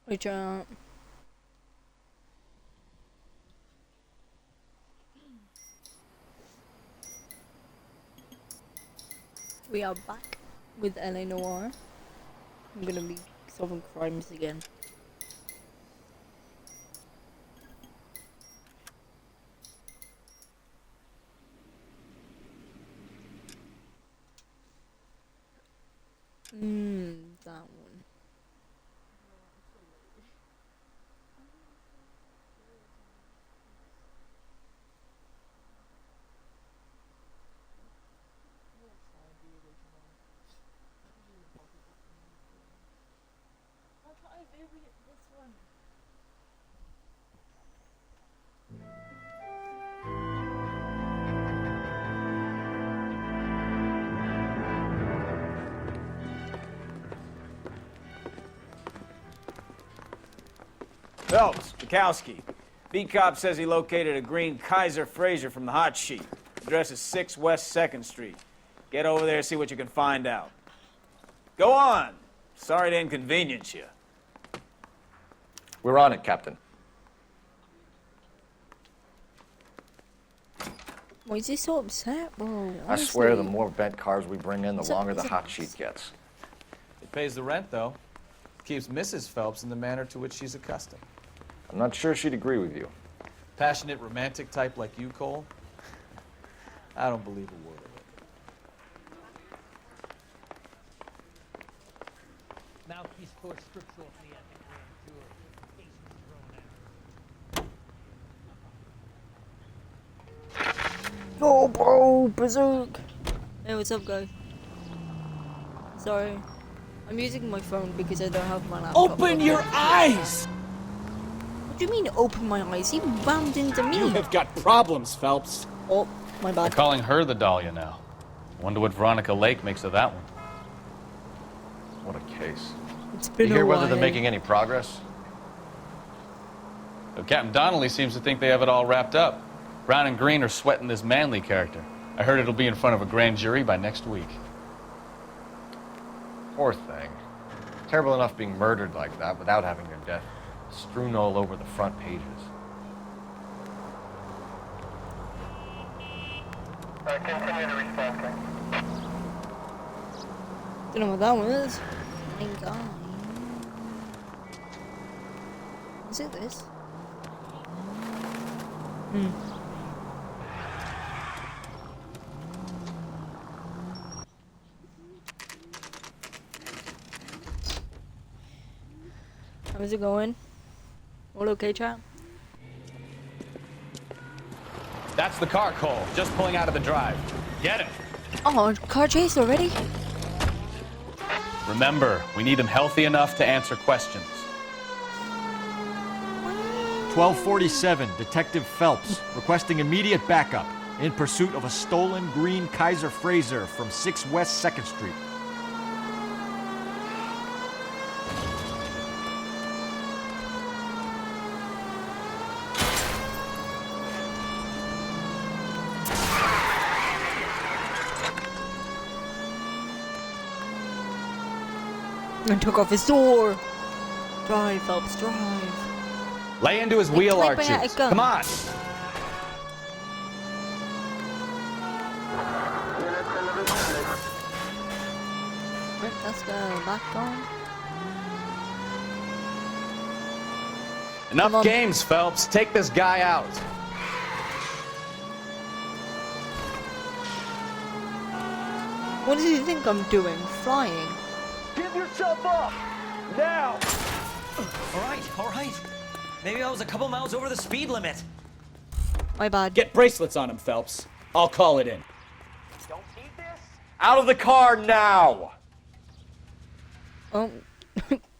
Which we are back with LA Noire. I'm gonna be solving crimes again. That one. Phelps, Bukowski. B-Cop says he located a green Kaiser Fraser from the hot sheet. Address is 6 West 2nd Street. Get over there and see what you can find out. Go on. Sorry to inconvenience you. We're on it, Captain. Why is he so upset, bro? I swear the more bent cars we bring in, the longer the it's a- hot sheet gets. It pays the rent, though. Keeps Mrs. Phelps in the manner to which she's accustomed. I'm not sure she'd agree with you. Passionate, romantic type like you, Cole? I don't believe a word of it. Mouthpiece course scriptural for the Epic Grand Tour. Cases thrown out. Oh, bro, berserk. Hey, what's up, guys? Sorry, I'm using my phone because I don't have my laptop. Open your eyes! What do you mean, open my eyes? He rammed into me. You have got problems, Phelps. Oh, my They're bad. calling her the Dahlia now. Wonder what Veronica Lake makes of that one. What a case. It's You been hear a whether while. they're making any progress? So Captain Donnelly seems to think they have it all wrapped up. Brown and Green are sweating this Manley character. I heard it'll be in front of a grand jury by next week. Poor thing. Terrible enough being murdered like that without having their death strewn all over the front pages. Continue to respond. Don't know what that one is. My God. Is it this? How's it going? All okay, chat? That's the car, Cole. Just pulling out of the drive. Get him. Oh, car chase already? Remember, we need him healthy enough to answer questions. 1247, Detective Phelps, requesting immediate backup in pursuit of a stolen green Kaiser Fraser from 6 West 2nd Street. And took off his door. Drive, Phelps, drive. Lay into his wheel click by arches. a gun. Come on. Right, let's go back on. Enough Come on. games, Phelps. Take this guy out. What does he think I'm doing? Flying? Give yourself up! Now! All right. Maybe I was a couple miles over the speed limit. My bad. Get bracelets on him, Phelps. I'll call it in. Don't eat this? Out of the car now! Oh,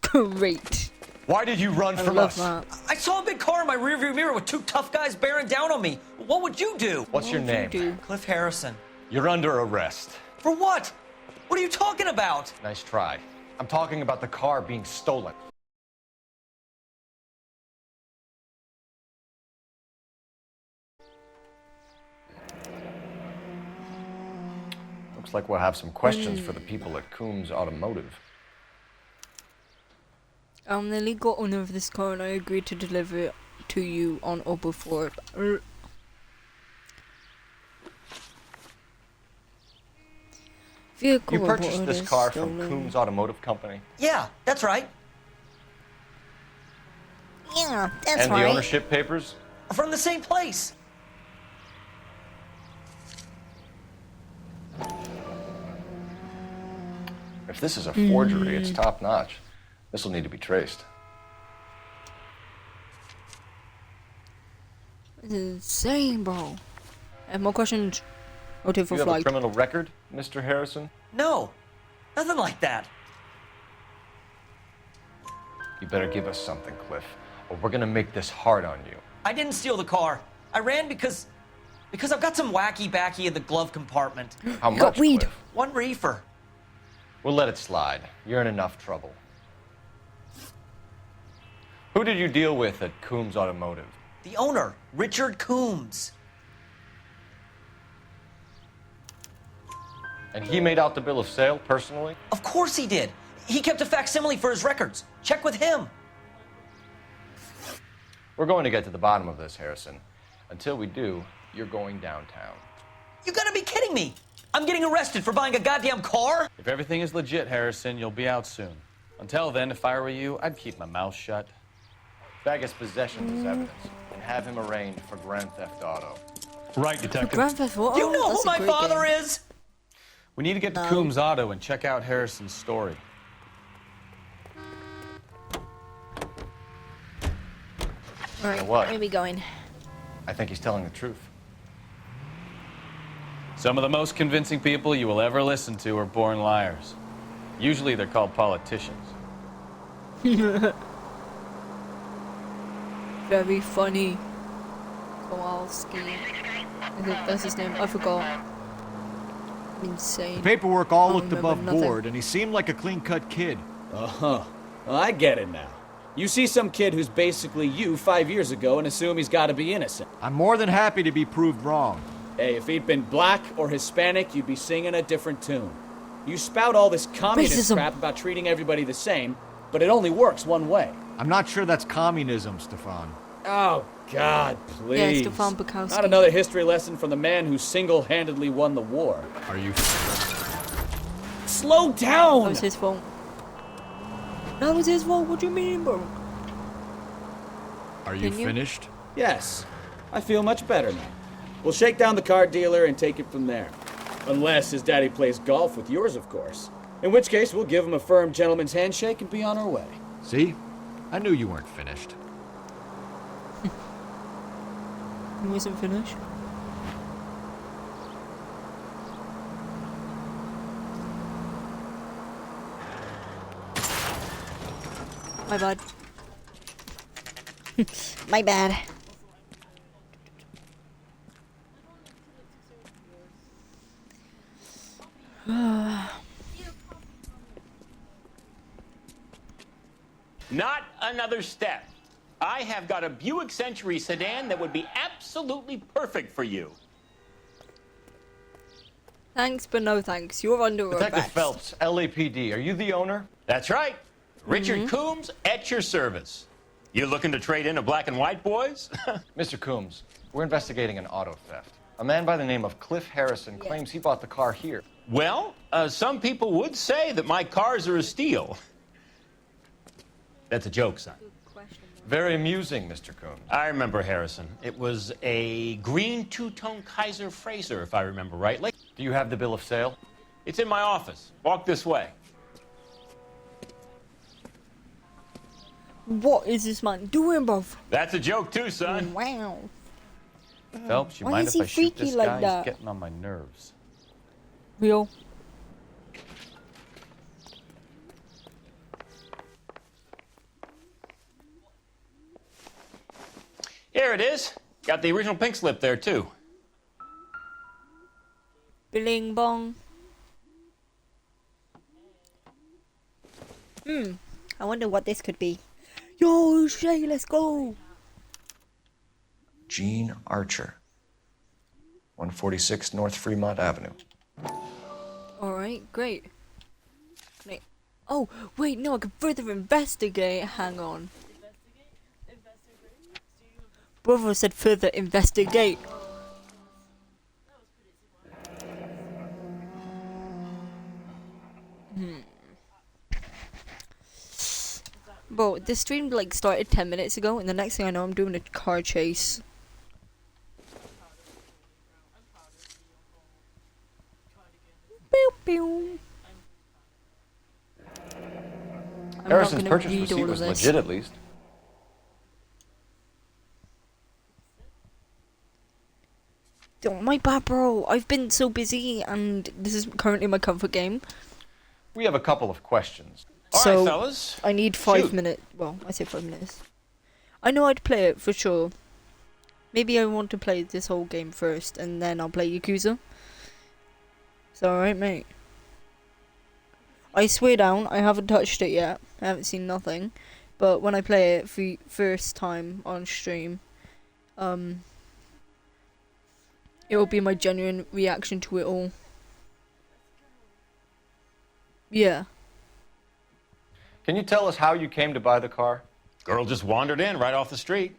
great. Why did you run I from love us? that. I saw a big car in my rearview mirror with two tough guys bearing down on me. What would you do? What's your What name? would you do? Cliff Harrison. You're under arrest. For what? What are you talking about? Nice try. I'm talking about the car being stolen. Looks like we'll have some questions for the people at Coombs Automotive. I'm the legal owner of this car and I agreed to deliver it to you on or before. Vehicle You purchased report this is car from stolen. Coombs Automotive Company? Yeah, that's right. Yeah, that's And right. the ownership papers? From the same place. If this is a forgery, it's top notch. This will need to be traced. It's insane, bro. I have more questions. Motive for You have a flight. criminal record, Mr. Harrison? No, nothing like that. You better give us something, Cliff, or we're gonna make this hard on you. I didn't steal the car. I ran because I've got some wacky backy in the glove compartment. How got much, weed. Cliff? One reefer. We'll let it slide. You're in enough trouble. Who did you deal with at Coombs Automotive? The owner, Richard Coombs. And he made out the bill of sale personally? Of course he did. He kept a facsimile for his records. Check with him. We're going to get to the bottom of this, Harrison. Until we do, you're going downtown. You gotta be kidding me. I'm getting arrested for buying a goddamn car? If everything is legit, Harrison, you'll be out soon. Until then, if I were you, I'd keep my mouth shut. Bag his possessions as evidence and have him arraigned for grand theft auto. Right, For Detective. Grand Theft Auto? You know That's who a my great father game. is? We need to get to Coombs Auto and check out Harrison's story. Alright, what? where are we going? I think he's telling the truth. Some of the most convincing people you will ever listen to are born liars. Usually they're called politicians. Very funny. Kowalski. I think that's his name. I forgot. Insane. The paperwork all I looked remember above nothing. board, and he seemed like a clean-cut kid. Uh-huh. Well, I get it now. You see some kid who's basically you 5 years ago and assume he's got to be innocent. I'm more than happy to be proved wrong. Hey, if he'd been black or Hispanic, you'd be singing a different tune. You spout all this communist Racism. crap about treating everybody the same, but it only works one way. I'm not sure that's communism, Stefan. Oh, God, please. Stefan Bukowski. Not another history lesson from the man who single-handedly won the war. Are you... Slow That down! was his fault. That was his fault? What do you mean, bro? Are you Can you? finished? Yes, I feel much better now. We'll shake down the car dealer and take it from there. Unless his daddy plays golf with yours, of course. In which case, we'll give him a firm gentleman's handshake and be on our way. See? I knew you weren't finished. He wasn't finished. My bad. My bad. Not another step. I have got a Buick Century sedan that would be absolutely perfect for you. Thanks, but no thanks. You're under Detective arrest. Phelps, LAPD, are you the owner? That's right. Richard Coombs at your service. You looking to trade in a black and white, boys? Mr. Coombs, we're investigating an auto theft. A man by the name of Cliff Harrison claims he bought the car here. Well, some people would say that my cars are a steal. That's a joke, son. Very amusing, Mr. Coombs. I remember Harrison. It was a green two-tone Kaiser Frazer, if I remember rightly. Do you have the bill of sale? It's in my office. Walk this way. What is this man doing, bruv? That's a joke too, son. Wow. Phelps, you Why mind is if he I shoot freaky this like guy? that? He's getting on my nerves. Real. Here it is. Got the original pink slip there too. Bling bong. I wonder what this could be. Yo, Shay, let's go. Gene Archer, 146 North Fremont Avenue. Alright, great. Can I Oh, wait, no, I can further investigate. Hang on. Brother said further investigate. Bro, this stream like started 10 minutes ago, and the next thing I know, I'm doing a car chase. Pew pew. I'm not Harrison's gonna purchase read receipt all of was this. legit, at least. Oh, my bad, bro. I've been so busy, and this is currently my comfort game. We have a couple of questions. All So, right, fellas. I need 5 Shoot. minutes. Well, I say 5 minutes. I know I'd play it for sure. Maybe I want to play this whole game first, and then I'll play Yakuza. Is that alright, mate? I swear down, I haven't touched it yet. I haven't seen nothing. But when I play it for first time on stream, it will be my genuine reaction to it all. Yeah. Can you tell us how you came to buy the car? Girl just wandered in right off the street.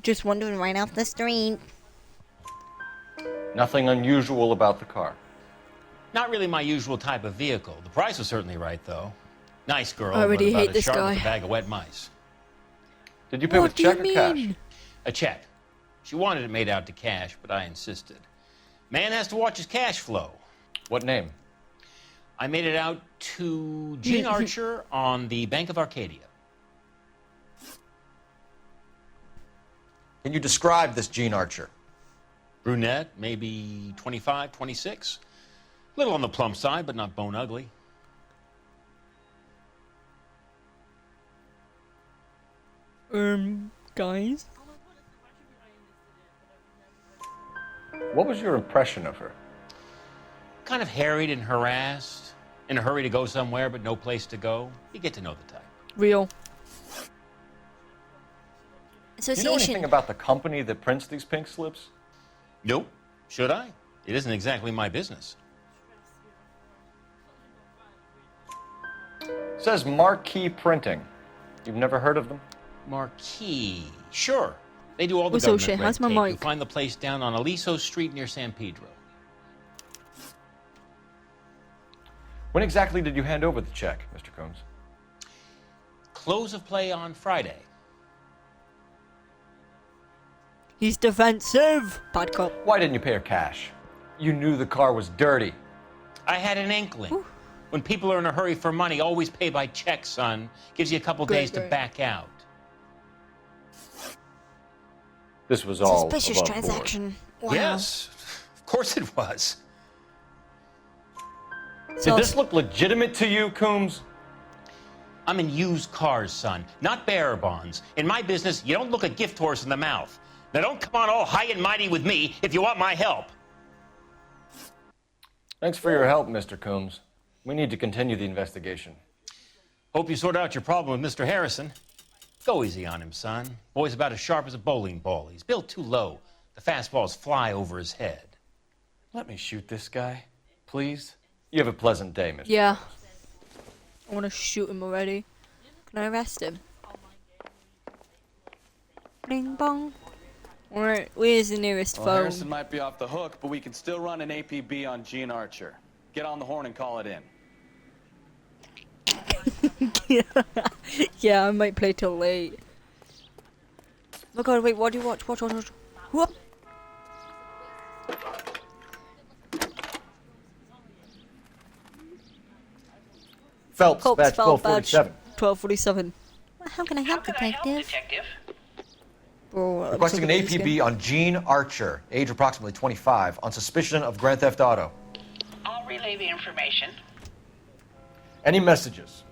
Just wandering right off the street. Nothing unusual about the car. Not really my usual type of vehicle. The price was certainly right, though. Nice girl, I already but about hate as this sharp guy. as a bag of wet mice. Did you pay with check or cash? A check. She wanted it made out to cash, but I insisted. Man has to watch his cash flow. What name? I made it out to Gene Archer on the Bank of Arcadia. Can you describe this Gene Archer? Brunette, maybe 25, 26. Little on the plump side, but not bone ugly. Guys? What was your impression of her? Kind of harried and harassed. In a hurry to go somewhere, but no place to go. You get to know the type. Real. Do you know anything about the company that prints these pink slips? Nope. Should I? It isn't exactly my business. It says Marquee Printing. You've never heard of them? Marquee. Sure. They do all the What's government up, shit? red How's my tape. mic? You'll find the place down on Aliso Street near San Pedro. When exactly did you hand over the check, Mr. Combs? Close of play on Friday. He's defensive. Bad cop. Why didn't you pay her cash? You knew the car was dirty. I had an inkling. Ooh. When people are in a hurry for money, always pay by check, son. Gives you a couple days to Great. back out. This was all Suspicious above board. transaction. Wow. Yes, of course it was. Did this look legitimate to you, Coombs? I'm in used cars, son, not bearer bonds. In my business, you don't look a gift horse in the mouth. Now don't come on all high and mighty with me if you want my help. Thanks for your help, Mr. Coombs. We need to continue the investigation. Hope you sort out your problem with Mr. Harrison. Go easy on him, son. Boy's about as sharp as a bowling ball. He's built too low. The fastballs fly over his head. Let me shoot this guy, please. You have a pleasant day, Mr. Yeah. I want to shoot him already. Can I arrest him? Bing bong. Alright, where's the nearest Well, phone? Harrison might be off the hook, but we can still run an APB on Gene Archer. Get on the horn and call it in. Yeah, I might play till late. Oh my god, wait, what do you watch? Watch. Whoop. Phelps, Colts, badge felt badge 1247. 1247. How can I help, detective? Bro, I'm Requesting so an good at this game. APB on Gene Archer, age approximately 25, on suspicion of Grand Theft Auto. I'll relay the information. Any messages?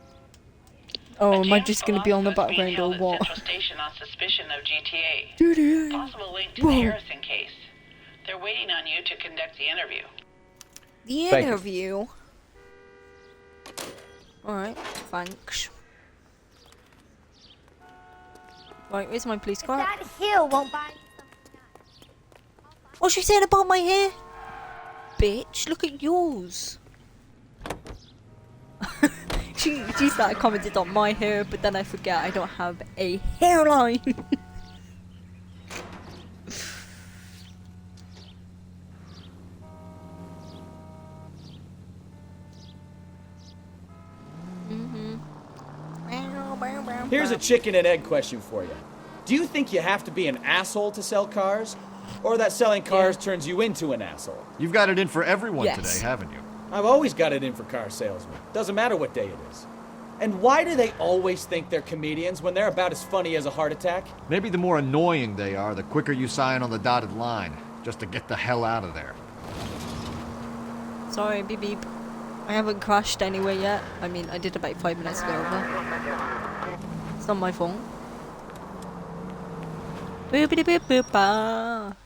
Oh, am I just gonna be on the background or what? Central Station on suspicion of GTA. GTA. Possible link to Whoa. the Harrison case. They're waiting on you to conduct the interview. The Thank you. interview. Alright, thanks. Right, where's my police car? That hill won't buy me something. What's she saying about my hair? Bitch, look at yours. She started commenting on my hair, but then I forget I don't have a hairline. Here's a chicken and egg question for you. Do you think you have to be an asshole to sell cars? Or that selling cars turns you into an asshole? You've got it in for everyone Yes. today, haven't you? I've always got it in for car salesmen. Doesn't matter what day it is. And why do they always think they're comedians when they're about as funny as a heart attack? Maybe the more annoying they are, the quicker you sign on the dotted line, just to get the hell out of there. Sorry, beep beep. I haven't crashed anywhere yet. I mean, I did about 5 minutes ago, but it's not my fault. Boopity boop boop ba.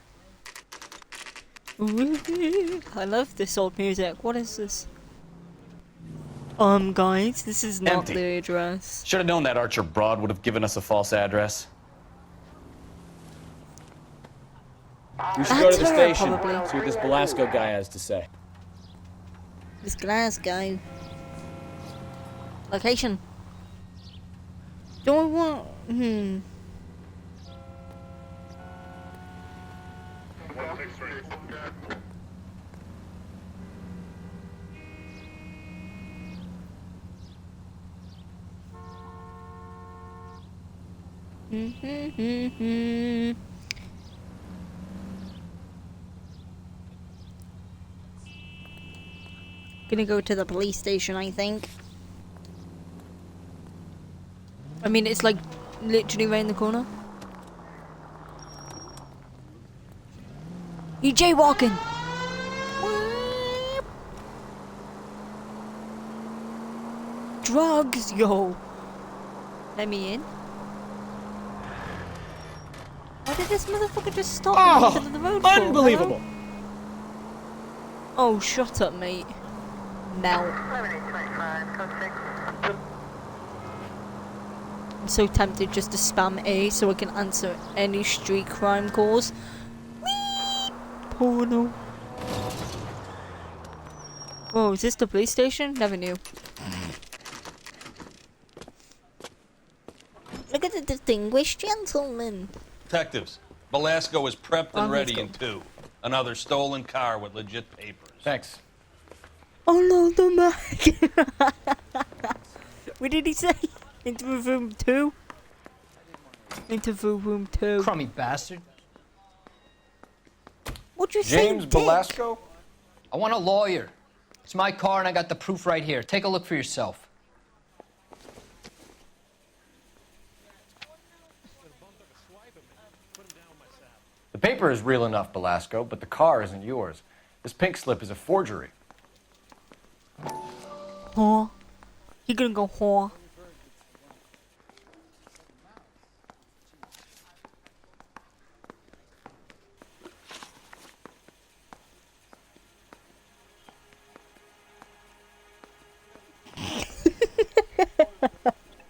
Ooh, I love this old music. What is this? Guys, this is not Empty. the address. Should have known that Archer broad would have given us a false address. You should go to the That's her, station, probably. see what this Belasco guy has to say. This glass guy. Location. Do I want? Gonna go to the police station, I think. I mean, it's like literally right in the corner. You jaywalking? Drugs, yo. Let me in. Why did this motherfucker just stop in the middle of the road for? Unbelievable! Oh, shut up, mate. Now. I'm so tempted just to spam A so I can answer any street crime calls. Porno. Oh, is this the police station? Never knew. Look at the distinguished gentleman. Detectives, Belasco is prepped and Let's ready go. in 2. Another stolen car with legit papers. Thanks. Oh no, the mic. What did he say? Into room 2? Into room 2. Crummy bastard. What'd you say, James Dick? Belasco? I want a lawyer. It's my car and I got the proof right here. Take a look for yourself. The paper is real enough, Belasco, but the car isn't yours. This pink slip is a forgery. Huh? You gonna go huh?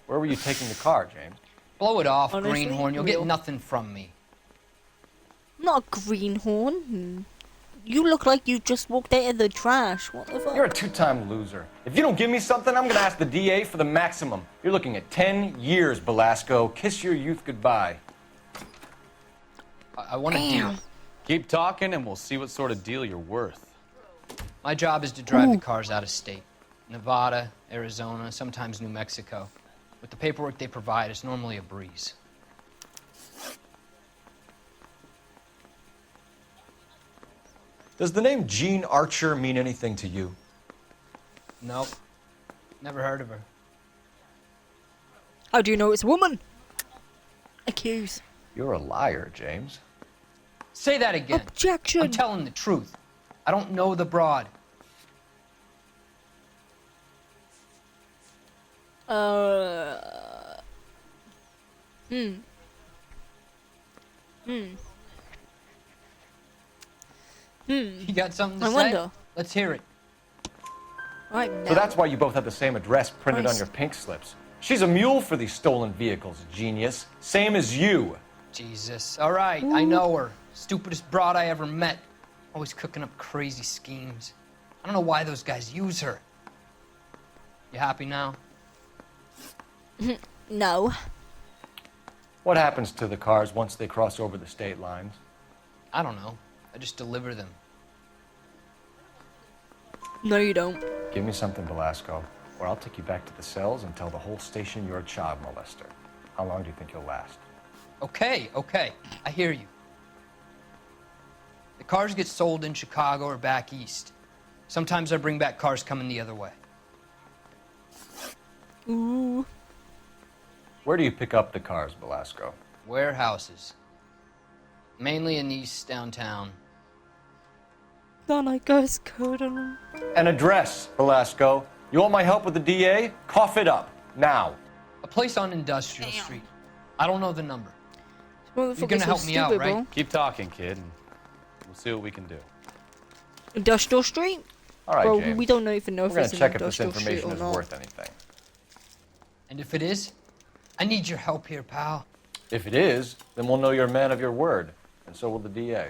Where were you taking the car, James? Blow it off, Honestly, greenhorn. You'll real. get nothing from me. Not a greenhorn. You look like you just walked out of the trash. What the fuck? You're a two-time loser. If you don't give me something, I'm gonna ask the DA for the maximum. You're looking at 10 years, Belasco. Kiss your youth goodbye. I want a deal. Keep talking and we'll see what sort of deal you're worth. My job is to drive the cars out of state. Nevada, Arizona, sometimes New Mexico. With the paperwork they provide, it's normally a breeze. Does the name Jean Archer mean anything to you? Nope. Never heard of her. How do you know it's a woman? Accuse. You're a liar, James. Say that again. Objection. I'm telling the truth. I don't know the broad. You got something to I say? wonder. Let's hear it. Right now. So that's why you both have the same address printed on Christ. your pink slips. She's a mule for these stolen vehicles, genius. Same as you. Jesus. All right, I know her. Stupidest broad I ever met. Always cooking up crazy schemes. I don't know why those guys use her. You happy now? No. What happens to the cars once they cross over the state lines? I don't know. I just deliver them. No, you don't. Give me something, Velasco, or I'll take you back to the cells and tell the whole station you're a child molester. How long do you think you'll last? Okay, okay. I hear you. The cars get sold in Chicago or back east. Sometimes I bring back cars coming the other way. Ooh. Where do you pick up the cars, Velasco? Warehouses. Mainly in East downtown. Don't I guys code on them? An address, Velasco. You want my help with the DA? Cough it up, now. A place on Industrial Street. I don't know the number. You're gonna help me out, right? Keep talking, kid, and we'll see what we can do. Industrial Street? All right, Bro, James. we don't know if We're it's gonna an check if this Industrial Street information or is not. worth anything. And if it is, I need your help here, pal. If it is, then we'll know you're a man of your word, and so will the DA.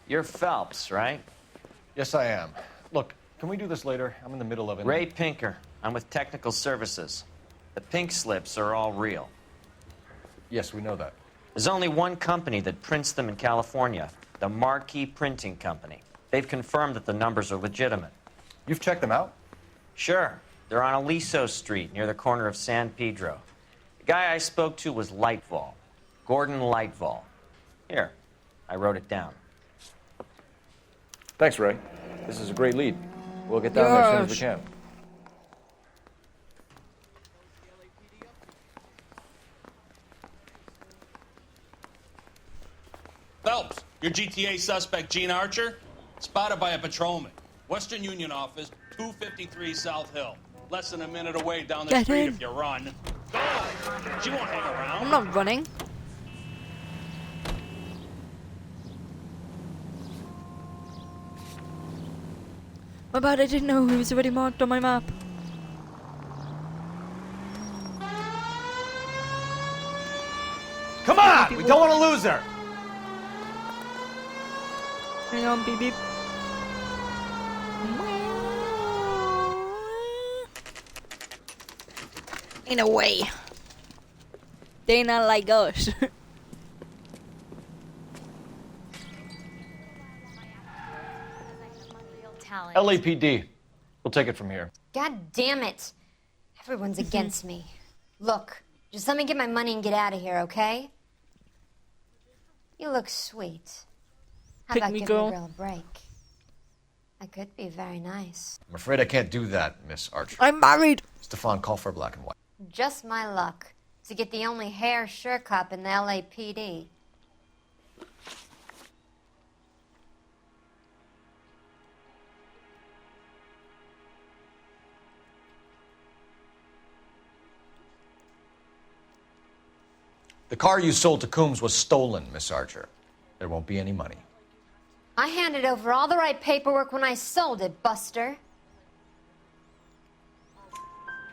You're Phelps, right? Yes, I am. Look, can we do this later? I'm in the middle of it. Ray Pinker. I'm with Technical Services. The pink slips are all real. Yes, we know that. There's only one company that prints them in California, the Marquee Printing Company. They've confirmed that the numbers are legitimate. You've checked them out? Sure. They're on Aliso Street, near the corner of San Pedro. The guy I spoke to was Lightval. Gordon Lightval. Here, I wrote it down. Thanks, Ray. This is a great lead. We'll get down there as soon as we can. Phelps, your GTA suspect, Gene Archer, spotted by a patrolman. Western Union office, 253 South Hill. Less than a minute away down the Get street in. if you run. Go! She won't hang around. I'm not running. My bad, I didn't know he was already marked on my map. Come on! We don't want to lose her! Hang on, beep beep. In a way. They not like us. LAPD. We'll take it from here. God damn it. Everyone's against me. Look, just let me get my money and get out of here, okay? You look sweet. How Pick about me, giving girl. a girl a break? I could be very nice. I'm afraid I can't do that, Miss Archer. I'm married. Stefan, call for black and white. Just my luck to get the only hair sure cop in the LAPD. The car you sold to Coombs was stolen, Miss Archer. There won't be any money. I handed over all the right paperwork when I sold it, Buster.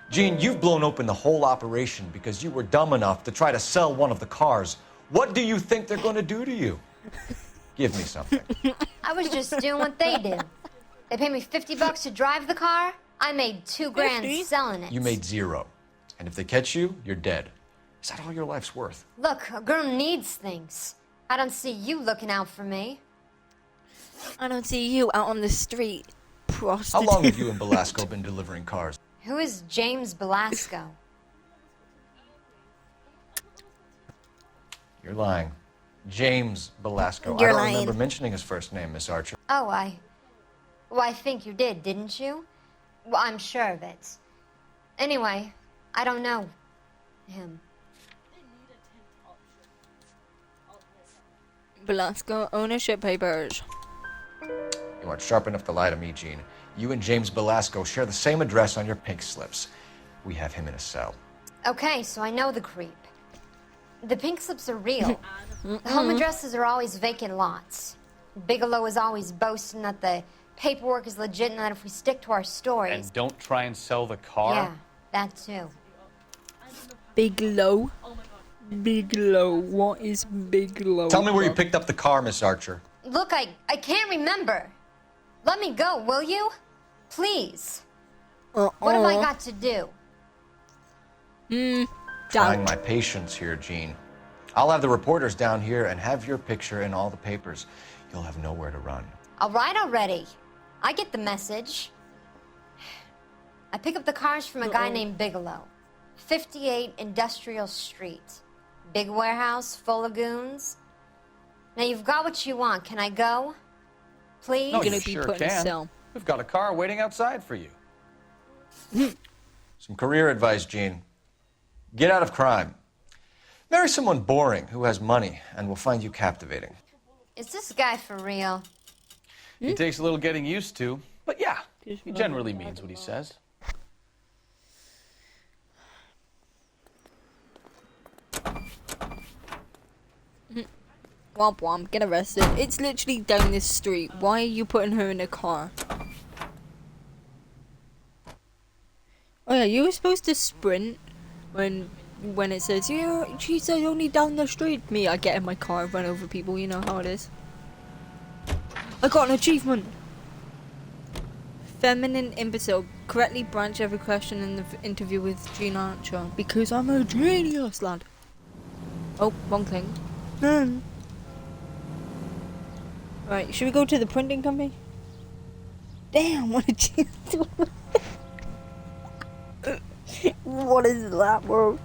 Gene, you've blown open the whole operation because you were dumb enough to try to sell one of the cars. What do you think they're going to do to you? Give me something. I was just doing what they do. They paid me $50 to drive the car. I made $2 grand 50? selling it. You made zero. And if they catch you, you're dead. Is that all your life's worth? Look, a girl needs things. I don't see you looking out for me. I don't see you out on the street, How prostitute. long have you and Belasco been delivering cars? Who is James Belasco? You're lying. James Belasco. You're I don't lying. remember mentioning his first name, Miss Archer. Oh, well, I think you did, didn't you? Well, I'm sure of it. Anyway, I don't know him. Velasco ownership papers. You aren't sharp enough to lie to me, Gene. You and James Belasco share the same address on your pink slips. We have him in a cell. Okay, so I know the creep. The pink slips are real. The home addresses are always vacant lots. Bigelow is always boasting that the paperwork is legit and that if we stick to our stories... And don't try and sell the car. Yeah, that too. Big low. Big low. What is big low? Tell me where you picked up the car, Miss Archer. Look, I can't remember. Let me go, will you? Please. What have I got to do? Trying my patience here, Gene. I'll have the reporters down here and have your picture in all the papers. You'll have nowhere to run. All right already. I get the message. I pick up the cars from a guy named Bigelow. 58 Industrial Street. Big warehouse full of goons. Now you've got what you want. Can I go? Please? No, Gonna you be sure put in a can. cell. We've got a car waiting outside for you. Some career advice, Gene. Get out of crime. Marry someone boring who has money and will find you captivating. Is this guy for real? He takes a little getting used to, but yeah, he generally means what he says. Womp womp, get arrested. It's literally down this street. Why are you putting her in a car? Oh yeah, you were supposed to sprint when it says, yeah, she said only down the street. Me, I get in my car, run over people, you know how it is. I got an achievement! Feminine imbecile. Correctly branch every question in the interview with Gene Archer. Because I'm a genius, lad. Oh, wrong thing. Right, should we go to the printing company? Damn, what did you do? What is that, bro?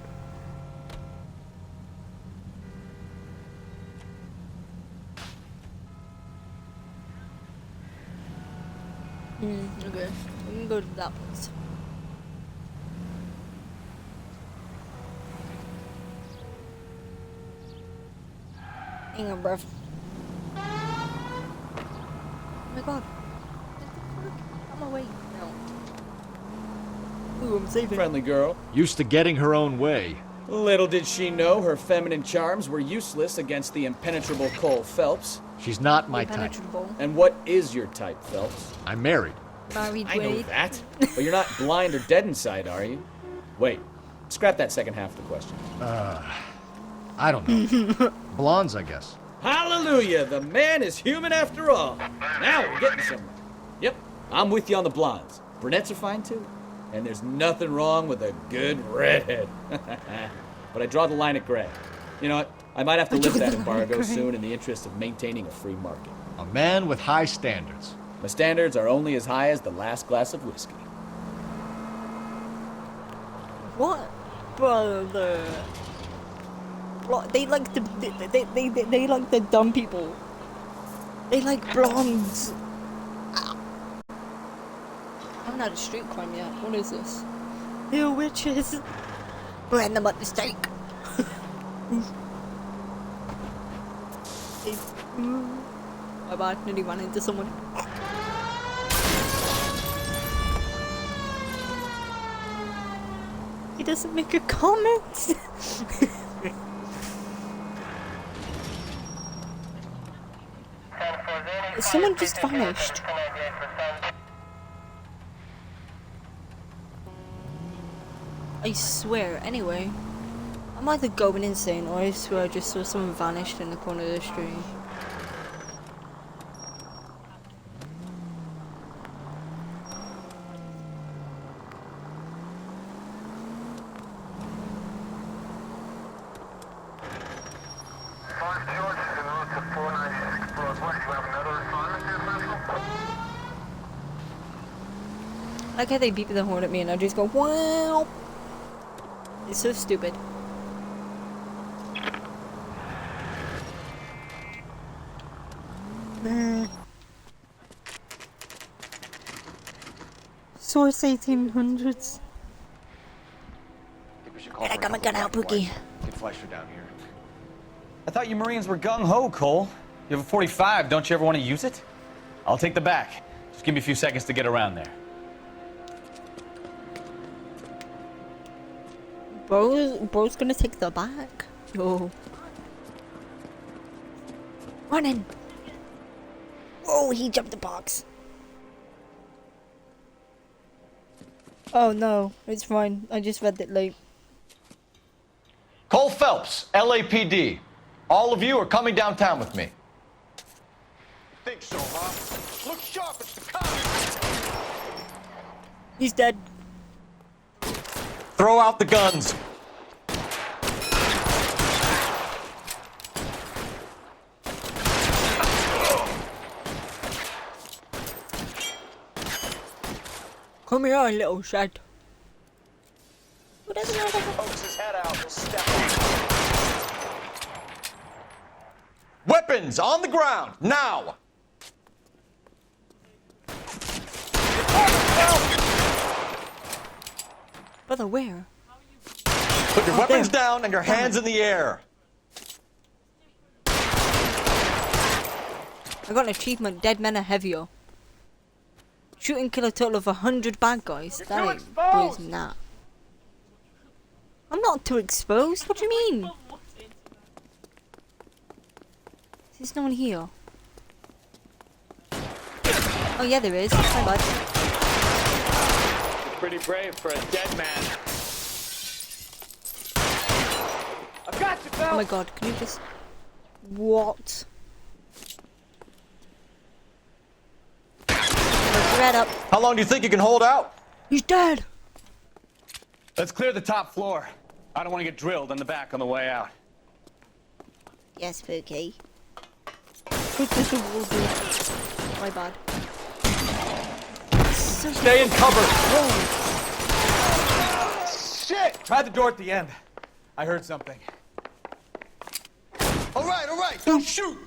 Okay. We can go to that place. Hang on, bruv. Oh my god. I'm away. No. Ooh, I'm saving. Friendly girl. Used to getting her own way. Little did she know her feminine charms were useless against the impenetrable Cole Phelps. She's not my type. And what is your type, Phelps? I'm married. Married, I know that. But you're not blind or dead inside, are you? Wait. Scrap that second half of the question. I don't know. Blondes, I guess. Hallelujah! The man is human after all. Now we're getting somewhere. Yep, I'm with you on the blondes. Brunettes are fine too. And there's nothing wrong with a good redhead. But I draw the line at gray. You know what? I might have to lift that embargo soon in the interest of maintaining a free market. A man with high standards. My standards are only as high as the last glass of whiskey. What? Brother. They like the they like the dumb people. They like blondes. I'm not a street crime yet. What is this? They're witches. Blend them at the stake. My bad, nearly ran into someone. He doesn't make a comment. Someone just vanished. I swear, anyway. I'm either going insane or I swear I just saw someone vanished in the corner of the street. Like how they beep the horn at me and I just go, wow! It's so stupid. Source 1800s. I got my gun out, Pookie. Get Fleischer down here. I thought you Marines were gung-ho, Cole. You have a 45, don't you ever want to use it? I'll take the back. Just give me a few seconds to get around there. Bro's gonna take the back. Yo. Running. Oh, he jumped the box. Oh no, it's fine. I just read it late. Cole Phelps, LAPD. All of you are coming downtown with me. Think so, huh? Look sharp, it's the cops. He's dead. Throw out the guns. Come here, little shit. Who doesn't know that? Pokes his head out. We'll step on. Weapons on the ground, now! Brother, where? Put your weapons down and your hands in the air. I got an achievement, Dead Men Are Heavier. Shoot and kill a total of 100 bad guys. That ain't boys nah. I'm not too exposed. What do you mean? There's no one here. Oh yeah, there is. My bad. Pretty brave for a dead man. I've got you, Phelps. Oh my god, can you just... What? Red up. How long do you think you can hold out? He's dead. Let's clear the top floor. I don't want to get drilled in the back on the way out. Yes, Spooky. My bad. Stay in cover. Shit! Try the door at the end. I heard something. All right, don't shoot.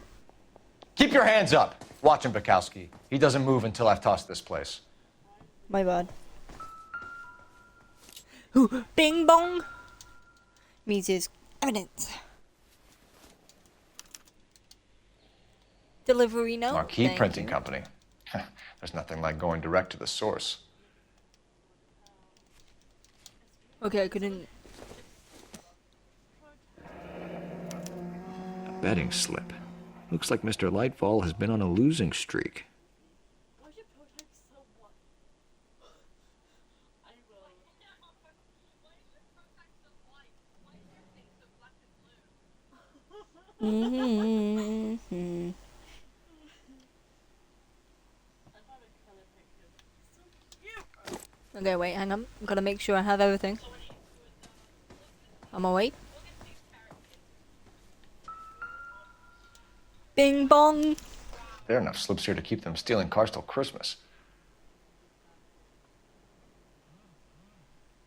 Keep your hands up. Watch him, Bukowski. He doesn't move until I've tossed this place. My bad. Ooh, bing bong means there's evidence. Delivery note. Marquee Thank Printing you. Company. There's nothing like going direct to the source. Okay, I couldn't. A betting slip. Looks like Mr. Lightfall has been on a losing streak. Mm-hmm. Okay, wait, hang on. I'm gonna make sure I have everything. I'm awake. Bing bong. There are enough slips here to keep them stealing cars till Christmas.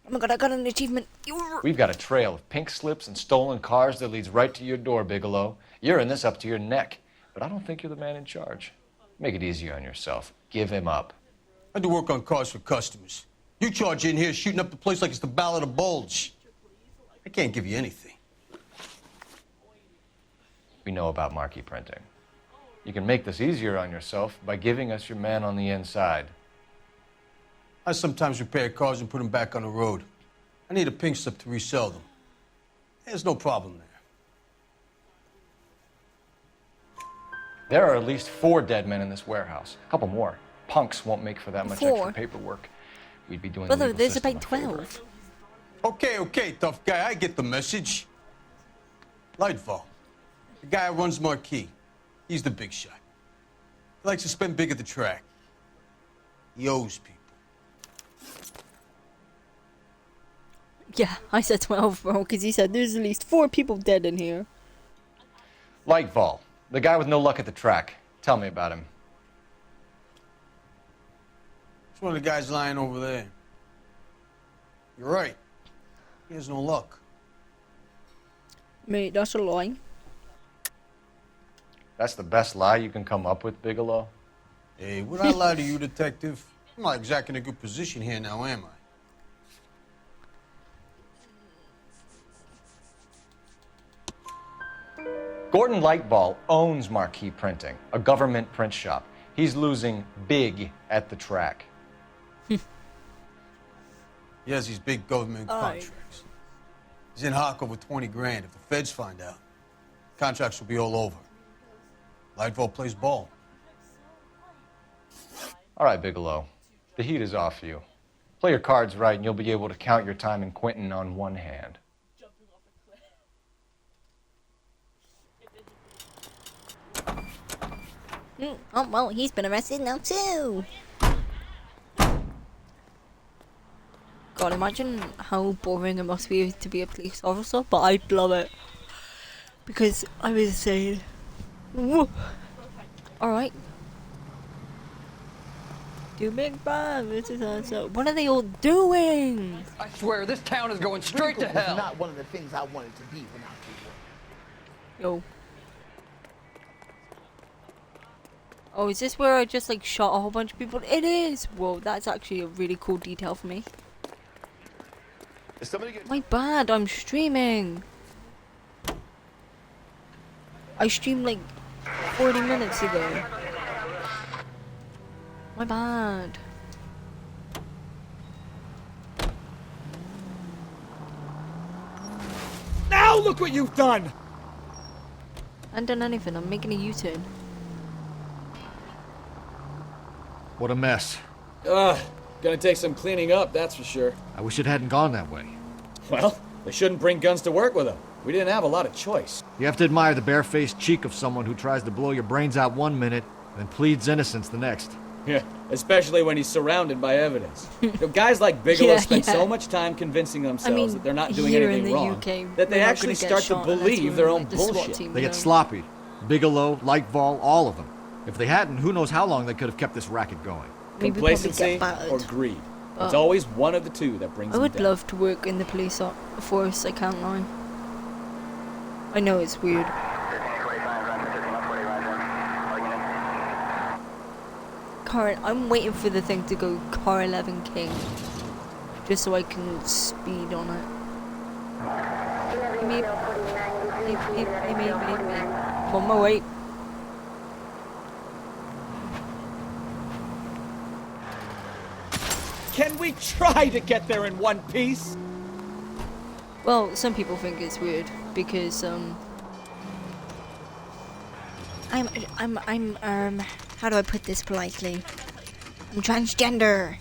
Oh my god, I got an achievement. We've got a trail of pink slips and stolen cars that leads right to your door, Bigelow. You're in this up to your neck, but I don't think you're the man in charge. Make it easier on yourself. Give him up. I do work on cars for customers. You charge in here shooting up the place like it's the Ballad of Bulge. I can't give you anything. We know about Marquee Printing. You can make this easier on yourself by giving us your man on the inside. I sometimes repair cars and put them back on the road. I need a pink slip to resell them. There's no problem there. There are at least 4 dead men in this warehouse. A couple more. Punks won't make for that much 4? extra paperwork. We'd be doing Brother, the legal there's system about a favor. 12. Okay, tough guy, I get the message. Lightfall, the guy who runs Marquee. He's the big shot. He likes to spend big at the track. He owes people. Yeah, I said 12, bro, because he said there's at least 4 people dead in here. Lightfall, the guy with no luck at the track. Tell me about him. It's one of the guys lying over there. You're right. He has no luck. Mate, that's a lie. That's the best lie you can come up with, Bigelow? Hey, would I lie to you, detective? I'm not exactly in a good position here now, am I? Gordon Lightfall owns Marquee Printing, a government print shop. He's losing big at the track. He has these big government contracts. He's in hock over 20 grand. If the feds find out, contracts will be all over. Lightfall plays ball. All right, Bigelow. The heat is off you. Play your cards right and you'll be able to count your time in Quentin on one hand. Oh, well, he's been arrested now, too. God, imagine how boring it must be to be a police officer, but I'd love it. Because I was saying, alright. Do big bang, this is also. What are they all doing? I swear, this town is going straight to hell. Was not one of the things I wanted to be when I was Yo. Oh, is this where I just like shot a whole bunch of people? It is! Whoa, that's actually a really cool detail for me. My bad, I'm streaming. I streamed like 40 minutes ago. My bad. Now look what you've done! I haven't done anything, I'm making a U-turn. What a mess. Ugh, gonna take some cleaning up, that's for sure. I wish it hadn't gone that way. Well, they shouldn't bring guns to work with them. We didn't have a lot of choice. You have to admire the barefaced cheek of someone who tries to blow your brains out one minute and then pleads innocence the next. Yeah, especially when he's surrounded by evidence. You know, guys like Bigelow spend so much time convincing themselves that they're not doing anything wrong that they actually start to believe their own bullshit. They get sloppy. Bigelow, Lightval, all of them. If they hadn't, who knows how long they could have kept this racket going. Complacency or greed. It's always one of the two that brings I them would down. love to work in the police force, I can't lie. I know it's weird. Car, I'm waiting for the thing to go car 11 King. Just so I can speed on it. Beep, beep, beep, beep, beep, beep, beep. I'm on my way. Can we try to get there in one piece? Well, some people think it's weird because I'm how do I put this politely? I'm transgender.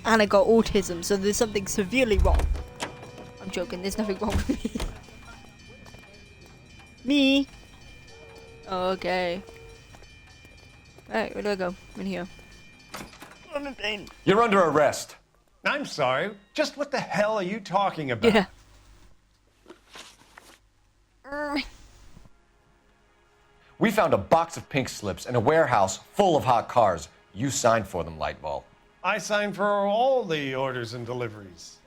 And I got autism, so there's something severely wrong. I'm joking, there's nothing wrong with me. Me? Okay. Alright, where do I go? I'm in here. I'm in pain. You're under arrest. I'm sorry. Just what the hell are you talking about? Yeah. We found a box of pink slips in a warehouse full of hot cars. You signed for them, Lightball. I signed for all the orders and deliveries.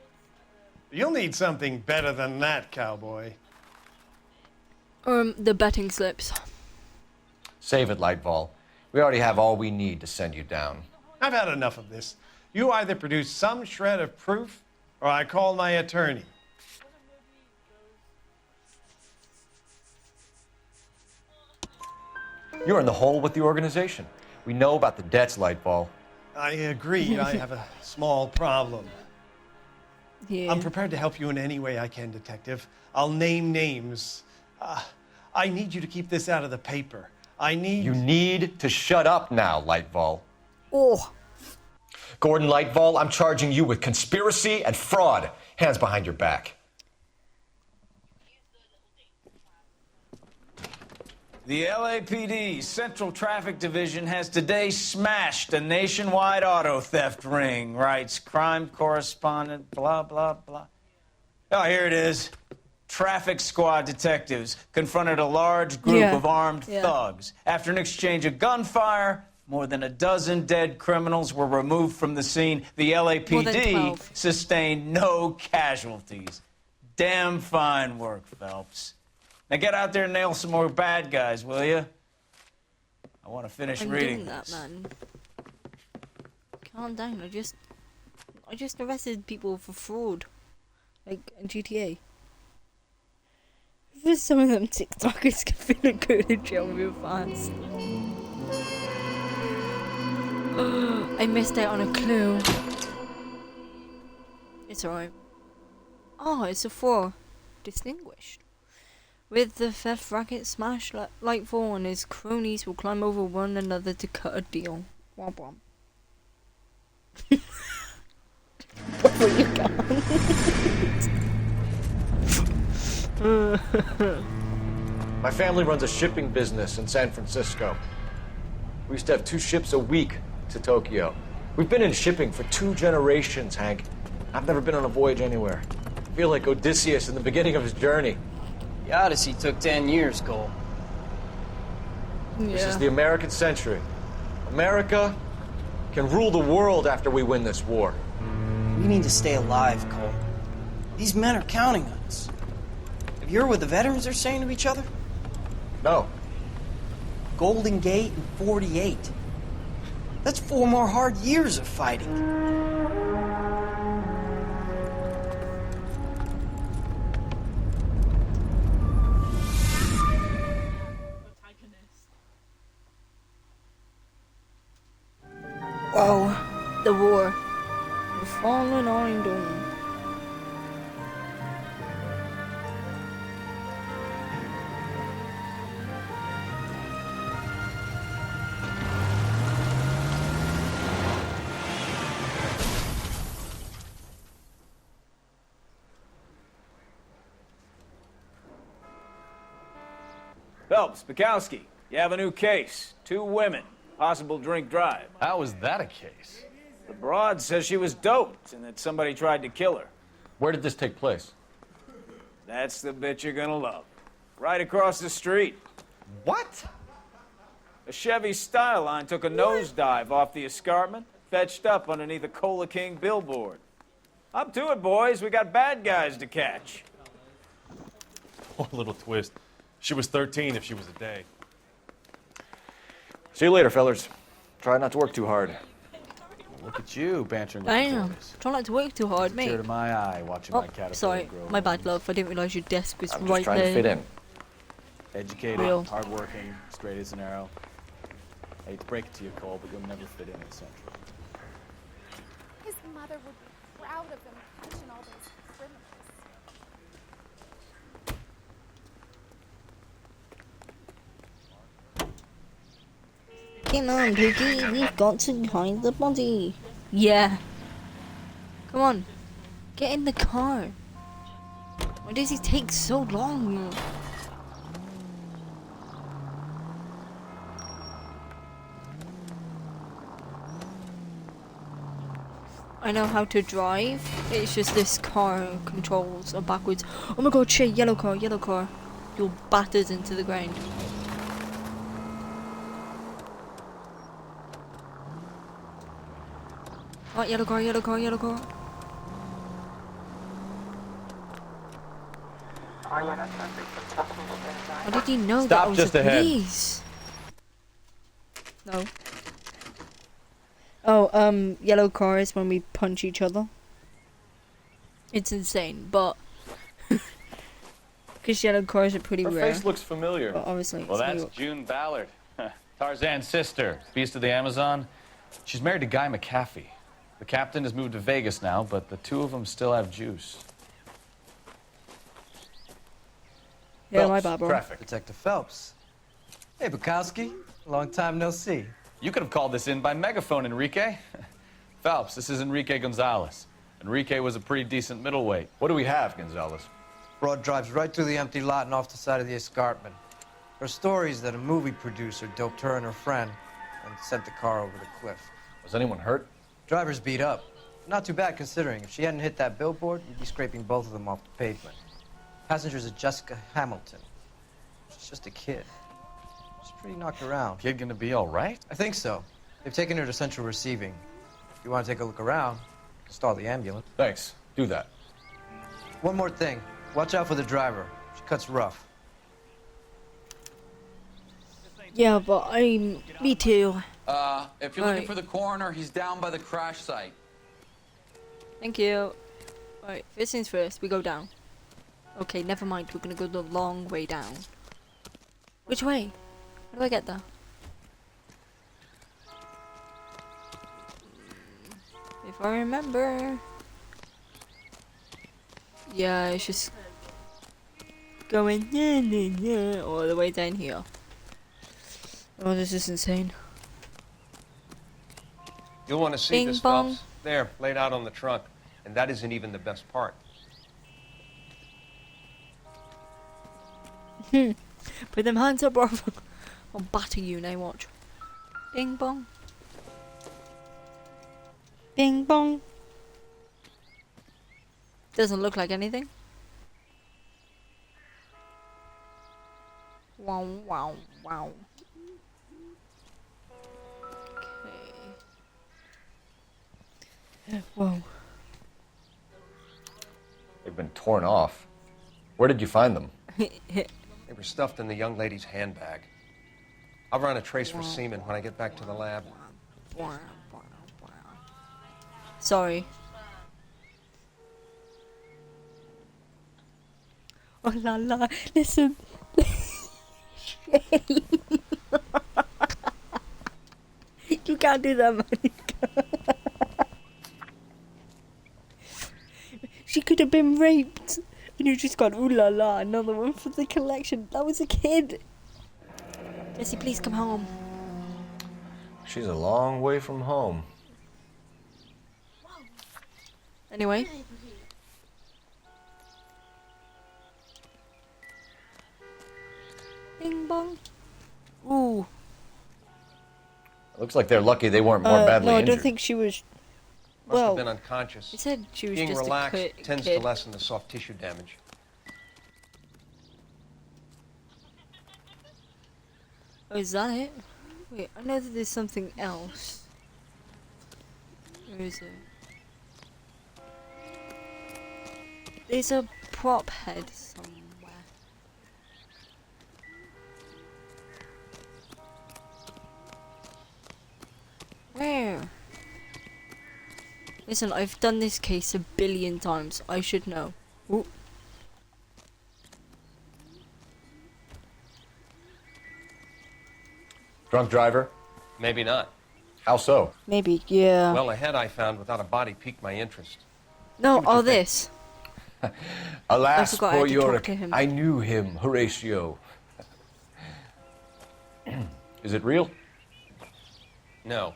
You'll need something better than that, cowboy. The betting slips. Save it, Lightball. We already have all we need to send you down. I've had enough of this. You either produce some shred of proof, or I call my attorney. You're in the hole with the organization. We know about the debts, Lightball. I agree. I have a small problem. Yeah. I'm prepared to help you in any way I can, Detective. I'll name names. I need you to keep this out of the paper. You need to shut up now, Lightval. Oh. Gordon Lightval, I'm charging you with conspiracy and fraud. Hands behind your back. The LAPD Central Traffic Division has today smashed a nationwide auto theft ring, writes crime correspondent, blah, blah, blah. Oh, here it is. Traffic squad detectives confronted a large group of armed thugs. After an exchange of gunfire, more than a dozen dead criminals were removed from the scene. The LAPD sustained no casualties. Damn fine work, Phelps. Now get out there and nail some more bad guys, will you? I want to finish reading that, this. man. Calm down. I just arrested people for fraud, like in GTA. For some of them TikTokers gonna go to jail real fast. I missed out on a clue. It's alright. Oh, it's a 4. Distinguished. With the theft racket smashed, Lightfall and his cronies will climb over one another to cut a deal. Womp womp. Where you going? My family runs a shipping business in San Francisco. We used to have 2 ships a week to Tokyo. We've been in shipping for 2 generations, Hank. I've never been on a voyage anywhere. I feel like Odysseus in the beginning of his journey. The Odyssey took 10 years, Cole. This is the American century. America can rule the world after we win this war. We need to stay alive, Cole. These men are counting on us. Have you heard what the veterans are saying to each other? No. Golden Gate and 48. That's 4 more hard years of fighting. Wow, the war. The fallen Iron Dome. Phelps, Bukowski, you have a new case. 2 women. Possible drink drive. How is that a case? The broad says she was doped and that somebody tried to kill her. Where did this take place? That's the bit you're gonna love. Right across the street. What? A Chevy Styline took a nosedive off the escarpment, fetched up underneath a Cola King billboard. Up to it, boys. We got bad guys to catch. Oh, little twist. She was 13 if she was a day. See you later, fellas. Try not to work too hard. Look at you, bantering with Damn, the boys. try not to work too hard, mate. Tear to my eye watching Oh, my caterpillar sorry, grow. my bad, love. I didn't realise your desk was I'm right just trying there. to fit in. Educated, Real. hardworking, straight as an arrow. I hate to break it to you, Cole, but you'll never fit in at Central. His mother would be proud of him catching all those criminals. Come on, Pookie, we've got to hide the body. Yeah. Come on, get in the car. Why does he take so long? I know how to drive. It's just this car controls are backwards. Oh my god, shit, yellow car, yellow car. You'll batter us into the ground. Oh, yellow car, yellow car, yellow car. How did he know that I Stop was just a ahead. police? No. Oh, yellow car is when we punch each other. It's insane, but because yellow cars are pretty Her rare. face looks familiar. But obviously, Well, it's New that's York. June Ballard, Tarzan's sister, beast of the Amazon. She's married to Guy McAfee. The captain has moved to Vegas now, but the 2 of them still have juice. Yeah, Phelps, my bad, bro. traffic. Detective Phelps. Hey, Bukowski. Long time no see. You could have called this in by megaphone, Enrique. Phelps, this is Enrique Gonzalez. Enrique was a pretty decent middleweight. What do we have, Gonzalez? Broad drives right through the empty lot and off the side of the escarpment. Her story is that a movie producer doped her and her friend and sent the car over the cliff. Was anyone hurt? Driver's beat up. Not too bad considering. If she hadn't hit that billboard, you'd be scraping both of them off the pavement. Passenger's a Jessica Hamilton. She's just a kid. She's pretty knocked around. Kid gonna be all right? I think so. They've taken her to central receiving. If you want to take a look around, you can stall the ambulance. Thanks. Do that. One more thing. Watch out for the driver. She cuts rough. Yeah, but me too. If you're looking Right. for the coroner, he's down by the crash site. Thank you. Alright, first things first, we go down. Okay, never mind, we're gonna go the long way down. Which way? How do I get there? If I remember. Yeah, it's just going all the way down here. Oh, this is insane. You'll want to see Bing this, bong. Phelps. There, laid out on the trunk. And that isn't even the best part. Put them hands up, bro. I'll batter you now, watch. Bing bong. Bing bong. Doesn't look like anything. Wow, wow, wow. Okay. Whoa. They've been torn off. Where did you find them? They were stuffed in the young lady's handbag. I'll run a trace for semen when I get back to the lab. Sorry. Oh la la, listen. You can't do that, Monica. She could have been raped. And you just got, ooh la la, another one for the collection. That was a kid. Jesse, please come home. She's a long way from home. Anyway. Bing bong. Ooh. It looks like they're lucky they weren't more badly no, I injured. don't think she was. Must Well, have been unconscious. he said she was Being just relaxed a tends kid. to lessen the soft tissue damage. Oh, is that it? Wait, I know that there's something else. Where is it? There's a prop head somewhere. Where? Listen, I've done this case 1 billion times. I should know. Ooh. Drunk driver? Maybe not. How so? Maybe, yeah. Well, a head I found without a body piqued my interest. No, all this. Alas, forgot I had poor to talk Yorick. to him. I knew him, Horatio. Is it real? No.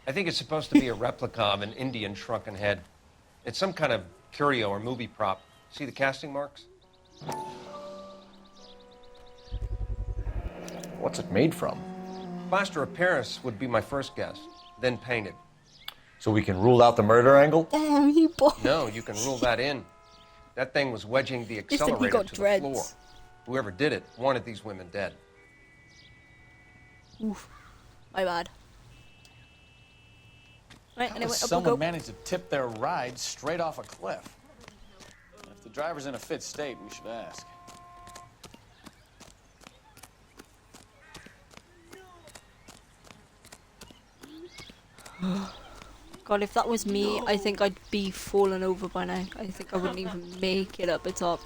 I think it's supposed to be a replica of an Indian shrunken head. It's some kind of curio or movie prop. See the casting marks? What's it made from? Plaster of Paris would be my first guess, then painted. So we can rule out the murder angle? Damn, he bought. No, you can rule that in. That thing was wedging the Listen, he accelerator got to dreads. the floor. Whoever did it wanted these women dead. Oof. My bad. Right, How anyway, does up we someone go. manage to tip their ride straight off a cliff? If the driver's in a fit state, we should ask. God, if that was me, I think I'd be falling over by now. I think I wouldn't even make it up the top.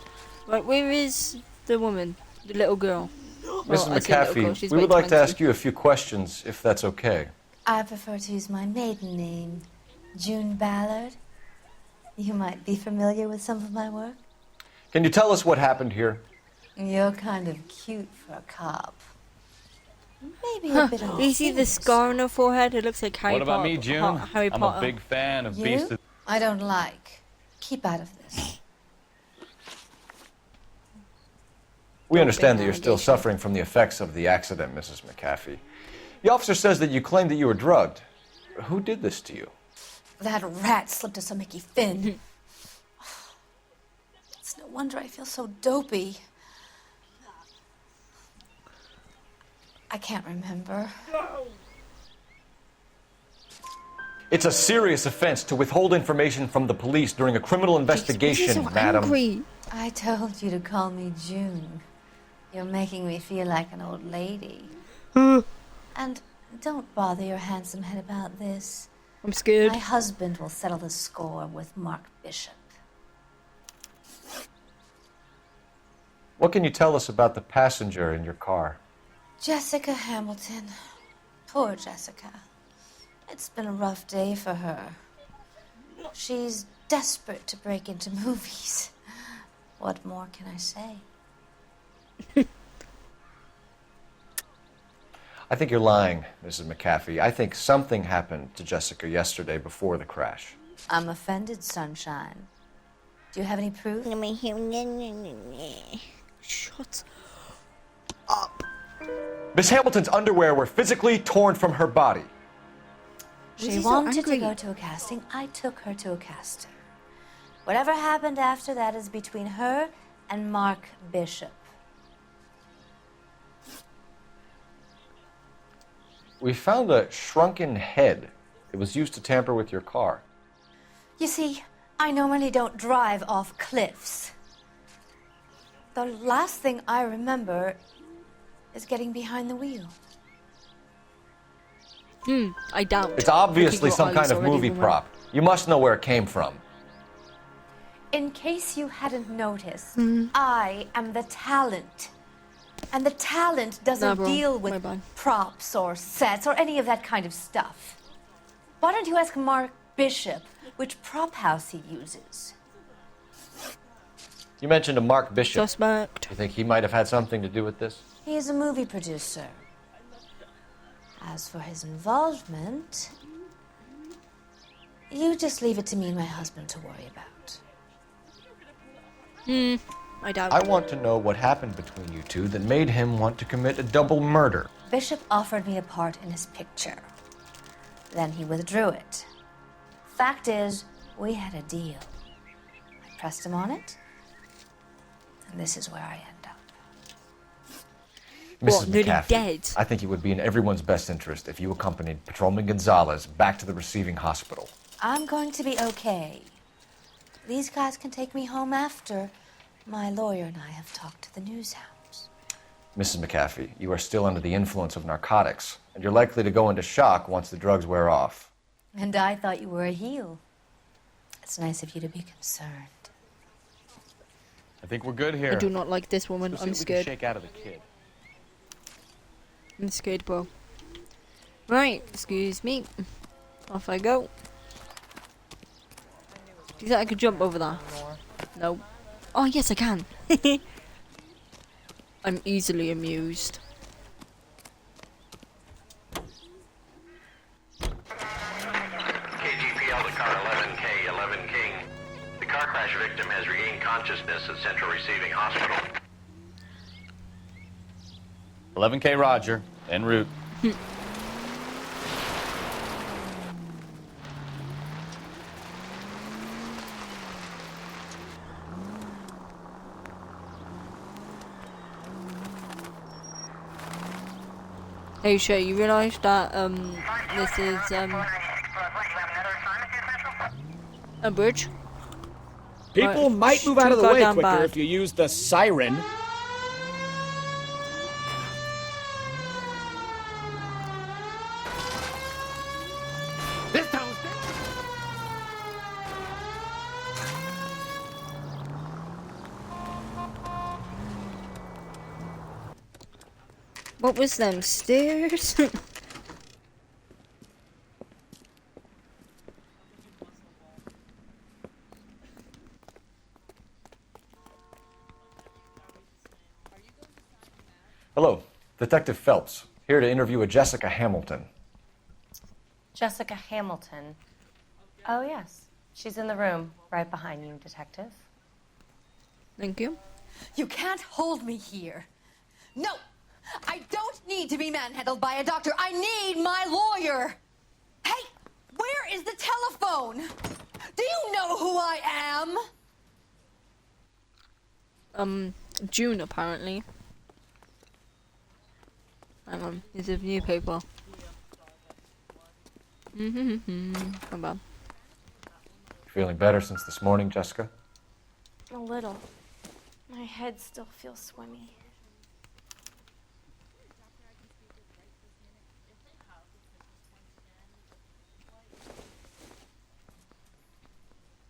Right, where is the woman? The little girl? Mrs. Well, I say little girl, McAfee, she's we would way like to 20. ask you a few questions, if that's okay. I prefer to use my maiden name, June Ballard. You might be familiar with some of my work. Can you tell us what happened here? You're kind of cute for a cop. Maybe a bit of Do you see the scar on her forehead? It looks like Harry What about Potter. me, June? Harry I'm Potter. a big fan of You? Beast of... I don't like. Keep out of this. We understand that you're still suffering from the effects of the accident, Mrs. McAfee. The officer says that you claimed that you were drugged. Who did this to you? That rat slipped us a Mickey Finn. It's no wonder I feel so dopey. I can't remember. It's a serious offense to withhold information from the police during a criminal investigation, madam. I told you to call me June. You're making me feel like an old lady. And don't bother your handsome head about this. I'm scared. My husband will settle the score with Mark Bishop. What can you tell us about the passenger in your car? Jessica Hamilton. Poor Jessica. It's been a rough day for her. She's desperate to break into movies. What more can I say? I think you're lying, Mrs. McAfee. I think something happened to Jessica yesterday before the crash. I'm offended, Sunshine. Do you have any proof? Shut up. Miss Hamilton's underwear were physically torn from her body. She wanted to go to a casting. I took her to a casting. Whatever happened after that is between her and Mark Bishop. We found a shrunken head. It was used to tamper with your car. You see, I normally don't drive off cliffs. The last thing I remember is getting behind the wheel. I doubt. It's obviously People some at kind least of already movie remember. prop. You must know where it came from. In case you hadn't noticed, I am the talent. And the talent doesn't bro. deal My with bad. props or sets or any of that kind of stuff. Why don't you ask Mark Bishop which prop house he uses? You mentioned a Mark Bishop. Suspect. You think he might have had something to do with this? He is a movie producer. As for his involvement, you just leave it to me and my husband to worry about. I doubt. I want to know what happened between you two that made him want to commit a double murder. Bishop offered me a part in his picture. Then he withdrew it. Fact is, we had a deal. I pressed him on it, and this is where I end up. Mrs. What, nearly McAfee, dead? I think it would be in everyone's best interest if you accompanied Patrolman Gonzalez back to the receiving hospital. I'm going to be okay. These guys can take me home after my lawyer and I have talked to the news hounds. Mrs. McAfee, you are still under the influence of narcotics, and you're likely to go into shock once the drugs wear off. And I thought you were a heel. It's nice of you to be concerned. I think we're good here. I do not like this woman. Let's see I'm what we can scared. shake out of the kid. I'm scared, bro. Right, excuse me. Off I go. Do you think I could jump over that? No. Oh, yes, I can. I'm easily amused. KGPL to car 11K, 11 King. The car crash victim has regained consciousness at Central Receiving Hospital. 11K Roger, en route. Hey, Shay, you realise that, this is, a bridge? People Right, might move out of the too way goddamn quicker bad. if you use the siren. What was them, stairs? Hello, Detective Phelps, here to interview a Jessica Hamilton. Jessica Hamilton. Oh, yes. She's in the room right behind you, Detective. Thank you. You can't hold me here. No! I don't need to be manhandled by a doctor. I need my lawyer. Hey, where is the telephone? Do you know who I am? June, apparently. Hang on, it's a new paper. Come on. Feeling better since this morning, Jessica? A little. My head still feels swimmy.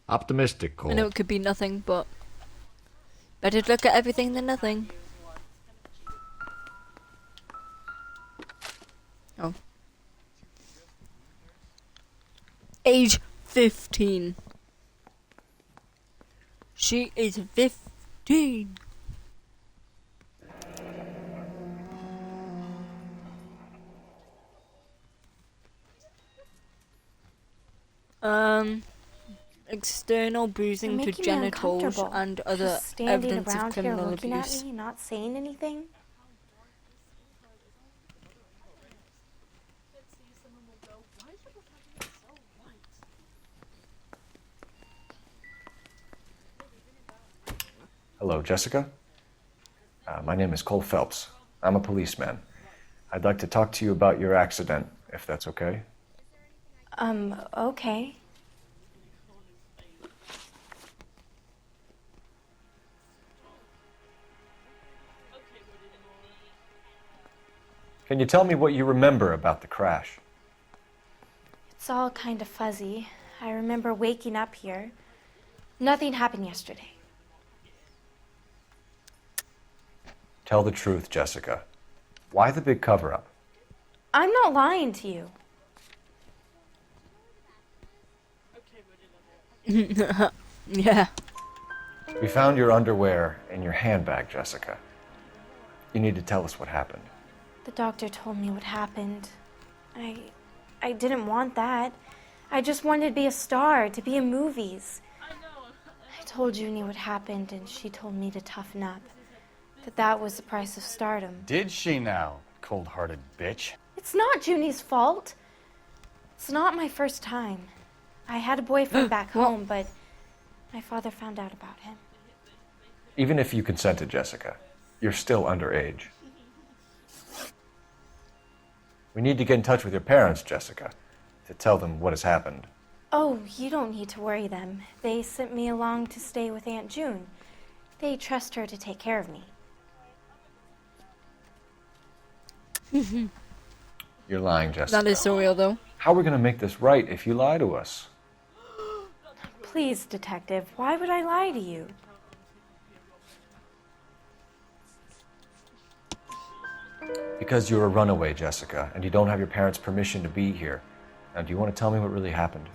Optimistic, Cole. I know it could be nothing, but better to look at everything than nothing. Oh. Age 15. She is 15. External bruising You're to making me genitals uncomfortable. and other Just standing evidence of around here criminal looking abuse. at me, not saying anything. Hello, Jessica. My name is Cole Phelps. I'm a policeman. I'd like to talk to you about your accident, if that's okay. Okay. Can you tell me what you remember about the crash? It's all kind of fuzzy. I remember waking up here. Nothing happened yesterday. Tell the truth, Jessica. Why the big cover-up? I'm not lying to you. Yeah. We found your underwear in your handbag, Jessica. You need to tell us what happened. The doctor told me what happened. I didn't want that. I just wanted to be a star, to be in movies. I told Junie what happened, and she told me to toughen up. That was the price of stardom. Did she now, cold-hearted bitch? It's not Junie's fault. It's not my first time. I had a boyfriend back home, but my father found out about him. Even if you consented, Jessica, you're still underage. We need to get in touch with your parents, Jessica, to tell them what has happened. Oh, you don't need to worry them. They sent me along to stay with Aunt June. They trust her to take care of me. You're lying, Jessica. That is surreal, though. How are we going to make this right if you lie to us? Please, detective, why would I lie to you? Because you're a runaway, Jessica, and you don't have your parents' permission to be here. Now, do you want to tell me what really happened?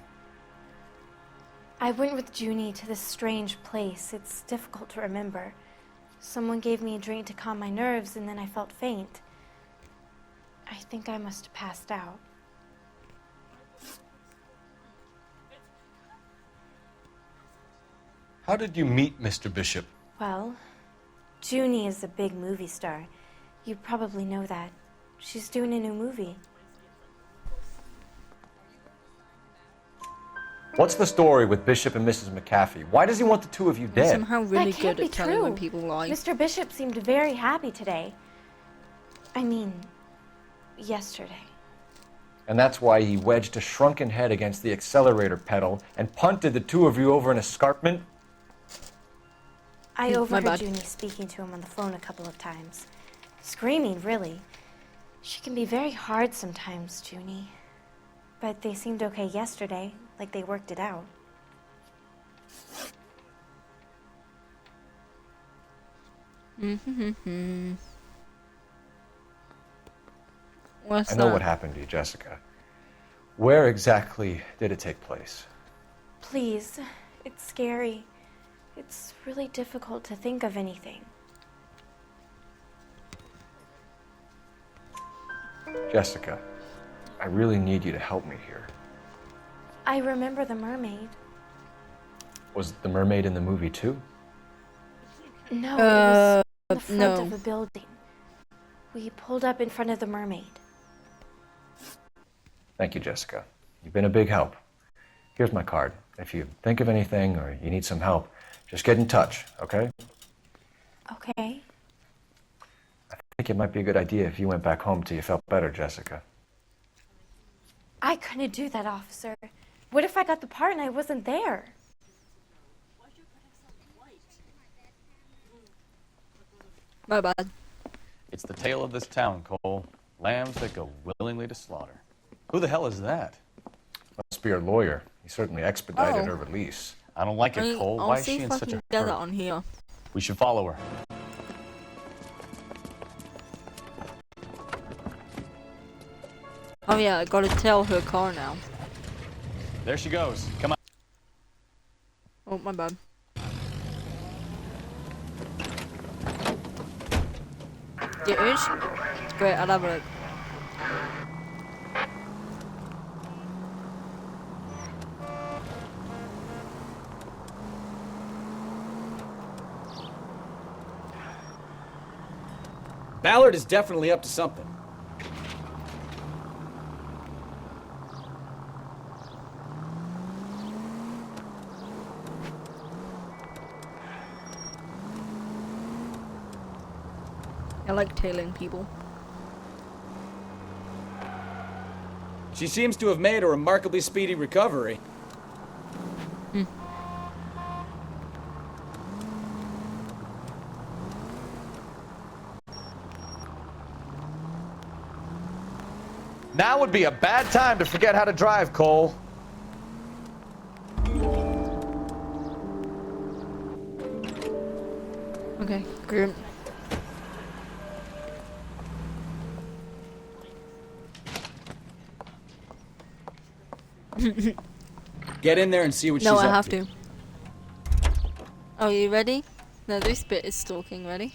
I went with Junie to this strange place. It's difficult to remember. Someone gave me a drink to calm my nerves, and then I felt faint. I think I must have passed out. How did you meet Mr. Bishop? Well, Junie is a big movie star. You probably know that. She's doing a new movie. What's the story with Bishop and Mrs. McAfee? Why does he want the two of you I'm dead? somehow really That can't good be at telling true. when people lie. Mr. Bishop seemed very happy today. I mean, yesterday. And that's why he wedged a shrunken head against the accelerator pedal and punted the two of you over an escarpment? I My overheard bad. Junie speaking to him on the phone a couple of times. Screaming, really. She can be very hard sometimes, Junie. But they seemed okay yesterday, like they worked it out. What's I know that? what happened to you, Jessica. Where exactly did it take place? Please, it's scary. It's really difficult to think of anything. Jessica, I really need you to help me here. I remember the mermaid. Was the mermaid in the movie too? No, it was in the front no. of a building. We pulled up in front of the mermaid. Thank you, Jessica. You've been a big help. Here's my card. If you think of anything or you need some help, just get in touch, okay? Okay. I think it might be a good idea if you went back home till you felt better, Jessica. I couldn't do that, officer. What if I got the part and I wasn't there? My bad. It's the tale of this town, Cole. Lambs that go willingly to slaughter. Who the hell is that? Must be your lawyer. He certainly expedited Oh. her release. I don't like I it, mean, Cole. I'll Why is see she if in I such can a get hurry? that on here. We should follow her. Oh yeah, I gotta tell her car now. There she goes. Come on. Oh, my bad. It is? Great, I'll have a look. Ballard is definitely up to something. I like tailing people. She seems to have made a remarkably speedy recovery. Now would be a bad time to forget how to drive, Cole. Okay, good. Get in there and see what she's No, up I have to. Are you ready? No, this bit is stalking. Ready?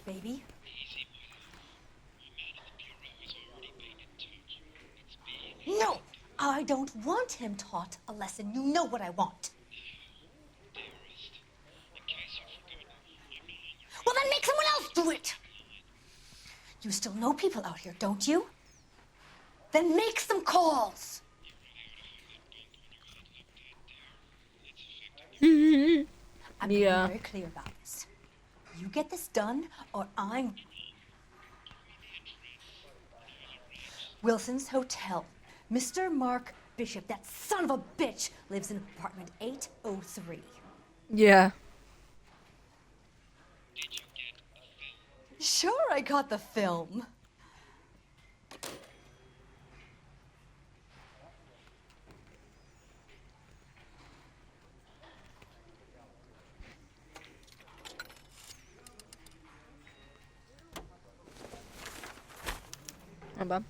Baby? No! I don't want him taught a lesson. You know what I want. Well, then make someone else do it! You still know people out here, don't you? Then make some calls! I'm being very clear about this. You get this done, or I'm... Wilson's Hotel. Mr. Mark Bishop, that son of a bitch, lives in apartment 803. Yeah. Sure, I got the film. Hi, Bob.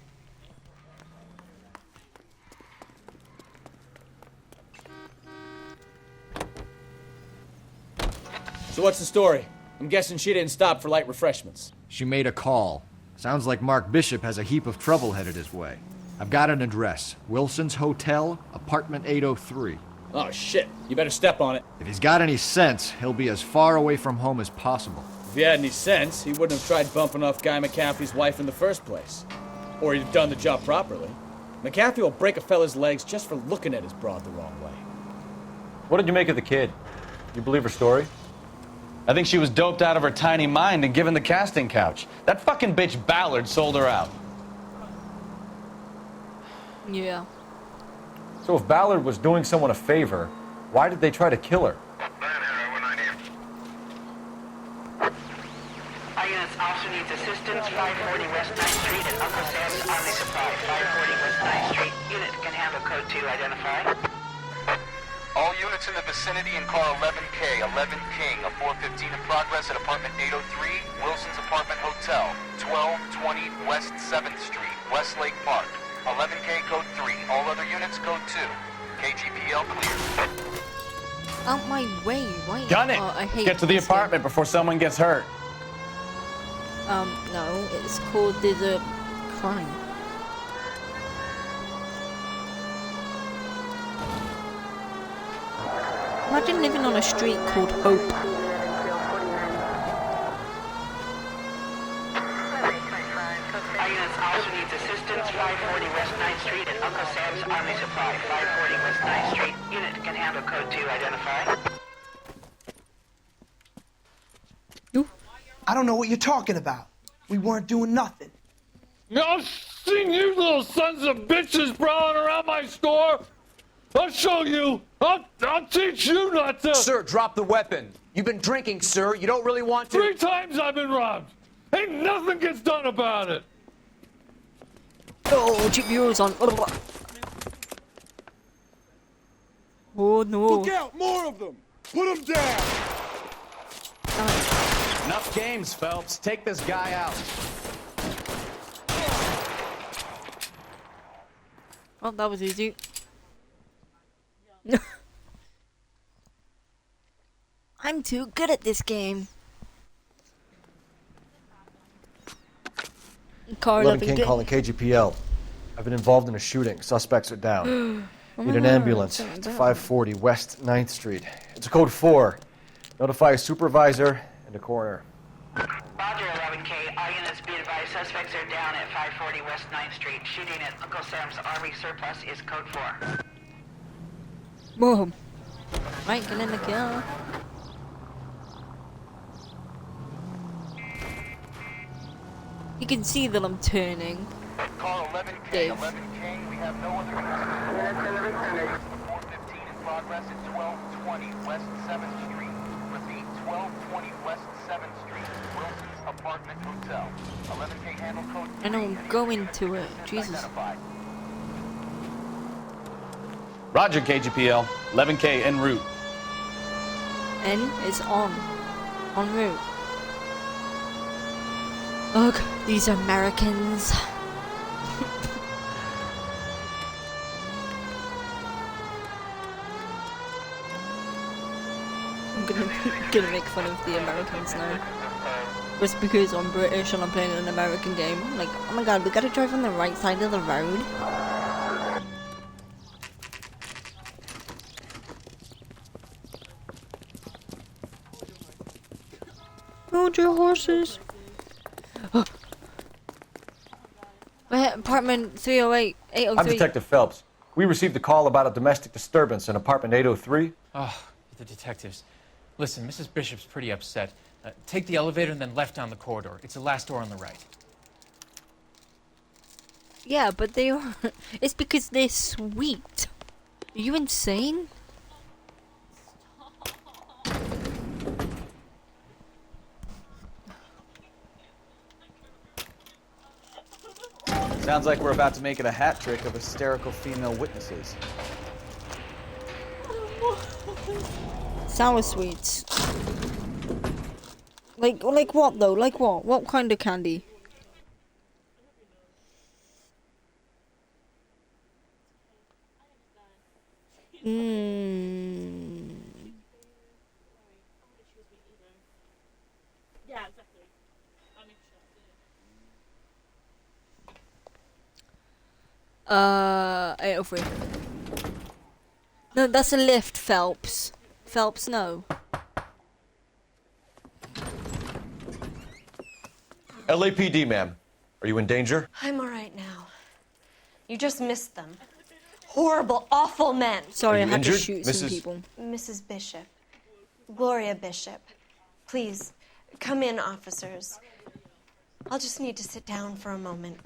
So what's the story? I'm guessing she didn't stop for light refreshments. She made a call. Sounds like Mark Bishop has a heap of trouble headed his way. I've got an address. Wilson's Hotel, apartment 803. Oh, shit. You better step on it. If he's got any sense, he'll be as far away from home as possible. If he had any sense, he wouldn't have tried bumping off Guy McCaffrey's wife in the first place. Or he'd have done the job properly. McCaffrey will break a fella's legs just for looking at his broad the wrong way. What did you make of the kid? You believe her story? I think she was doped out of her tiny mind and given the casting couch. That fucking bitch Ballard sold her out. Yeah. So if Ballard was doing someone a favor, why did they try to kill her? Our units also needs assistance. 540 West 9th Street and Uncle Sam's Army Supply. 540 West 9th Street. Unit can handle code 2 identify. All units in the vicinity in car 11K, 11 King, a 415 in progress at apartment 803, Wilson's Apartment Hotel, 1220 West 7th Street, Westlake Park. 11K code 3, all other units code 2. KGPL clear. Out my way, why? Gun it! Oh, I hate Get to the this apartment before someone gets hurt. game. No, it's called Desert Crime. Imagine living on a street called Hope. Our units also needs assistance. 540 West 9th Street and Uncle Sam's Army Supply. 540 West 9th Street. Unit can handle code 2 identify. I don't know what you're talking about. We weren't doing nothing. I've seen you little sons of bitches prowling around my store. I'll show you. I'll teach you not to. Sir, drop the weapon. You've been drinking, sir. You don't really want to. 3 times I've been robbed. Ain't nothing gets done about it. Oh, GPU's on. Oh no. Look out! More of them! Put them down! Enough games, Phelps. Take this guy out. Oh, that was easy. I'm too good at this game. Car 11 King calling KGPL. I've been involved in a shooting. Suspects are down. Oh Need my an God, ambulance sorry, to that 540 West 9th Street. It's a code 4. Notify a supervisor and a coroner. Roger, 11K. All units be advised, suspects are down at 540 West 9th Street. Shooting at Uncle Sam's Army surplus is code 4. Boom. Right, get in the car. You can see that I'm turning. Call 11K. Dave. 11K. We have no other units. 415 in progress at 1220 West 7th Street. Repeat, 1220 West 7th Street. Wilson's Apartment Hotel. 11K handle code 3. I know I'm going to it. Jesus. Roger, KGPL. 11K en route. N is on. En route. Ugh, these Americans. I'm gonna make fun of the Americans now. Just because I'm British and I'm playing an American game. Like, oh my god, we gotta drive on the right side of the road. Hold your horses. Apartment 308, 803. I'm Detective Phelps. We received a call about a domestic disturbance in apartment 803. Oh, the detectives. Listen, Mrs. Bishop's pretty upset. Take the elevator and then left down the corridor. It's the last door on the right. Yeah, but they are. It's because they're sweet. Are you insane? Sounds like we're about to make it a hat trick of hysterical female witnesses. Sour sweets. Like what though? Like what? What kind of candy? Mmm. Yeah, exactly. 803. No, that's a lift, Phelps. Phelps, no. LAPD, ma'am. Are you in danger? I'm all right now. You just missed them. Horrible, awful men. Sorry, I had to injured, shoot some Mrs. people. Mrs. Bishop. Gloria Bishop. Please, come in, officers. I'll just need to sit down for a moment.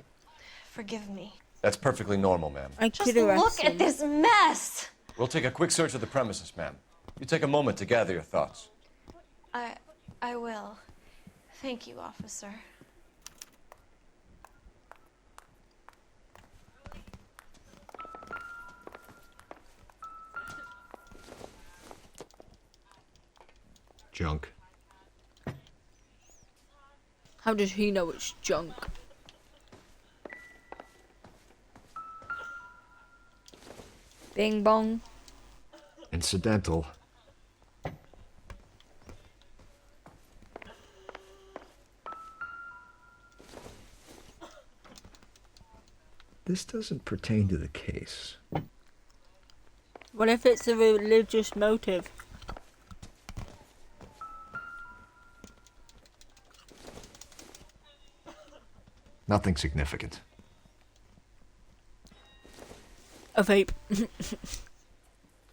Forgive me. That's perfectly normal, ma'am. Just look at this mess. We'll take a quick search of the premises, ma'am. You take a moment to gather your thoughts. I will. Thank you, officer. Junk. How does he know it's junk? Bing bong. Incidental. This doesn't pertain to the case. What if it's a religious motive? Nothing significant. A vape.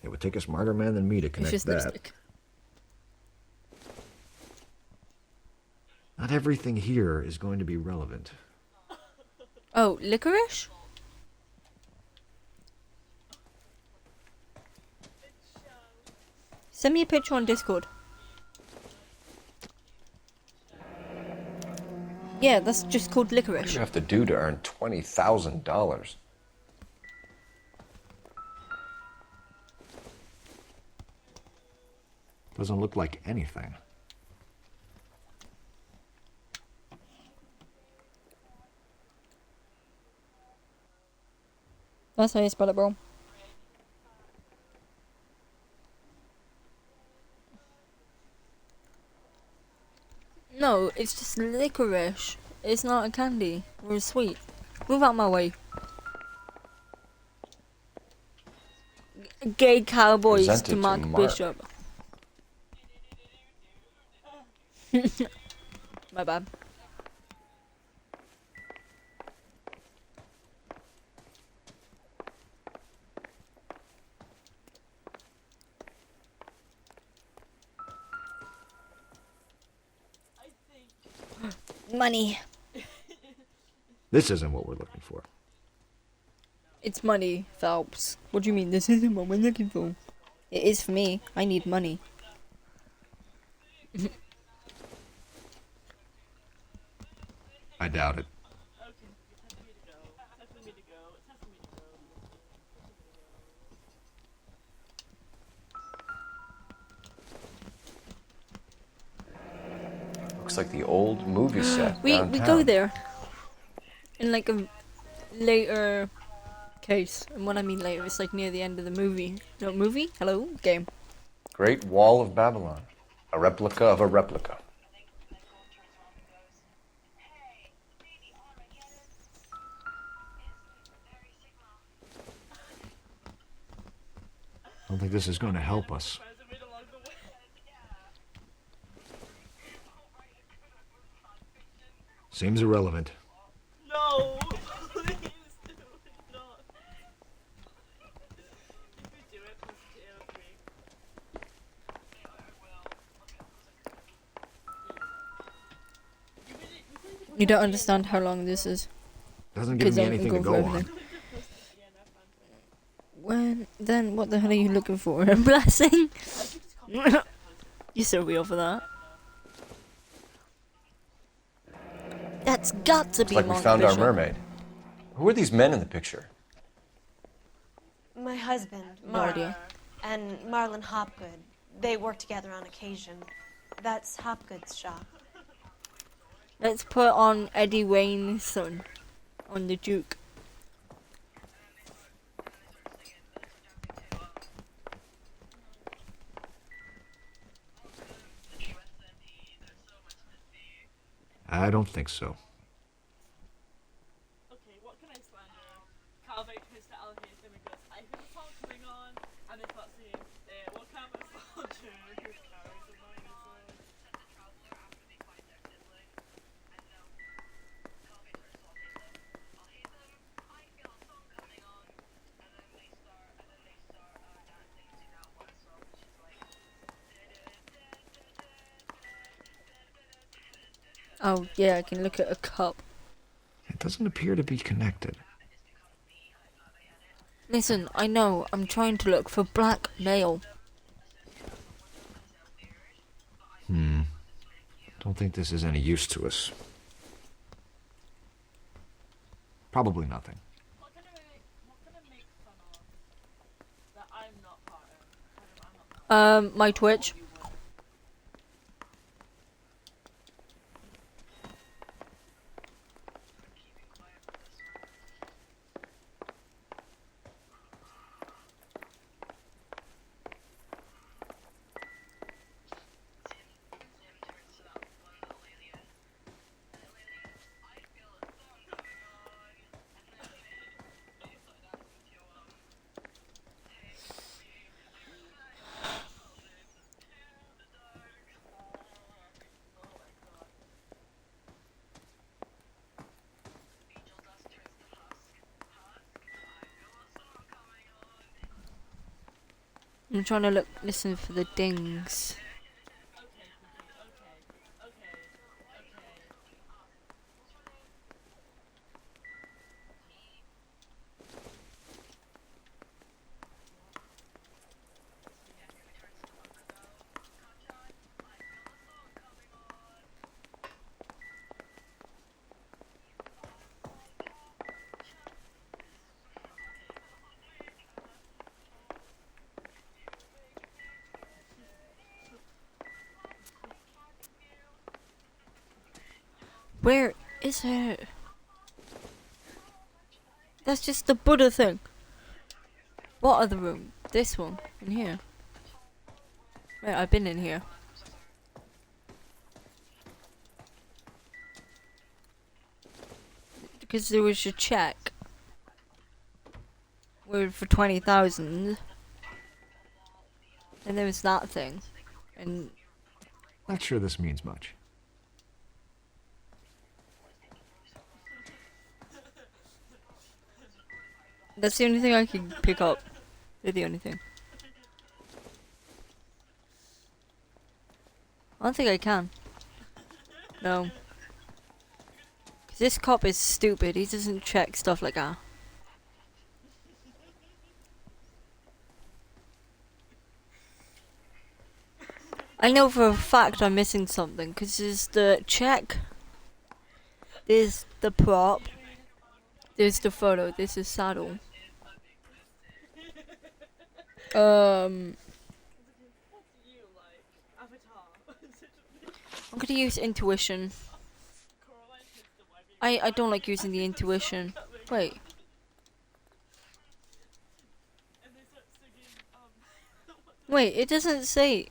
It would take a smarter man than me to It's connect just that. lipstick. Not everything here is going to be relevant. Oh, licorice? Send me a picture on Discord. Yeah, that's just called What do licorice. you have to do to earn $20,000? Doesn't look like anything. That's how you spell it, bro. No, it's just licorice. It's not a candy or a sweet. Move out my way. Gay cowboys Presented to to Mark Mark. Bishop. My bad. Money. This isn't what we're looking for. It's money, Phelps. What do you mean this isn't what we're looking for? It is for me. I need money. I doubt it. Looks like the old movie set We downtown. go there in like a later case, and when I mean later, it's like near the end of the movie. No movie? Hello, game. Great Wall of Babylon. A replica of a replica. I don't think this is going to help us. Seems irrelevant. No, please do it not. You don't understand how long this is. Doesn't give me anything to go on. When then, what the hell are you looking for? A blessing? You're so real for that. That's got to Looks be like we Monk found Bishop. our mermaid. Who are these men in the picture? My husband, No Mark, idea. and Marlon Hopgood. They work together on occasion. That's Hopgood's shop. Let's put on Eddie Wayne's son on the Duke. I don't think so. Okay, what can I slander? Calvate tries to allocate them and goes, I hear the song coming on, and they start singing, what kind of soldier who carries a miner's sword? Oh yeah, I can look at a cup. It doesn't appear to be connected. Listen, I know, I'm trying to look for blackmail. Don't think this is any use to us. Probably nothing. What can I make fun of that I'm not part of? I'm not My Twitch. I'm trying to listen for the dings. Where is it? That's just the Buddha thing. What other room? This one. In here. Wait, I've been in here. Because there was a check. For 20,000. And there was that thing. And Not sure this means much. That's the only thing I can pick up. They're the only thing. I don't think I can. No. 'Cause this cop is stupid. He doesn't check stuff like that. I know for a fact I'm missing something. 'Cause there's the check. There's the prop. There's the photo. There's the saddle. I'm gonna use intuition. I don't like using the intuition. Wait. Wait, it doesn't say.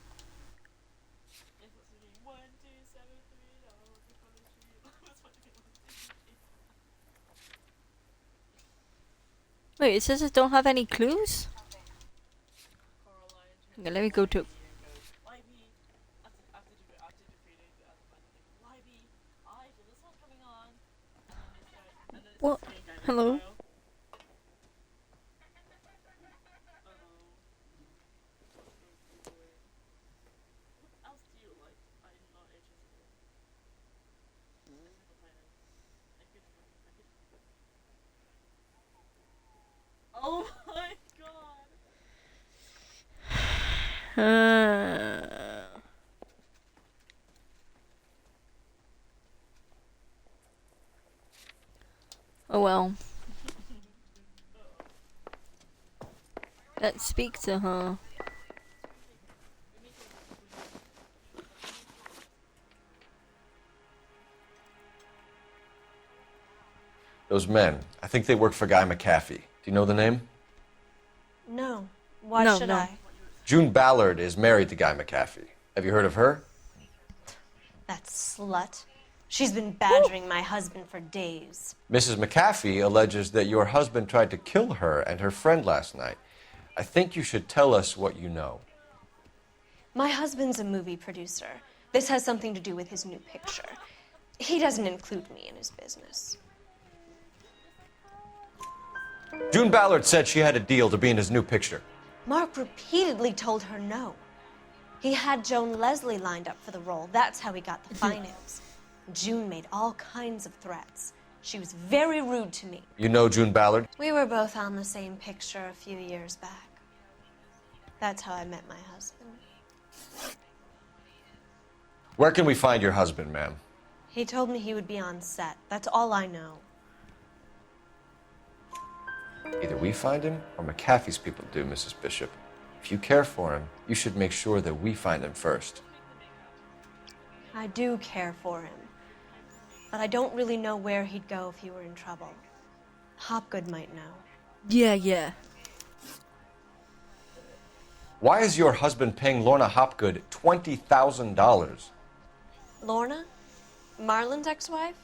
Wait, it says I don't have any clues? Okay, let me go to... What? Hello? Oh my god! Oh well. Let's speak to her. Those men, I think they work for Guy McAfee. Do you know the name? No. Why No, should no. I? June Ballard is married to Guy McAfee. Have you heard of her? That slut. She's been badgering my husband for days. Mrs. McAfee alleges that your husband tried to kill her and her friend last night. I think you should tell us what you know. My husband's a movie producer. This has something to do with his new picture. He doesn't include me in his business. June Ballard said she had a deal to be in his new picture. Mark repeatedly told her no. He had Joan Leslie lined up for the role. That's how he got the finance. June made all kinds of threats. She was very rude to me. You know June Ballard? We were both on the same picture a few years back. That's how I met my husband. Where can we find your husband, ma'am? He told me he would be on set. That's all I know. Either we find him or McAfee's people do, Mrs. Bishop. If you care for him, you should make sure that we find him first. I do care for him. But I don't really know where he'd go if he were in trouble. Hopgood might know. Yeah. Why is your husband paying Lorna Hopgood $20,000? Lorna? Marlon's ex-wife?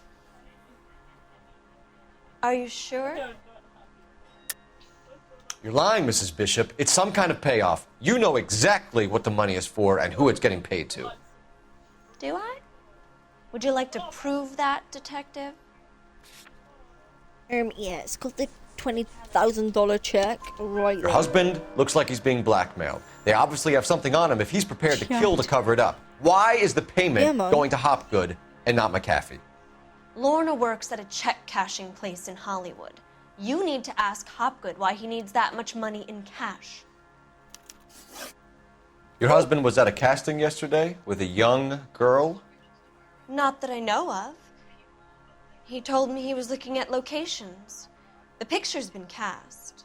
Are you sure? You're lying, Mrs. Bishop. It's some kind of payoff. You know exactly what the money is for and who it's getting paid to. Do I? Would you like to prove that, detective? Yeah, it's called the $20,000 check right Your there. husband looks like he's being blackmailed. They obviously have something on him if he's prepared to kill to cover it up. Why is the payment going to Hopgood and not McAfee? Lorna works at a check cashing place in Hollywood. You need to ask Hopgood why he needs that much money in cash. Your husband was at a casting yesterday with a young girl? Not that I know of. He told me he was looking at locations. The picture's been cast.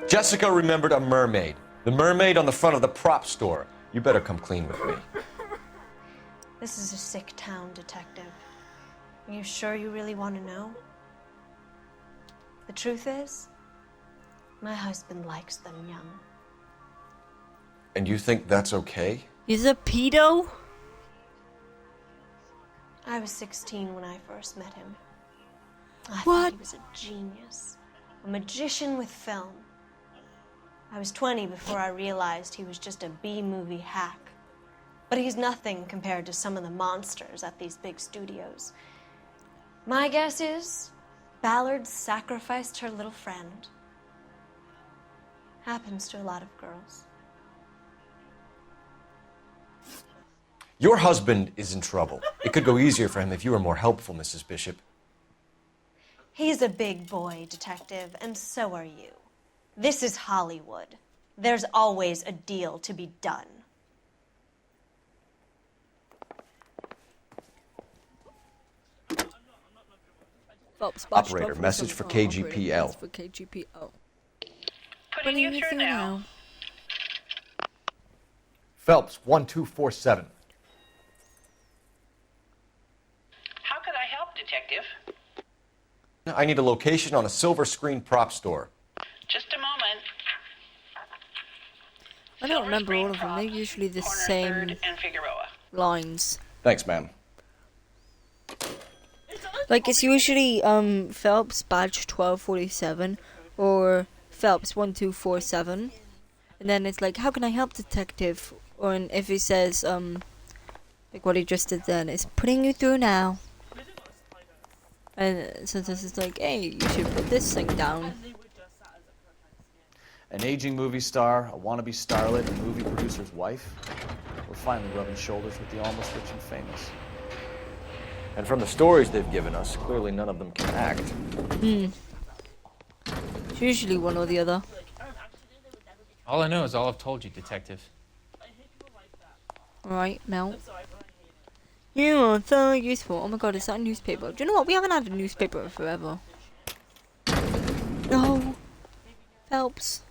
Jessica remembered a mermaid. The mermaid on the front of the prop store. You better come clean with me. This is a sick town, detective. Are you sure you really want to know? The truth is, my husband likes them young. And you think that's okay? He's a pedo? I was 16 when I first met him. I What? thought he was a genius, a magician with film. I was 20 before I realized he was just a B-movie hack. But he's nothing compared to some of the monsters at these big studios. My guess is, Ballard sacrificed her little friend. Happens to a lot of girls. Your husband is in trouble. It could go easier for him if you were more helpful, Mrs. Bishop. He's a big boy, Detective, and so are you. This is Hollywood. There's always a deal to be done. Operator, message for KGPL. For KGPL. Putting you through now. Phelps, 1247. How can I help, Detective? I need a location on a silver screen prop store. Just a moment. I don't remember all of them. They're usually the same and Figueroa. lines. Thanks, ma'am. Like, it's usually Phelps badge 1247 or Phelps 1247, and then it's like, how can I help, Detective? Or if he says like what he just did then, it's putting you through now. And so this is like, hey, you should put this thing down. An aging movie star, a wannabe starlet, a movie producer's wife. We're finally rubbing shoulders with the almost rich and famous. And from the stories they've given us, clearly none of them can act. It's usually one or the other. All I know is all I've told you, Detective. Right, now. You are so useful. Oh my god, is that a newspaper? Do you know what? We haven't had a newspaper in forever. No. Phelps.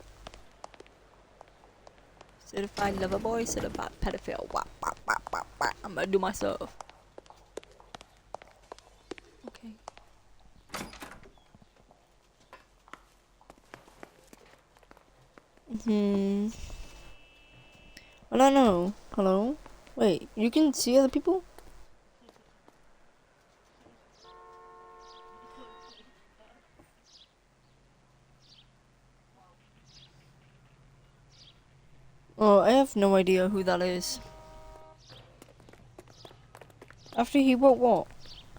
Certified lover boy, certified pedophile. Wah, wah, wah, wah, wah. I'm gonna do myself. Okay. I don't know. Hello? Wait, you can see other people? Oh, I have no idea who that is. After he wrote what?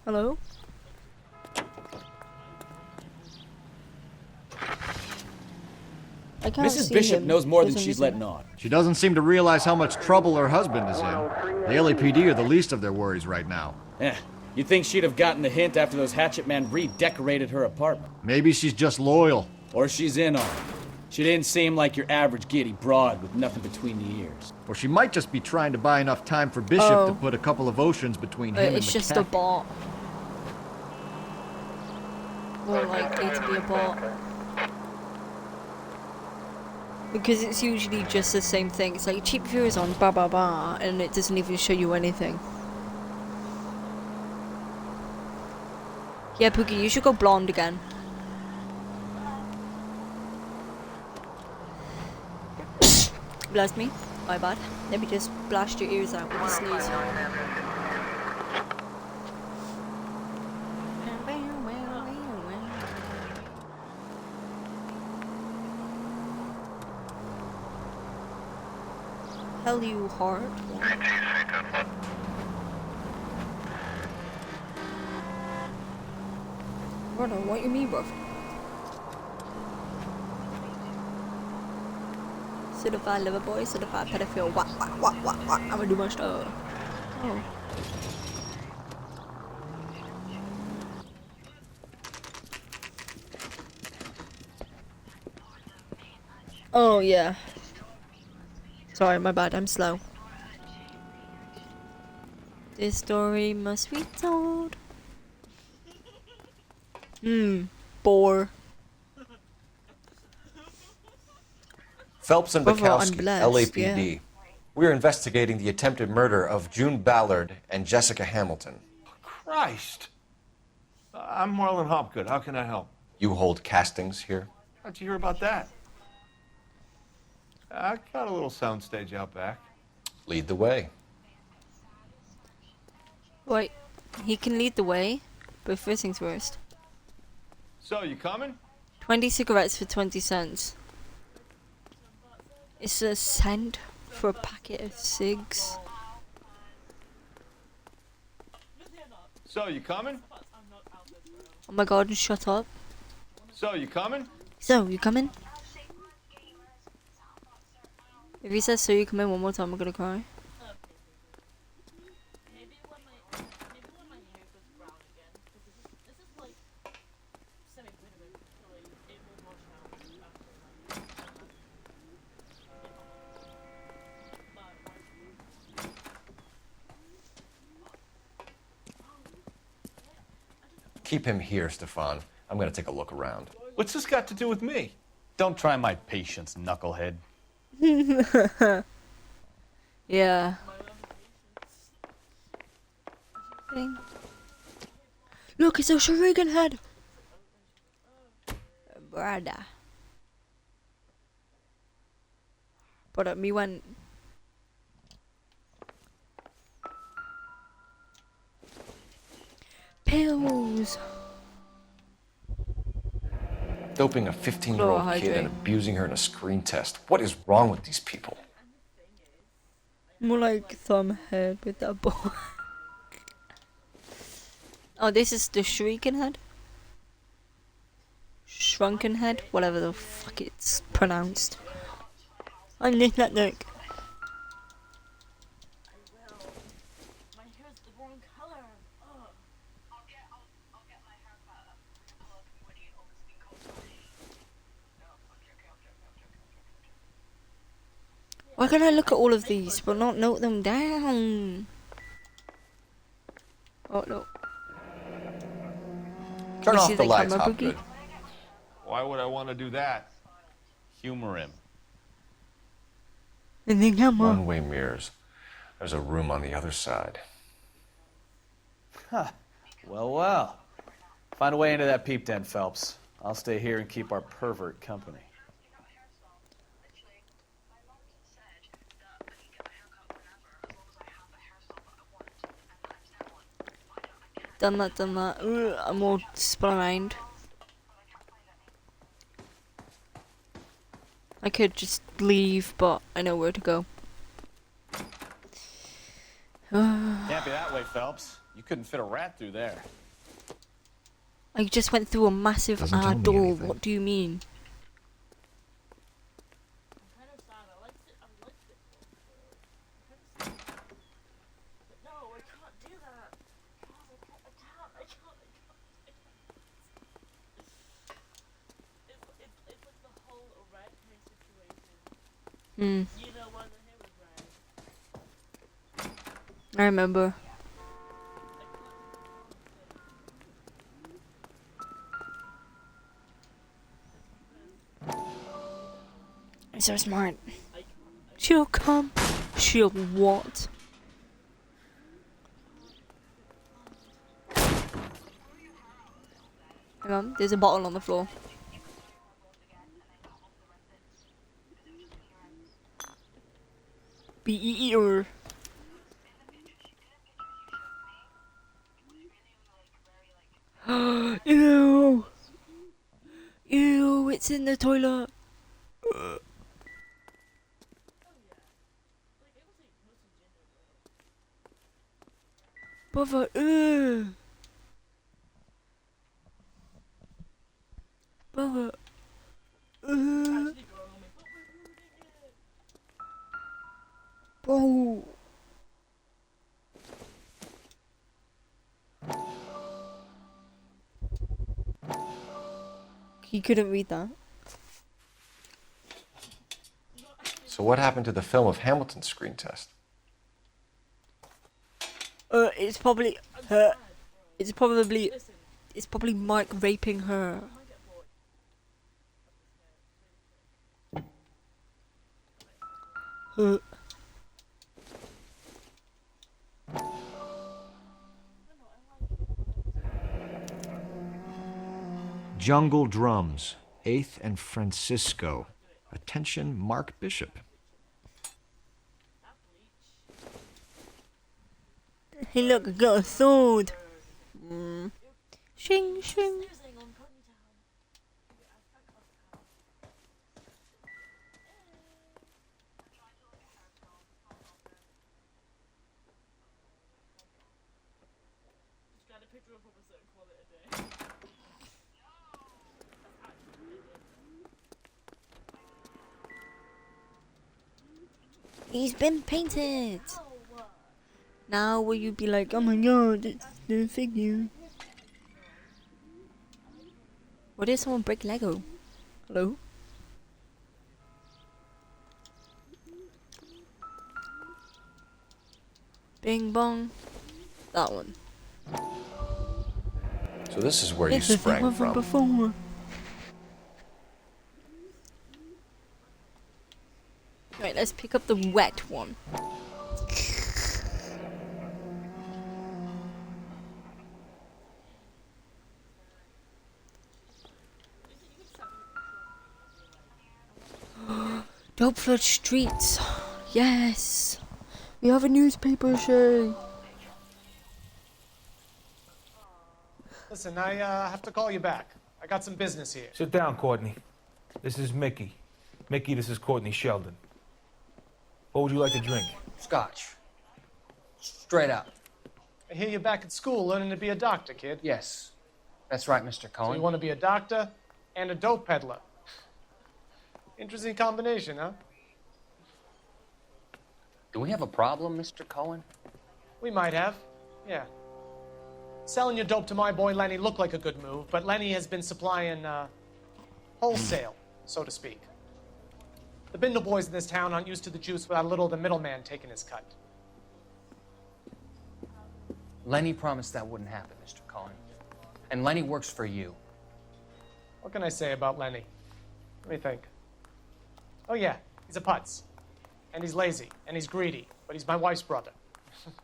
Hello? I can't Mrs. see Bishop him knows more than for some she's reason. letting on. She doesn't seem to realize how much trouble her husband is in. The LAPD are the least of their worries right now. You'd think she'd have gotten the hint after those hatchet men redecorated her apartment. Maybe she's just loyal. Or she's in on it. She didn't seem like your average giddy broad with nothing between the ears. Or she might just be trying to buy enough time for Bishop to put a couple of oceans between him and It's just a bot. More likely to be a bot. Because it's usually just the same thing. It's like cheap viewers on blah blah blah, and it doesn't even show you anything. Yeah, Pookie, you should go blonde again. Bless me. My bad. Let me just blast your ears out with a sneeze. Hell you heart. Brother, what you mean, bro? Certified lover boy, certified pedophile. What? I'm gonna do my stuff. Oh. Oh, yeah. Sorry, my bad, I'm slow. This story must be told. Bore. Phelps and Brother, I'm Bukowski, blessed, LAPD. yeah. We're investigating the attempted murder of June Ballard and Jessica Hamilton. Christ. I'm Marlon Hopgood. How can I help? You hold castings here? How'd you hear about that? I got a little soundstage out back. Lead the way. Wait, he can lead the way, but first things first. So, you coming? 20 cigarettes for 20 cents. It's a cent for a packet of cigs. So, you coming? Oh my god, shut up. So, you coming? So, you coming? If he says so, you come in one more time, I'm gonna cry. Keep him here, Stefan. I'm gonna take a look around. What's this got to do with me? Don't try my patience, knucklehead. Yeah. Look, it's a Shuriken head. Brother. But me went. Pills. Doping a 15-year-old kid and abusing her in a screen test. What is wrong with these people? More like thumb head with that ball. Oh, this is the Shuriken head? Shrunken head? Whatever the fuck it's pronounced. I need that Nick. Why can I look at all of these but not note them down? Oh no. Turn You off see the lights, camera, Hopgood. Boogie? Why would I want to do that? Humor him. In the camera. One-way mirrors. There's a room on the other side. Huh. Well, well. Find a way into that peep den, Phelps. I'll stay here and keep our pervert company. Done that. Ugh, I'm all blind. I could just leave, but I know where to go. Can't be that way, Phelps. You couldn't fit a rat through there. I just went through a massive Doesn't tell me door. anything. What do you mean? Hmm. I remember. I'm so smart. She'll come. She'll what? Hang on, there's a bottle on the floor. Be eater. Ew. Ew, it's in the toilet. Brother, Brother, Bro. He couldn't read that. So what happened to the film of Hamilton's screen test? It's probably her. It's probably Mike raping her. Jungle Drums, 8th and Francisco. Attention, Mark Bishop. Hey look, I got a sword. Shing shing. He's been painted. Now will you be like, oh my god, it's the figure. Or did someone break Lego? Hello? Bing bong. That one. So this is where you It's the sprang one from. before. Right, let's pick up the wet one. Dope flood streets. Yes. We have a newspaper, Shay. Listen, I have to call you back. I got some business here. Sit down, Courtney. This is Mickey. Mickey, this is Courtney Sheldon. What would you like to drink? Scotch. Straight up. I hear you're back at school learning to be a doctor, kid. Yes. That's right, Mr. So Cohen. you want to be a doctor and a dope peddler. Interesting combination, huh? Do we have a problem, Mr. Cohen? We might have, yeah. Selling your dope to my boy Lenny looked like a good move, but Lenny has been supplying, wholesale, so to speak. The Bindle boys in this town aren't used to the juice without a little of the middleman taking his cut. Lenny promised that wouldn't happen, Mr. Cohen. And Lenny works for you. What can I say about Lenny? Let me think. Oh yeah, he's a putz. And he's lazy, and he's greedy, but he's my wife's brother. And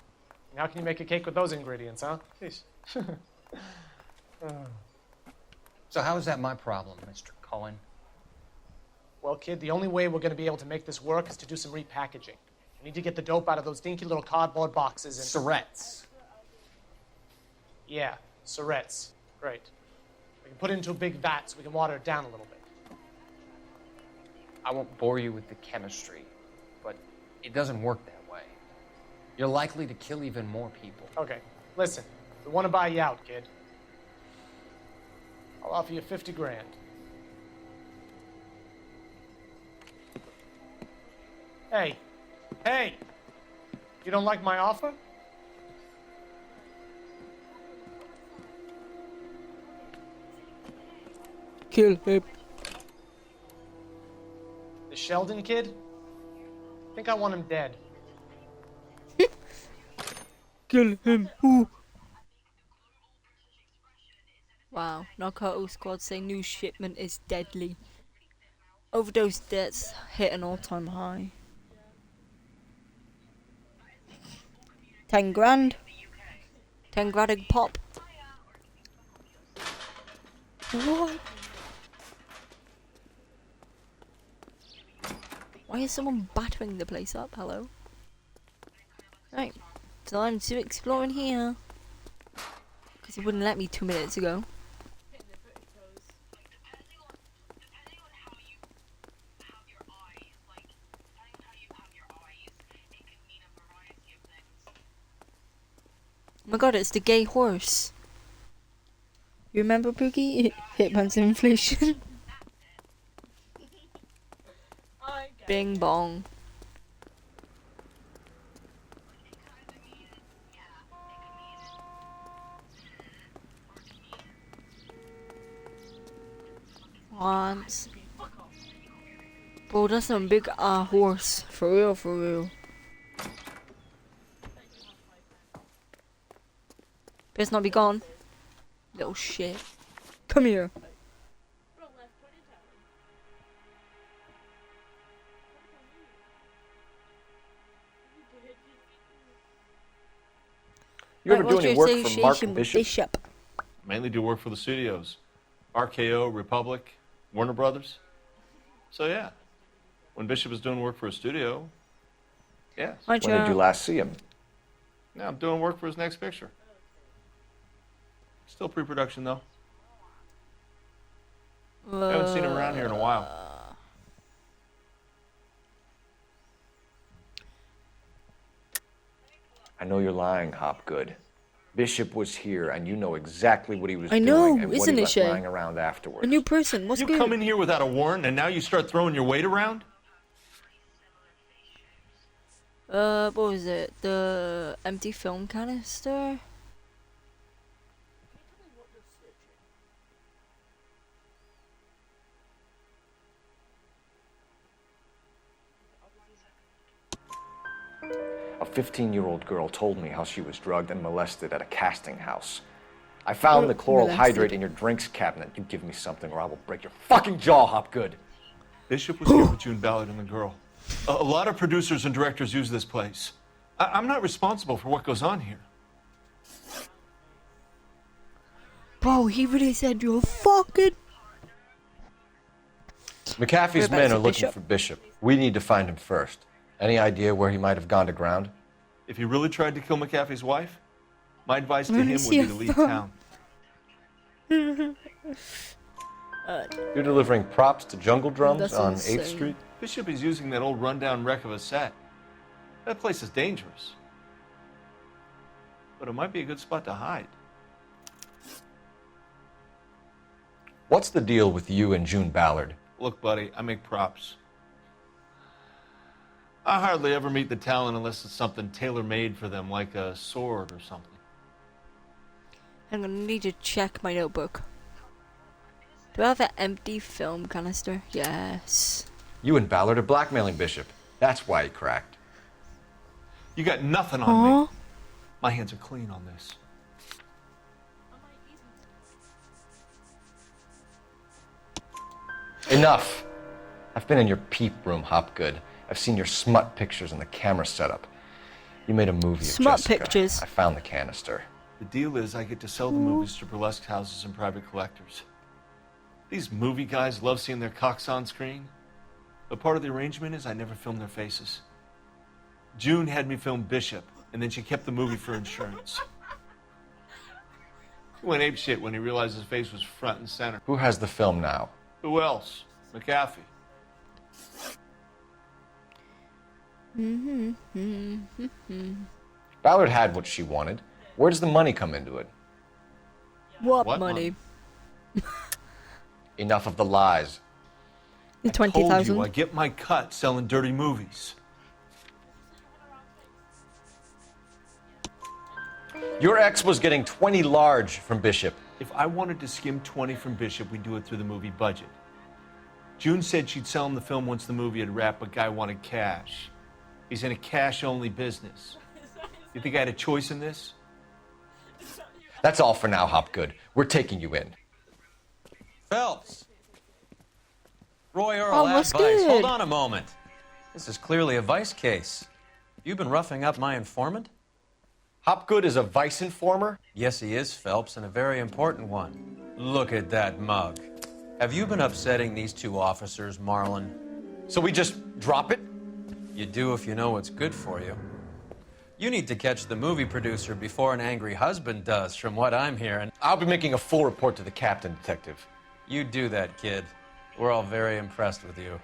how can you make a cake with those ingredients, huh? Jeez. So how is that my problem, Mr. Cohen? Well, kid, the only way we're going to be able to make this work is to do some repackaging. We need to get the dope out of those dinky little cardboard boxes and... Surrettes. Yeah, Surrettes. Great. We can put it into a big vat so we can water it down a little bit. I won't bore you with the chemistry, but it doesn't work that way. You're likely to kill even more people. Okay, listen. We want to buy you out, kid. I'll offer you 50 grand. Hey. Hey! You don't like my offer? Kill him. The Sheldon kid? I think I want him dead. Kill him. Ooh. Wow, Narcotic Squad say new shipment is deadly. Overdose deaths hit an all-time high. 10 grand. 10 grand a pop. What? Why is someone battering the place up? Hello? Right, time to explore in here. Because he wouldn't let me 2 minutes ago. Oh my god, it's the gay horse. You remember Pookie? Hitman's inflation. Bing bong. What? Bro, that's some big horse. For real, for real. Best not be gone. Little shit. Come here. You ever do any work for Mark Bishop? Mainly do work for the studios. RKO, Republic, Warner Brothers. So yeah, when Bishop was doing work for a studio, yeah. When did you last see him? Now I'm doing work for his next picture. Still pre-production though. Haven't seen him around here in a while. I know you're lying, Hopgood. Bishop was here, and you know exactly what he was I doing know, and what isn't he it, left Shay? lying around afterwards. A new person. What's You good? come in here without a warrant, and now you start throwing your weight around? What was it? The empty film canister? A 15-year-old girl told me how she was drugged and molested at a casting house. I found the chloral hydrate in your drinks cabinet. You give me something or I will break your fucking jaw, Hopgood. Bishop was here with June Ballard and the girl. A lot of producers and directors use this place. I'm not responsible for what goes on here. Bro, he really said you're fucking... McAfee's men are looking for Bishop. We need to find him first. Any idea where he might have gone to ground? If he really tried to kill McAfee's wife, my advice to him would be to leave town. You're delivering props to Jungle Drums That's on insane. 8th Street? Bishop is using that old rundown wreck of a set. That place is dangerous. But it might be a good spot to hide. What's the deal with you and June Ballard? Look, buddy, I make props. I hardly ever meet the talent unless it's something tailor-made for them, like a sword or something. I'm gonna need to check my notebook. Do I have an empty film canister? Yes. You and Ballard are blackmailing Bishop. That's why he cracked. You got nothing on me. My hands are clean on this. Enough. I've been in your peep room, Hopgood. I've seen your smut pictures and the camera setup. You made a movie of Smut Jessica. pictures. I found the canister. The deal is I get to sell the movies to burlesque houses and private collectors. These movie guys love seeing their cocks on screen. But part of the arrangement is I never film their faces. June had me film Bishop, and then she kept the movie for insurance. He went apeshit when he realized his face was front and center. Who has the film now? Who else? McAfee. Ballard had what she wanted. Where does the money come into it? What money? Enough of the lies. The Told 20,000. you I get my cut selling dirty movies. Your ex was getting 20 large from Bishop. If I wanted to skim 20 from Bishop, we'd do it through the movie budget. June said she'd sell him the film once the movie had wrapped, but Guy wanted cash. He's in a cash-only business. You think I had a choice in this? That's all for now, Hopgood. We're taking you in. Phelps. Roy Earl, Oh, what's advice. good? Hold on a moment. This is clearly a vice case. You've been roughing up my informant? Hopgood is a vice informer? Yes, he is, Phelps, and a very important one. Look at that mug. Have you been upsetting these two officers, Marlon? So we just drop it? You do if you know what's good for you. You need to catch the movie producer before an angry husband does, from what I'm hearing. I'll be making a full report to the captain, Detective. You do that, kid. We're all very impressed with you.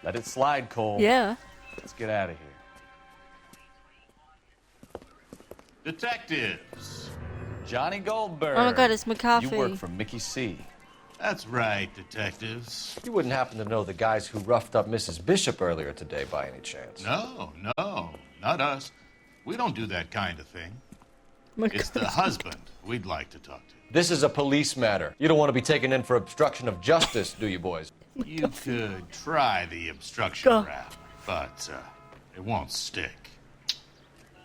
Let it slide, Cole. Yeah. Let's get out of here. Detectives. Johnny Goldberg. Oh my god, it's McAfee. You work for Mickey C. That's right, detectives. You wouldn't happen to know the guys who roughed up Mrs. Bishop earlier today by any chance? No, not us. We don't do that kind of thing. It's the husband we'd like to talk to. This is a police matter. You don't want to be taken in for obstruction of justice, do you, boys? You could try the obstruction rap, but it won't stick.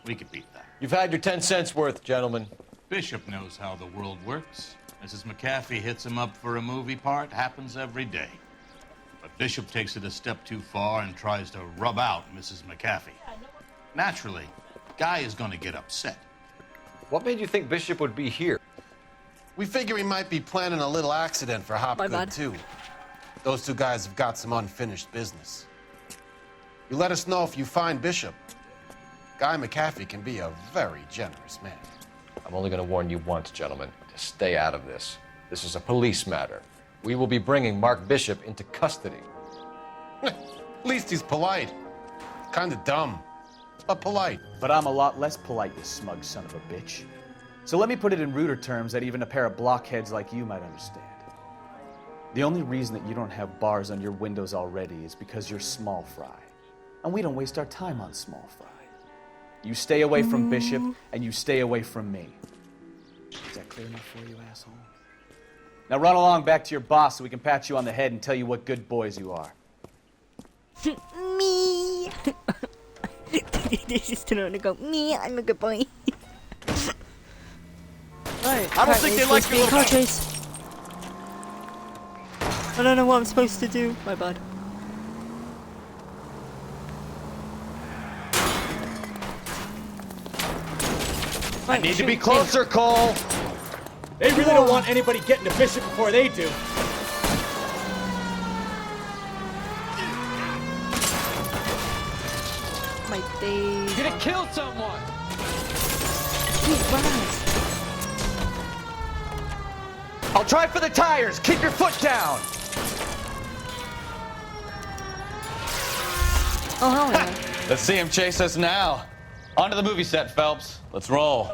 We could beat that. You've had your 10 cents worth, gentlemen. Bishop knows how the world works. Mrs. McAfee hits him up for a movie part. Happens every day. But Bishop takes it a step too far and tries to rub out Mrs. McAfee. Naturally, Guy is going to get upset. What made you think Bishop would be here? We figure he might be planning a little accident for Hopgood, too. Those two guys have got some unfinished business. You let us know if you find Bishop. Guy McAfee can be a very generous man. I'm only going to warn you once, gentlemen, to stay out of this. This is a police matter. We will be bringing Mark Bishop into custody. At least he's polite. Kind of dumb, but polite. But I'm a lot less polite, you smug son of a bitch. So let me put it in ruder terms that even a pair of blockheads like you might understand. The only reason that you don't have bars on your windows already is because you're small fry. And we don't waste our time on small fry. You stay away from Bishop, and you stay away from me. Is that clear enough for you, asshole? Now run along back to your boss so we can pat you on the head and tell you what good boys you are. Me. This is turn to go. Me, I'm a good boy. Right. I don't think they like your car chase. I don't know what I'm supposed to do. My bad. I need to be closer, Cole. They really don't want anybody getting to Bishop before they do. My days. You're gonna kill someone. I'll try for the tires. Keep your foot down. Oh, hell yeah. Let's see him chase us now. Onto the movie set, Phelps. Let's roll.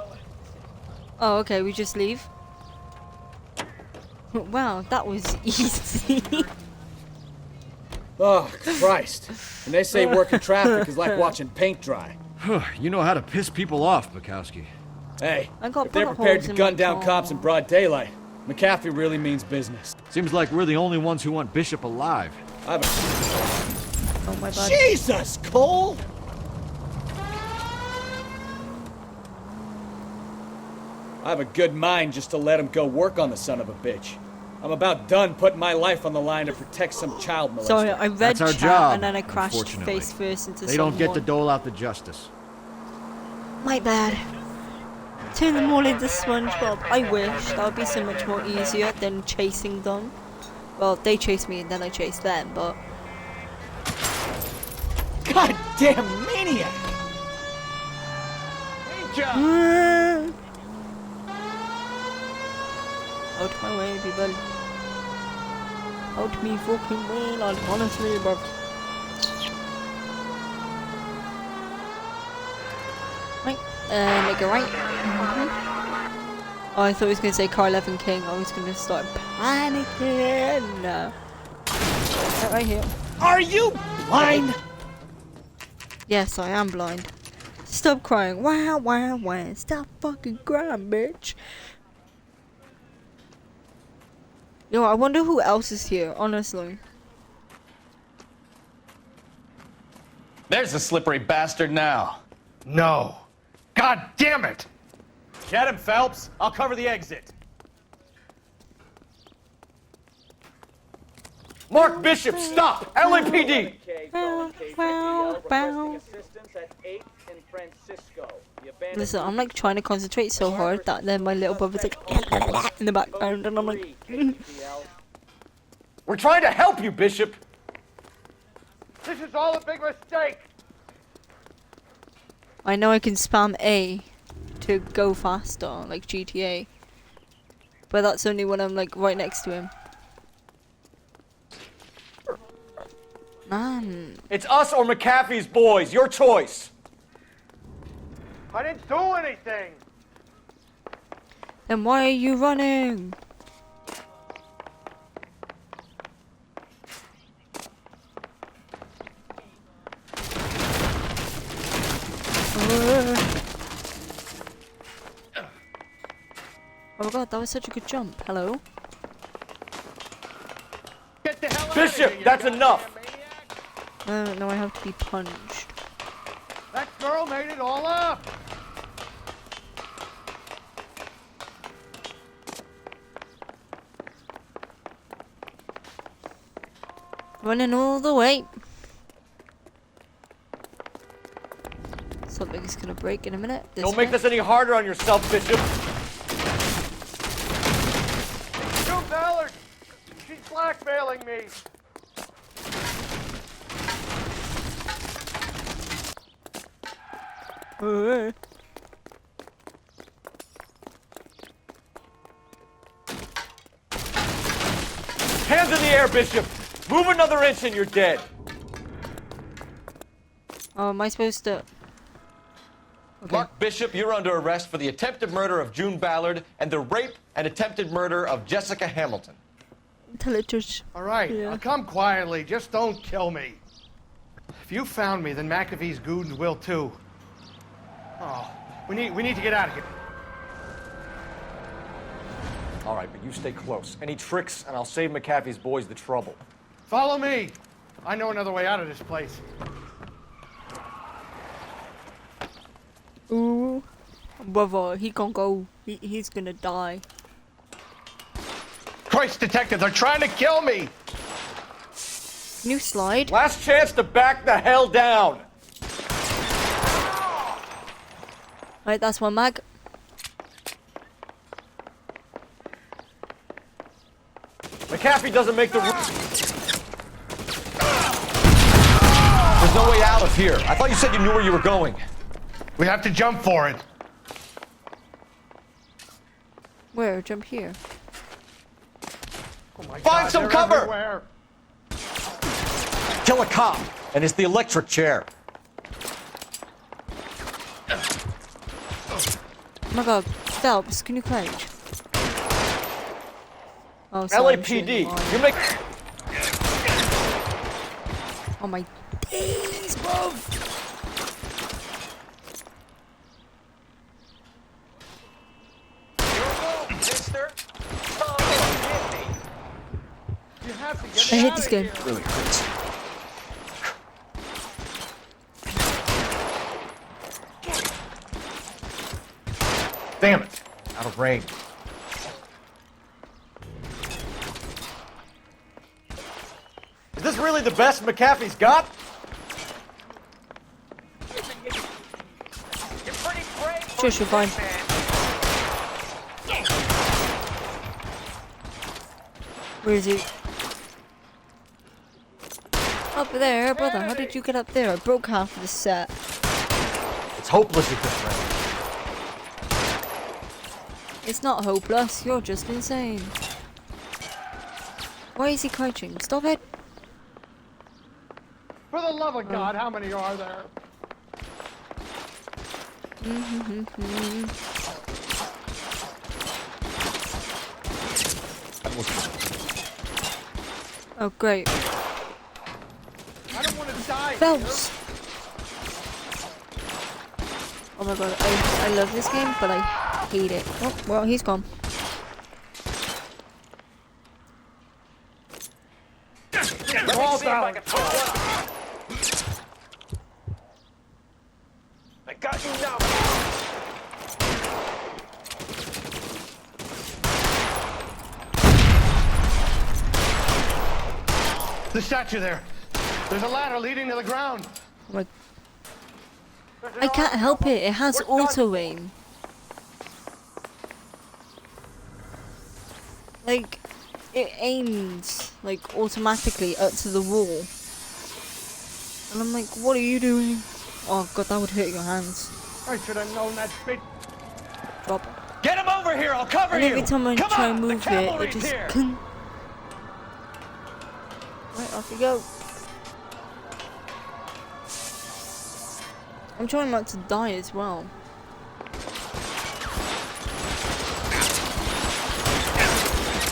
Oh, okay, we just leave. Wow, that was easy. Oh, Christ. And they say working traffic is like watching paint dry. You know how to piss people off, Bukowski. Hey, I got if they're bullet prepared holes to in gun my down car. cops in broad daylight, McAfee really means business. Seems like we're the only ones who want Bishop alive. Oh my God. Jesus, Cole! I have a good mind just to let him go work on the son of a bitch. I'm about done putting my life on the line to protect some child molester. Sorry, I read That's our chat job, and then I crashed unfortunately. face first into They don't get to someone. dole out the justice. My bad. Turn them all into SpongeBob. I wish. That would be so much more easier than chasing them. Well, they chase me and then I chase them, but... Goddamn maniac! Out my way, people. Out me fucking way, like, honestly, but... Right, make it right. Oh, I thought he was going to say Car 11 King. I was going to start panicking. No. Right here. Are you blind? Yes, I am blind. Stop crying. Wow, wow, wow. Stop fucking crying, bitch. Yo, I wonder who else is here, honestly. There's the slippery bastard now. No. God damn it! Get him, Phelps. I'll cover the exit. Mark Bishop, stop! LAPD! Wow, wow. Listen, I'm like trying to concentrate so hard that then my little brother's like in the background and I'm like... We're trying to help you, Bishop! This is all a big mistake. I know I can spam A to go faster, like GTA. But that's only when I'm like right next to him. Man. It's us or McAfee's boys, your choice! I didn't do anything. Then why are you running? Oh my god, that was such a good jump. Hello? Get the hell out Bishop, of here, that's enough! No, I have to be punched. That girl made it all up. Running all the way. Something's gonna break in a minute. Don't make this any harder on yourself, Bishop! You Ballard! She's blackmailing me. Hands in the air, Bishop! Move another inch and you're dead! Oh, am I supposed to... Okay. Mark Bishop, you're under arrest for the attempted murder of June Ballard and the rape and attempted murder of Jessica Hamilton. Tell it to... All right, Yeah. I'll come quietly. Just don't kill me. If you found me, then McAfee's goons will too. Oh, we need to get out of here. All right, but you stay close. Any tricks, and I'll save McAfee's boys the trouble. Follow me. I know another way out of this place. Ooh, brother, he can't go. He's gonna die. Christ, detective, they're trying to kill me. Can you slide? Last chance to back the hell down. Right, that's one mag. McAfee doesn't make the There's no way out of here. I thought you said you knew where you were going. We have to jump for it. Where? Jump here. Oh my Find God, some they're cover! everywhere. Kill a cop, and it's the electric chair. Oh my God, Phelps, can you crouch? Oh, sorry, I'm shooting LAPD, you make... Oh my days, bruv! You have to I get hate out this of game. here. Really hurts. Damn it! Out of range. Is this really the best McAfee's got? Shush, you're fine. Where is he? Up there, brother. How did you get up there? I broke half of the set. It's hopeless at this range. It's not hopeless. You're just insane. Why is he crouching? Stop it. For the love of God, how many are there? Oh, great. I don't want to die. Phelps! Oh my God, I love this game, but I hate it. Oh, well, he's gone. All down. I got you now. The statue there. There's a ladder leading to the ground. Oh my... I can't help it. It has auto aim. Like, it aims like automatically up to the wall. And I'm like, what are you doing? Oh God, that would hurt your hands. I should have known that bit. Drop. Get him over here! I'll cover And you! every time I Come try on, and the move it, cavalry's it just... here! Right, off you go. I'm trying not to die as well.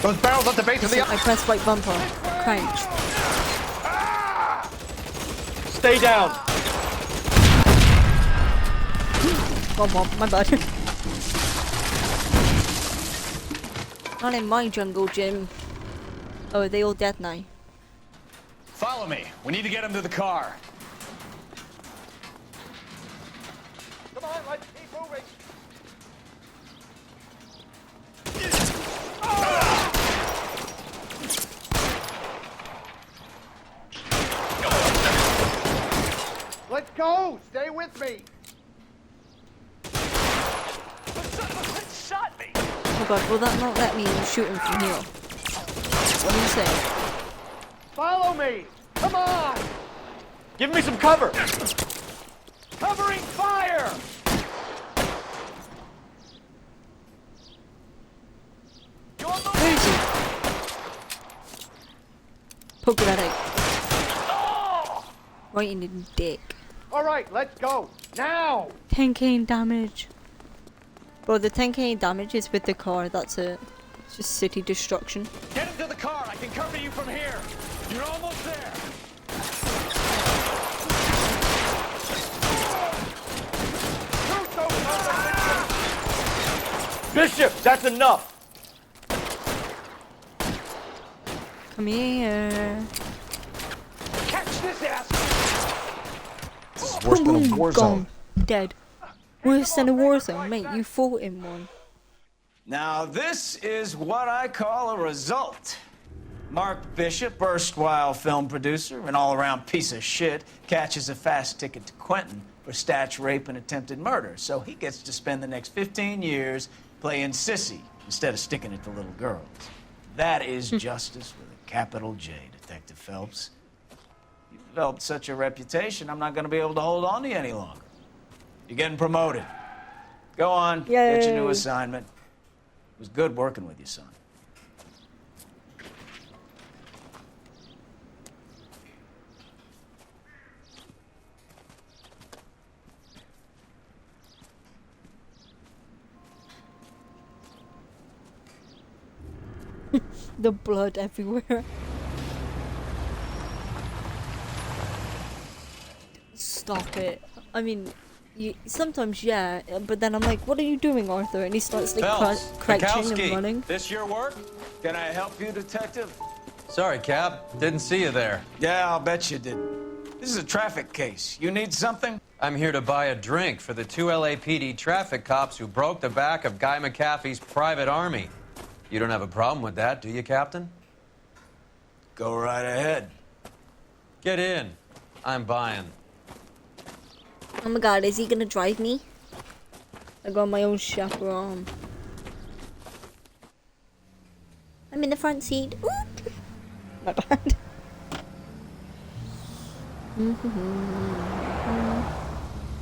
Those barrels at the base of the... I press right bumper. Crouch. Stay down! My bad. Not in my jungle, Jim. Oh, are they all dead now? Follow me. We need to get him to the car. Come on, let's keep moving. Let's go! Stay with me! Shot me! Oh God, will that not let me shoot him from here? What do you say? Follow me! Come on! Give me some cover! Covering fire! Where is he? Poke that out. Right in the dick. All right, let's go. Now! 10k damage. Bro, the 10k damage is with the car, that's it. It's just city destruction. Get him to the car. I can cover you from here. You're almost there. Shoot those Bishop, that's enough! Come here. Catch this ass! This is worse than a war zone. Gone. Dead. Worse than a war zone, mate. You fought in one. Now, this is what I call a result. Mark Bishop, erstwhile film producer, an all-around piece of shit, catches a fast ticket to Quentin for statch rape and attempted murder. So he gets to spend the next 15 years playing sissy instead of sticking it to little girls. That is justice with a capital J, Detective Phelps. You've developed such a reputation, I'm not going to be able to hold on to you any longer. You're getting promoted. Go on, get your new Yay. assignment. It was good working with you, son. The blood everywhere. Stop it. I mean, sometimes, yeah, but then I'm like, what are you doing, Arthur? And he starts like Phelps, crouching and Mikowski. running. This your work? Can I help you, Detective? Sorry, Cap. Didn't see you there. Yeah, I'll bet you didn't. This is a traffic case. You need something? I'm here to buy a drink for the 2 LAPD traffic cops who broke the back of Guy McAfee's private army. You don't have a problem with that, do you, Captain? Go right ahead. Get in. I'm buying. Oh my god, is he gonna drive me? I got my own chaperone. I'm in the front seat. Oop. My bad.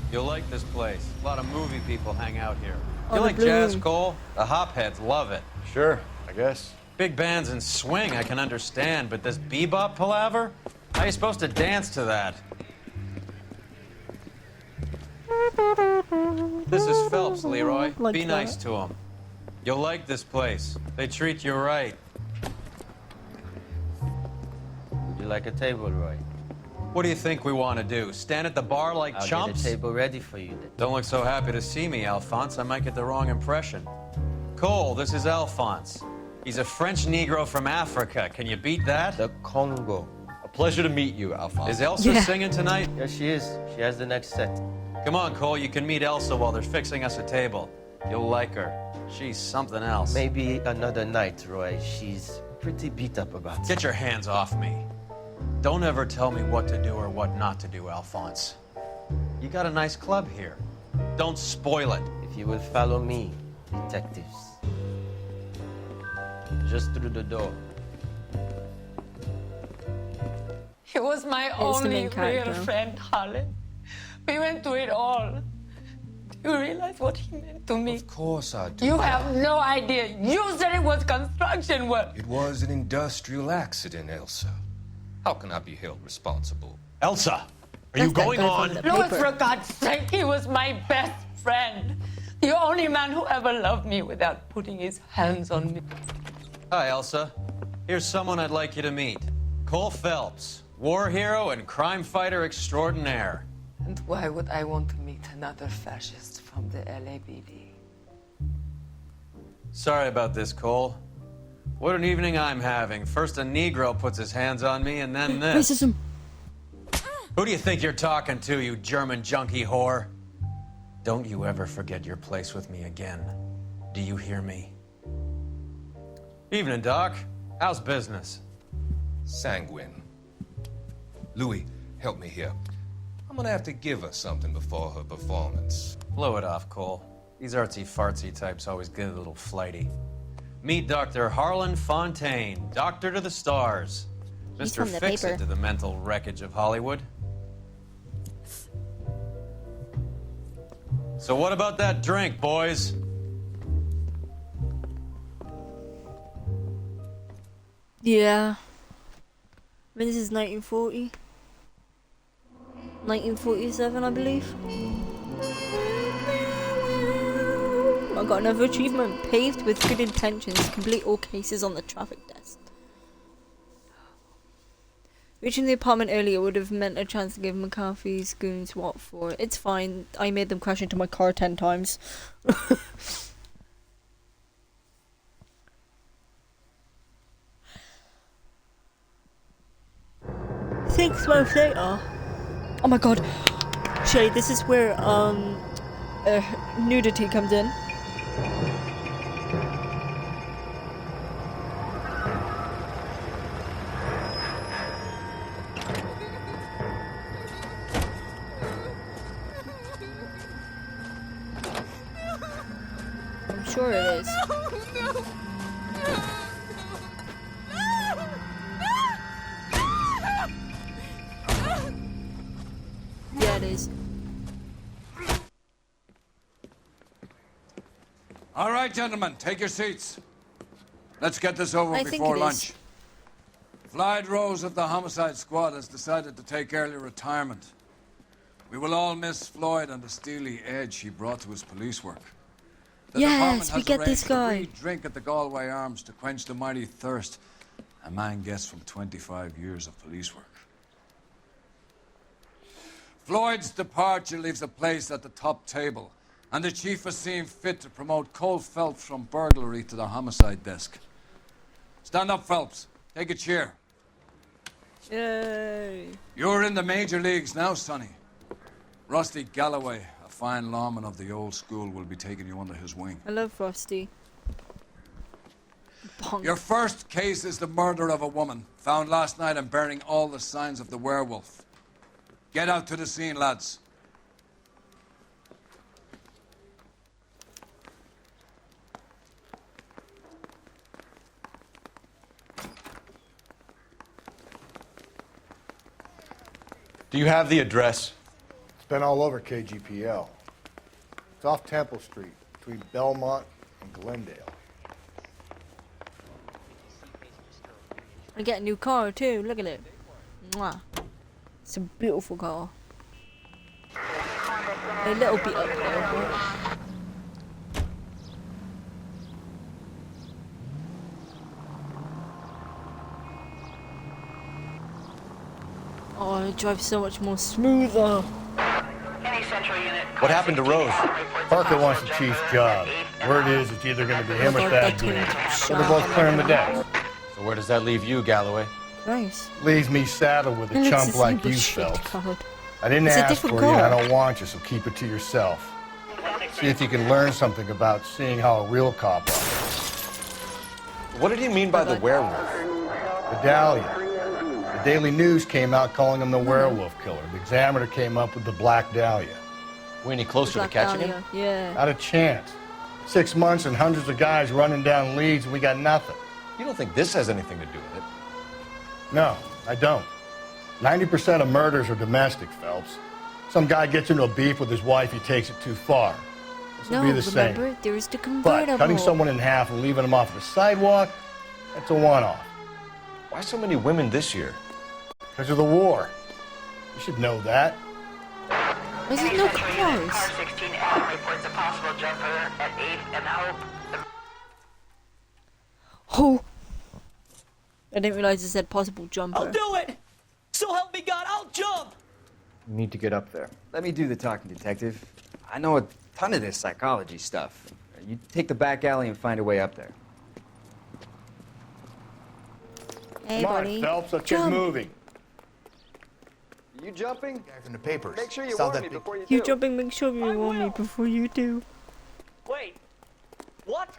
You'll like this place. A lot of movie people hang out here. Oh, You the like jazz, balloon. Cole? The hopheads love it. Sure, I guess. Big bands and swing I can understand, but this bebop palaver? How are you supposed to dance to that? This is Phelps, Leroy. Like Be that. nice to him. You'll like this place. They treat you right. Would you like a table, Roy? What do you think we want to do? Stand at the bar like I'll chumps? get a table ready for you. Don't look so happy to see me, Alphonse. I might get the wrong impression. Cole, this is Alphonse. He's a French Negro from Africa. Can you beat that? The Congo. A pleasure to meet you, Alphonse. Is Elsa singing tonight? Yes, she is. She has the next set. Come on, Cole. You can meet Elsa while they're fixing us a table. You'll like her. She's something else. Maybe another night, Roy. She's pretty beat up about it. Get your hands off me. Don't ever tell me what to do or what not to do, Alphonse. You got a nice club here. Don't spoil it. If you will follow me, detectives. Just through the door. He was my the only main real character. friend, Harlan. We went through it all. Do you realize what he meant to me? Of course I do. You have no idea. You said it was construction work. It was an industrial accident, Elsa. How can I be held responsible? Elsa, are you going on? Louis, for God's sake, he was my best friend. The only man who ever loved me without putting his hands on me. Hi, Elsa. Here's someone I'd like you to meet. Cole Phelps, war hero and crime fighter extraordinaire. And why would I want to meet another fascist from the LAPD? Sorry about this, Cole. What an evening I'm having. First a Negro puts his hands on me, and then this. Racism. Who do you think you're talking to, you German junkie whore? Don't you ever forget your place with me again. Do you hear me? Evening, Doc. How's business? Sanguine. Louis, help me here. I'm gonna have to give her something before her performance. Blow it off, Cole. These artsy-fartsy types always get a little flighty. Meet Dr. Harlan Fontaine, doctor to the stars. He's Mr. from the Fix-It paper. to the mental wreckage of Hollywood. So what about that drink, boys? Yeah. I mean, this is 1940. 1947, I believe. I got another achievement. Paved with good intentions. Complete all cases on the traffic desk. Reaching the apartment earlier would have meant a chance to give McCarthy's goons what for. It's fine. I made them crash into my car 10 times. 6 months later. Oh my god. Shay, this is where nudity comes in. I'm sure it is. Yeah, it is. All right, gentlemen, take your seats. Let's get this over I think before it lunch. is. Floyd Rose of the homicide squad has decided to take early retirement. We will all miss Floyd and the steely edge he brought to his police work. The department Yes, we has get this arranged a guy. free drink at the Galway Arms to quench the mighty thirst a man gets from 25 years of police work. Floyd's departure leaves a place at the top table, and the chief has seen fit to promote Cole Phelps from burglary to the homicide desk. Stand up, Phelps. Take a chair. Yay. You're in the major leagues now, Sonny. Rusty Galloway, a fine lawman of the old school, will be taking you under his wing. I love Frosty. Punk. Your first case is the murder of a woman, found last night and bearing all the signs of the werewolf. Get out to the scene, lads. Do you have the address? It's been all over KGPL. It's off Temple Street, between Belmont and Glendale. I get a new car too. Look at it. Mwah. It's a beautiful car. A little bit up there. But... Oh, it drives so much more smoother. Any central unit. What happened to Rose? Parker wants the chief's job. Word is it's either going to be him or Thad Green. So they're both clearing the desk. So where does that leave you, Galloway? Nice. Leaves me saddled with a It looks chump the like same you, shit Phelps. colored. I didn't It's a ask for different you, and I car. don't want you, so keep it to yourself. See if you can learn something about seeing how a real cop operates. What did he mean by the werewolf? The Dahlia. The Daily News came out calling him the werewolf killer. The Examiner came up with the Black Dahlia. We any closer to Black catching Dahlia, him? yeah. Not a chance. 6 months and hundreds of guys running down leads, and we got nothing. You don't think this has anything to do with it? No, I don't. 90% of murders are domestic, Phelps. Some guy gets into a beef with his wife, he takes it too far. This will No, be the same. remember, there is the But convertible. cutting someone in half and leaving them off the sidewalk, that's a one-off. Why so many women this year? Because of the war. You should know that. There's no cars. Car 16M reports a possible jumper at 8 and Hope. Oh. I didn't realize it said possible jumper. I'll do it! So help me God, I'll jump! You need to get up there. Let me do the talking, Detective. I know a ton of this psychology stuff. You take the back alley and find a way up there. Hey, Come buddy. on, Phelps, let's Jump. get moving. You jumping? Guy from the papers. Make sure you Saw warn that me big- before you You do. jumping, make sure you warn me before you do. Wait, what?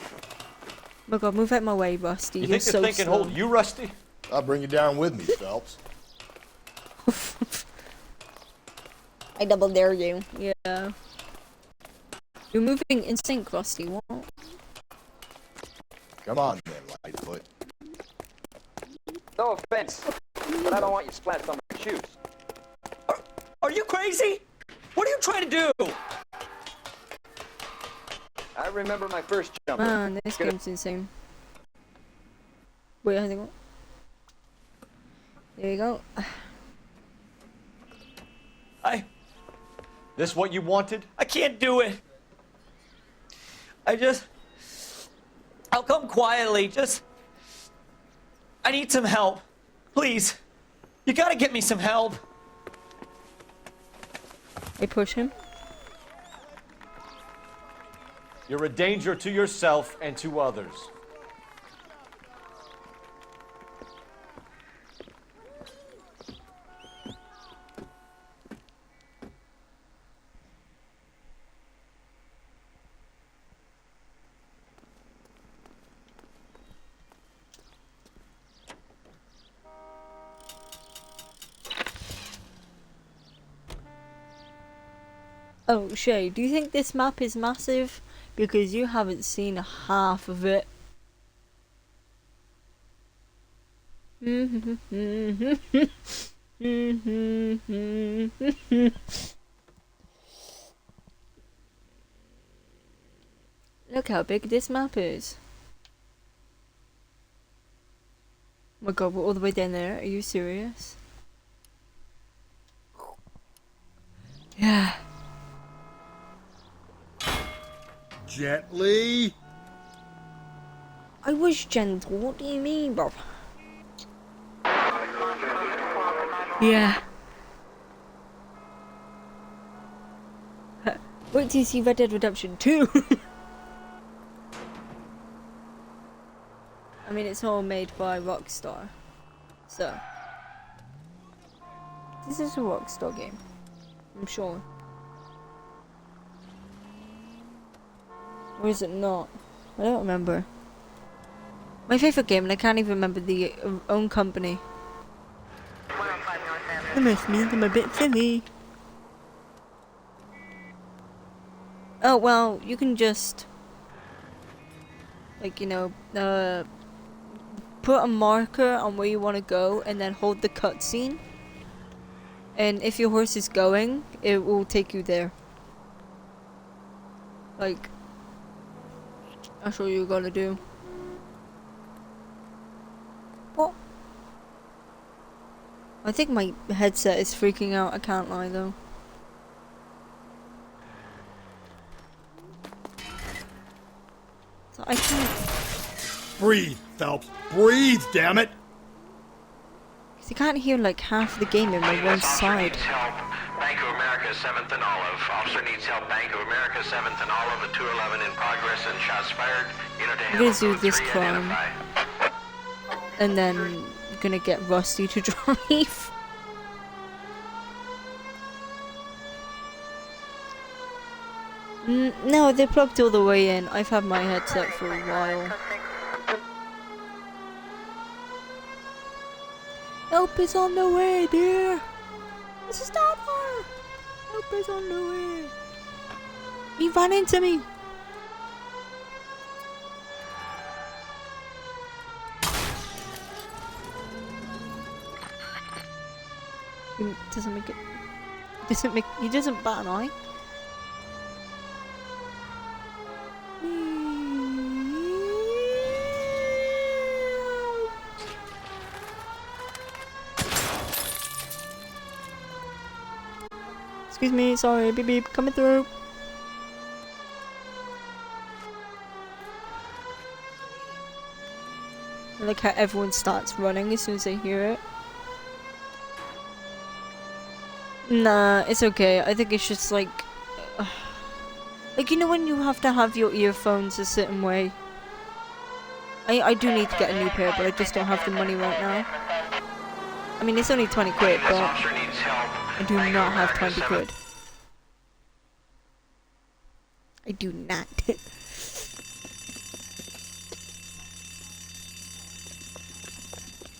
Oh my god, move out my way, Rusty. You You're think so this thing can slow. hold you, Rusty? I'll bring you down with me, Phelps. I double dare you. Yeah. You're moving in sync, Rusty. What? Come on, then, Lightfoot. No offense, but I don't want you splattered on my shoes. Are you crazy? What are you trying to do? I remember my first jumper. Man, this game's insane. Wait, how's it go? There you go. This what you wanted? I can't do it. I'll come quietly, I need some help. Please. You gotta get me some help. I push him. You're a danger to yourself and to others. Oh, Shay, do you think this map is massive? Because you haven't seen half of it. Look how big this map is. Oh my god, we're all the way down there. Are you serious? Yeah. Gently. I was gentle. What do you mean, bro? Yeah. Wait till you see Red Dead Redemption 2. I mean, it's all made by Rockstar. So. This is a Rockstar game. I'm sure. Or is it not? I don't remember. My favourite game, and I can't even remember the own company. That must mean I'm a bit silly. Oh, well, you can just... like, you know, put a marker on where you want to go, and then hold the cutscene. And if your horse is going, it will take you there. Like... that's what you gotta do. What? I think my headset is freaking out, I can't lie though. So I can't... Breathe, Phelps. Breathe, damn it! Cause I can't hear like half the game in my one side. Bank of America, 7th and Olive. Officer needs help. Bank of America, 7th and Olive, at 211 in progress and shots fired. Unit to I'm gonna do this crime. And then I'm gonna get Rusty to drive. No, they're plugged all the way in. I've had my headset for a while. Help is on the way, dear. This is not far. Help is on the way. He ran into me. He doesn't make it. He doesn't bat an eye. Excuse me, sorry, beep beep, coming through. I like how everyone starts running as soon as they hear it. Nah, it's okay. I think it's just like... like, you know when you have to have your earphones a certain way? I do need to get a new pair, but I just don't have the money right now. I mean, it's only 20 quid, but... I do not have 20 quid. I do not.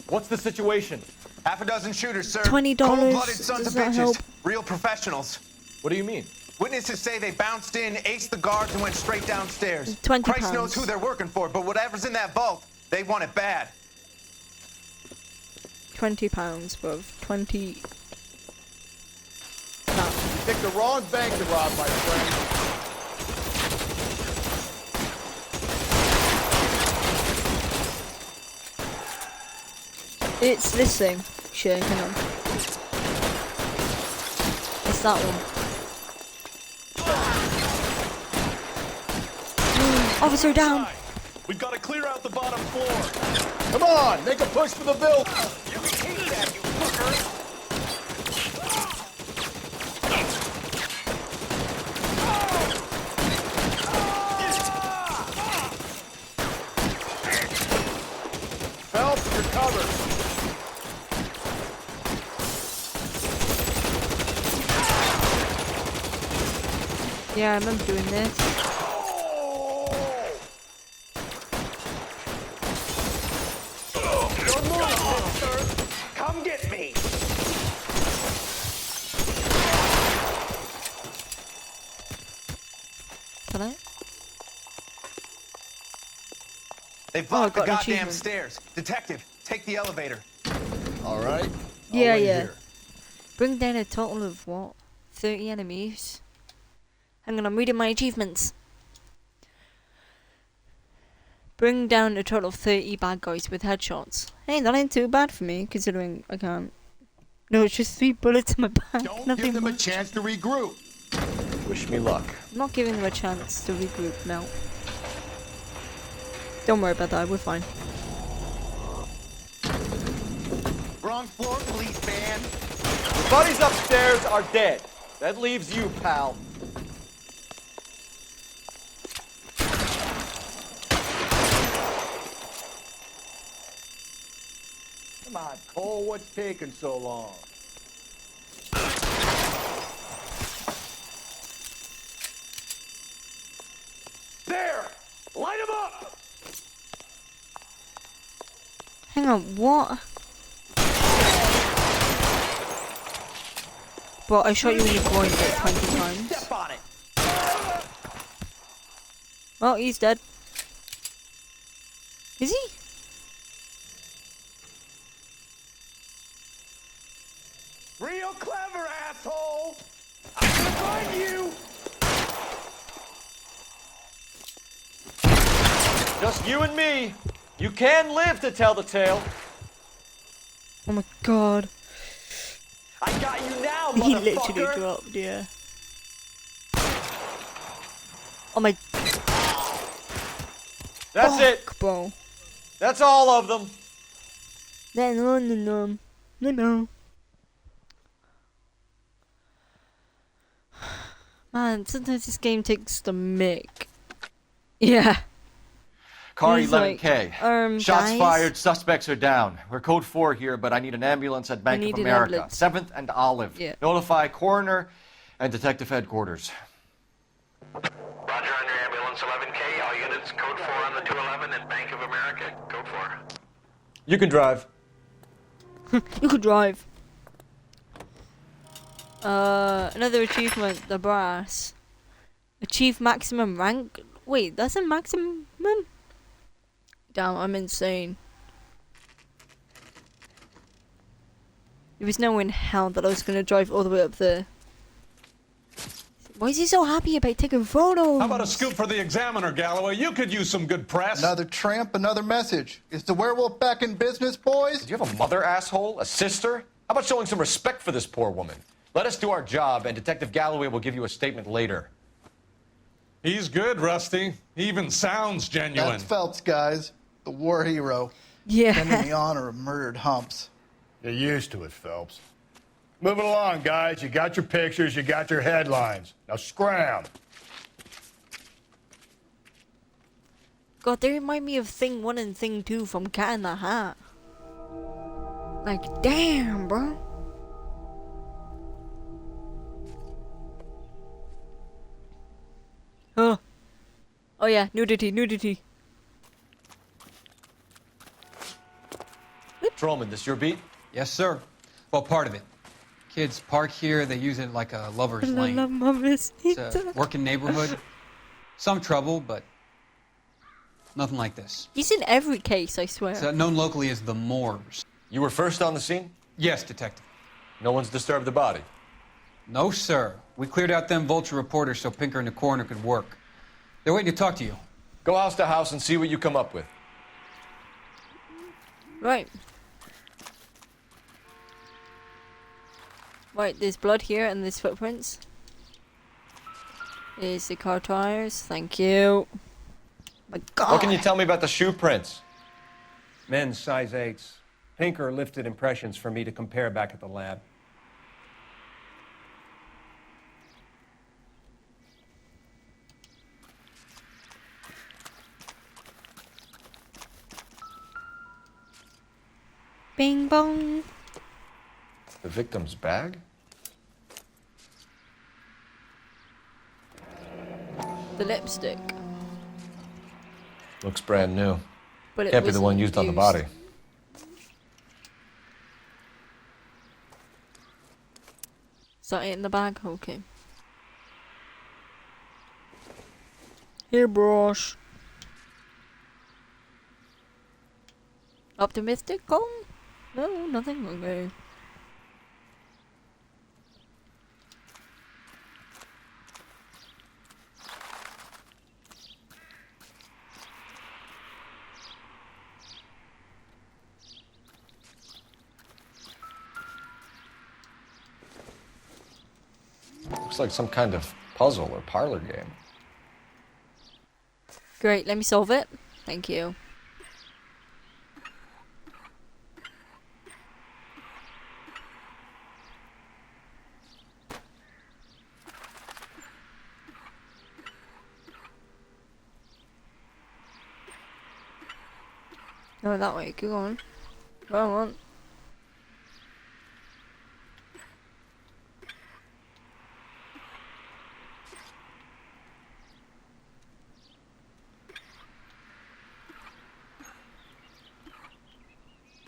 What's the situation? Half a dozen shooters, sir. $20 Cold-blooded sons does of not bitches. help. Real professionals. What do you mean? Witnesses say they bounced in, aced the guards, and went straight downstairs. 20 Christ pounds. knows who they're working for, but whatever's in that vault, they want it bad. £20, bruv. 20. You picked the wrong bank to rob, my friend. It's this thing. Shit, hang on. It's that one. Officer down! We've got to clear out the bottom floor. Come on, make a push for the building. You can take that, you fucker. Phelps, you're covered. Yeah, I remember doing this. Come get me. They I blocked the got an goddamn achievement. stairs. Detective, take the elevator. All right. Yeah, wait yeah. here. Bring down a total of what? 30 enemies. Hang on, I'm reading my achievements. Bring down a total of 30 bad guys with headshots. Hey, that ain't too bad for me, considering I can't. No, it's just 3 bullets in my back. Don't Nothing give them a much. chance to regroup. Wish me luck. I'm not giving them a chance to regroup now. Don't worry about that, we're fine. Wrong floor, police van. Your buddies upstairs are dead. That leaves you, pal. Come on, Cole, what's taking so long? There! Light him up! Hang on, what? But I shot you in the groin like 20 times. Step on it! Oh, he's dead. Is he? Real clever, asshole! I'm gonna find you! Just you and me. You can live to tell the tale. Oh my god. I got you now, He motherfucker! literally dropped, yeah. Oh my. That's it. Bro. That's all of them. No. Man, sometimes this game takes the mic. Yeah. Car He's 11K. Shots guys? fired, suspects are down. We're code 4 here, but I need an ambulance at Bank need of an America. ambulance. 7th and Olive. Yeah. Notify coroner and detective headquarters. Roger on your ambulance 11K. All units, code 4 on the 211 and Bank of America, code 4. You can drive. You could drive. Another achievement, the brass. Achieve maximum rank. Wait, that's a maximum? Damn, I'm insane. There was no way in hell that I was gonna drive all the way up there. Why is he so happy about taking photos? How about a scoop for the Examiner, Galloway? You could use some good press. Another tramp, another message. Is the werewolf back in business, boys? Do you have a mother, asshole? A sister? How about showing some respect for this poor woman? Let us do our job, and Detective Galloway will give you a statement later. He's good, Rusty. He even sounds genuine. That's Phelps, guys. The war hero. Yeah. Defending the honor of murdered humps. You're used to it, Phelps. Moving along, guys. You got your pictures, you got your headlines. Now scram. God, they remind me of Thing 1 and Thing 2 from Cat in the Hat. Like, damn, bro. Oh. Oh yeah, nudity. Trollman, this your beat? Yes, sir. Well, part of it. Kids park here, they use it like a lover's lane. It's a working neighborhood. Some trouble, but nothing like this. He's in every case, I swear. It's known locally as the Moors. You were first on the scene? Yes, detective. No one's disturbed the body? No, sir. We cleared out them vulture reporters so Pinker and the coroner could work. They're waiting to talk to you. Go house to house and see what you come up with. Right. Right, there's blood here and there's footprints. There's the car tires. Thank you. My God. What can you tell me about the shoe prints? Men's size 8s. Pinker lifted impressions for me to compare back at the lab. Bing bong. The victim's bag? The lipstick. Looks brand new. But it Can't be the wasn't one used on the used. body. Is that it in the bag? Okay. Here, brush. Optimistic? No, nothing. Okay. Looks like some kind of puzzle or parlor game. Great, let me solve it. Thank you. Oh, that way. Go on. Go on.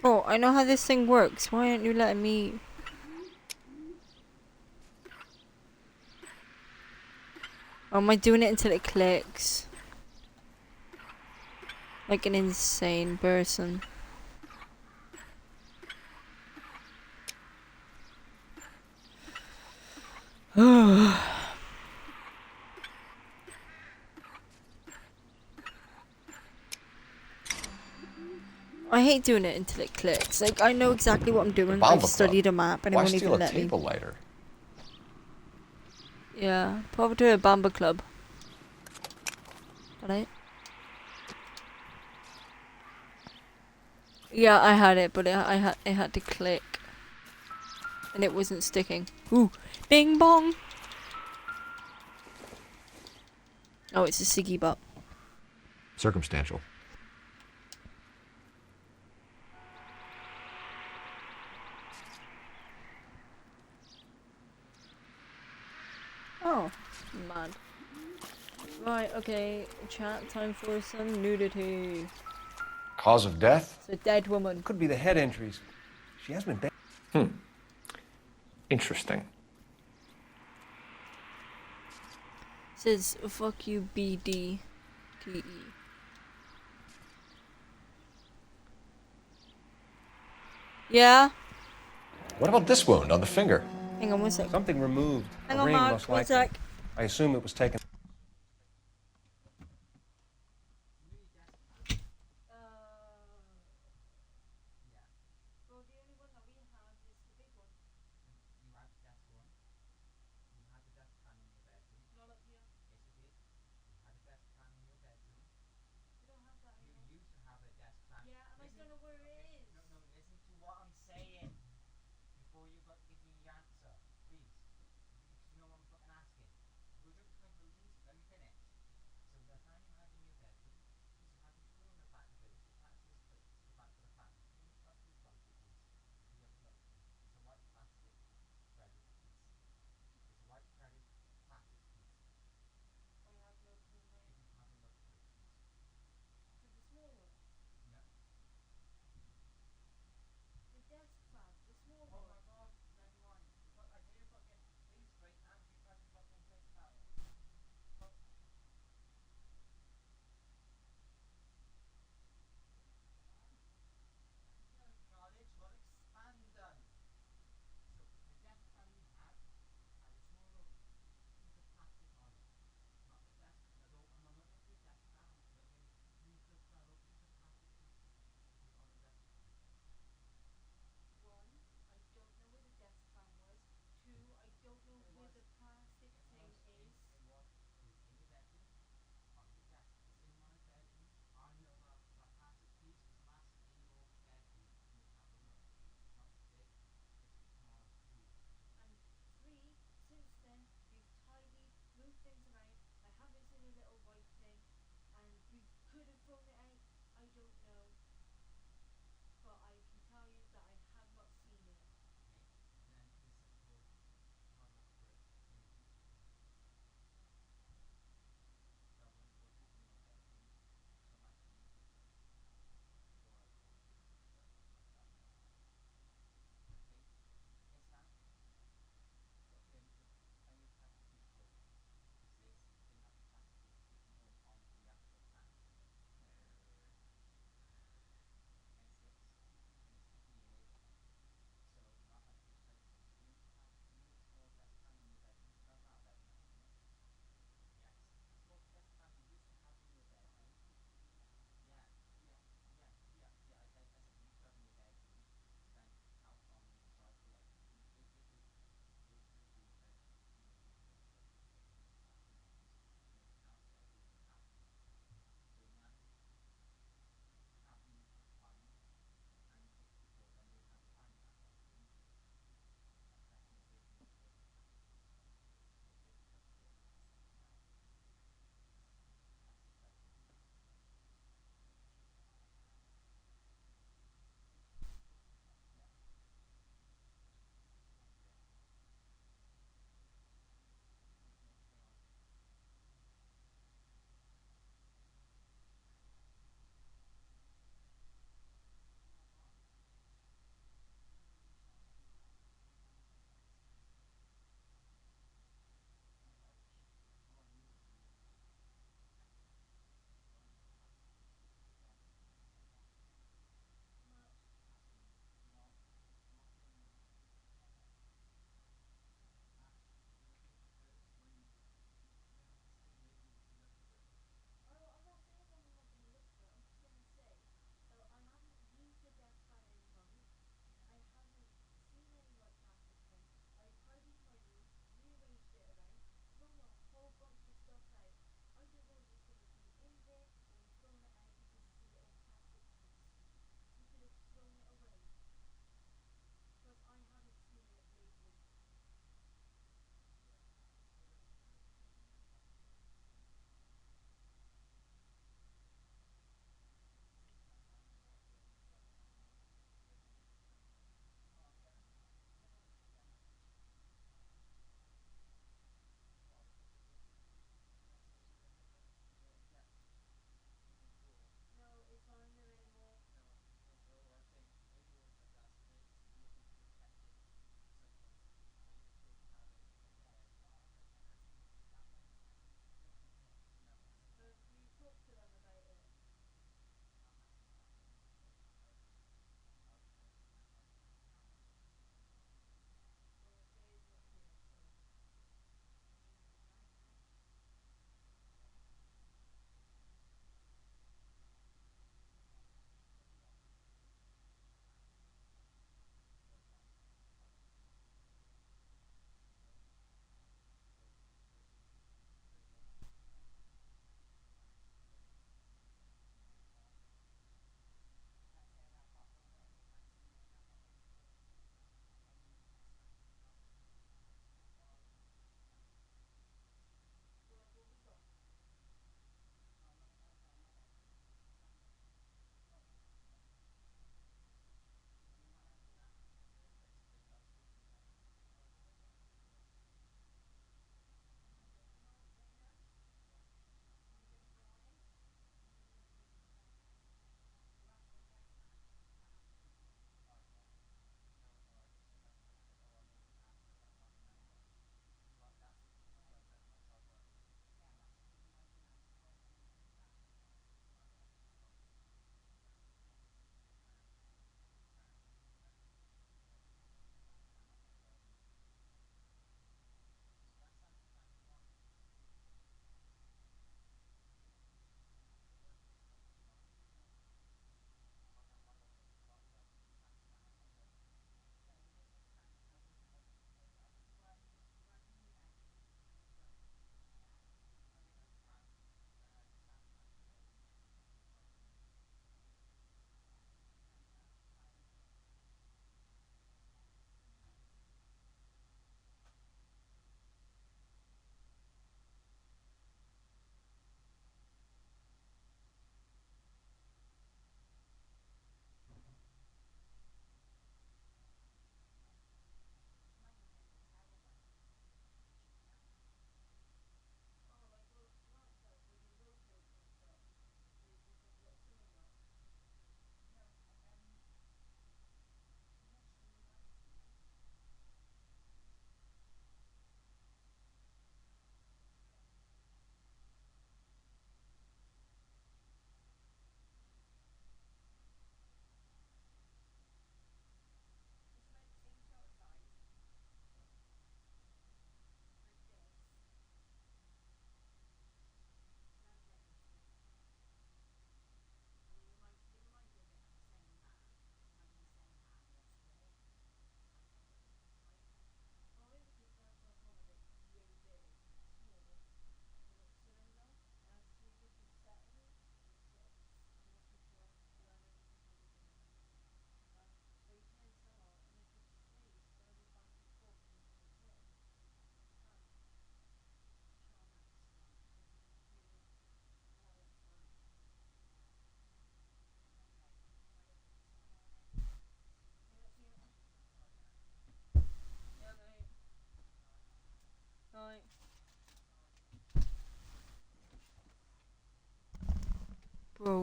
Oh, I know how this thing works. Why aren't you letting me... Oh, am I doing it until it clicks? Like an insane person. I hate doing it until it clicks. Like, I know exactly what I'm doing. I've studied a map and it Why won't steal even a let me. table lighter? Yeah, probably a Bamba Club. Right? Yeah, I had it, but it had to click. And it wasn't sticking. Ooh, bing bong! Oh, it's a Siggy butt. Circumstantial. Oh, mad. Right, okay, chat, time for some nudity. Cause of death? It's a dead woman. Could be the head injuries. She has been. Interesting. Says, fuck you, BD. TE. Yeah? What about this wound on the finger? Hang on one sec. Something removed. Hang a on, ring, Mark, most one likely. sec. I assume it was taken.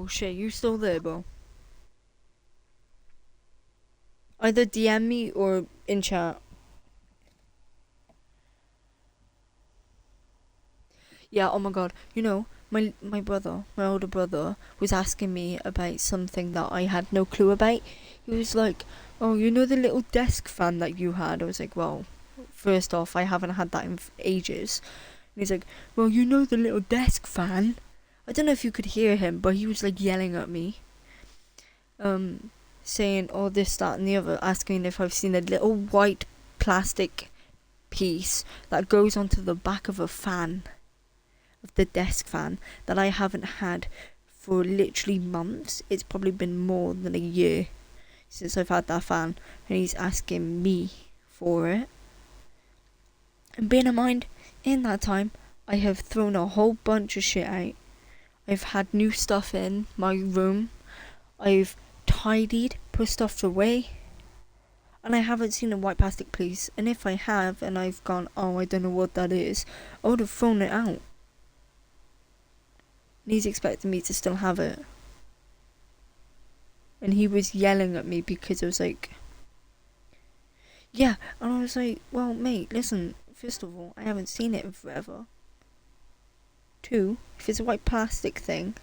Oh shit, you still there, bro? Either DM me or in chat. Yeah, oh my god. You know, my older brother, was asking me about something that I had no clue about. He was like, oh, you know the little desk fan that you had? I was like, well, first off, I haven't had that in ages. And he's like, well, you know the little desk fan? I don't know if you could hear him, but he was like yelling at me. Saying all this, that and the other, asking if I've seen a little white plastic piece that goes onto the back of a fan, of the desk fan, that I haven't had for literally months. It's probably been more than a year since I've had that fan, and he's asking me for it. And bear in mind, in that time, I have thrown a whole bunch of shit out. I've had new stuff in my room. I've tidied, put stuff away, and I haven't seen a white plastic piece. And if I have, and I've gone, oh, I don't know what that is, I would have thrown it out. And he's expecting me to still have it. And he was yelling at me because I was like, yeah, and I was like, well, mate, listen, first of all, I haven't seen it in forever. 2, if it's a white plastic thing,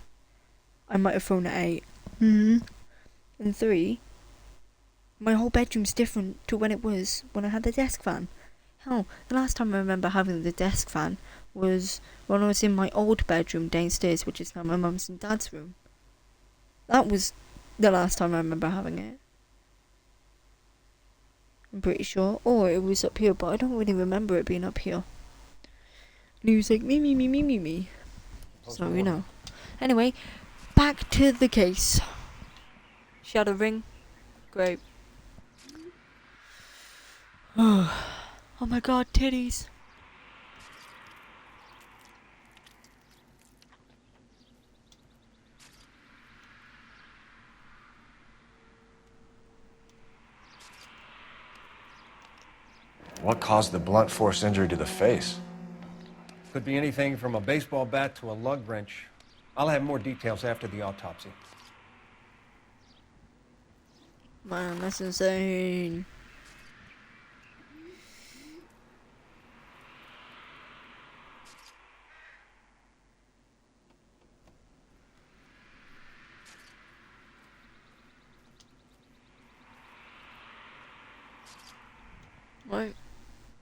I might have thrown it out. And 3, my whole bedroom's different to when it was when I had the desk fan. Hell, the last time I remember having the desk fan was when I was in my old bedroom downstairs, which is now my mum's and dad's room. That was the last time I remember having it. I'm pretty sure. Or it was up here, but I don't really remember it being up here. And he was like, me. So, you know. Anyway, back to the case. Shadow ring. Great. Oh my god, titties. What caused the blunt force injury to the face? Could be anything from a baseball bat to a lug wrench. I'll have more details after the autopsy. Man, that's insane. Right.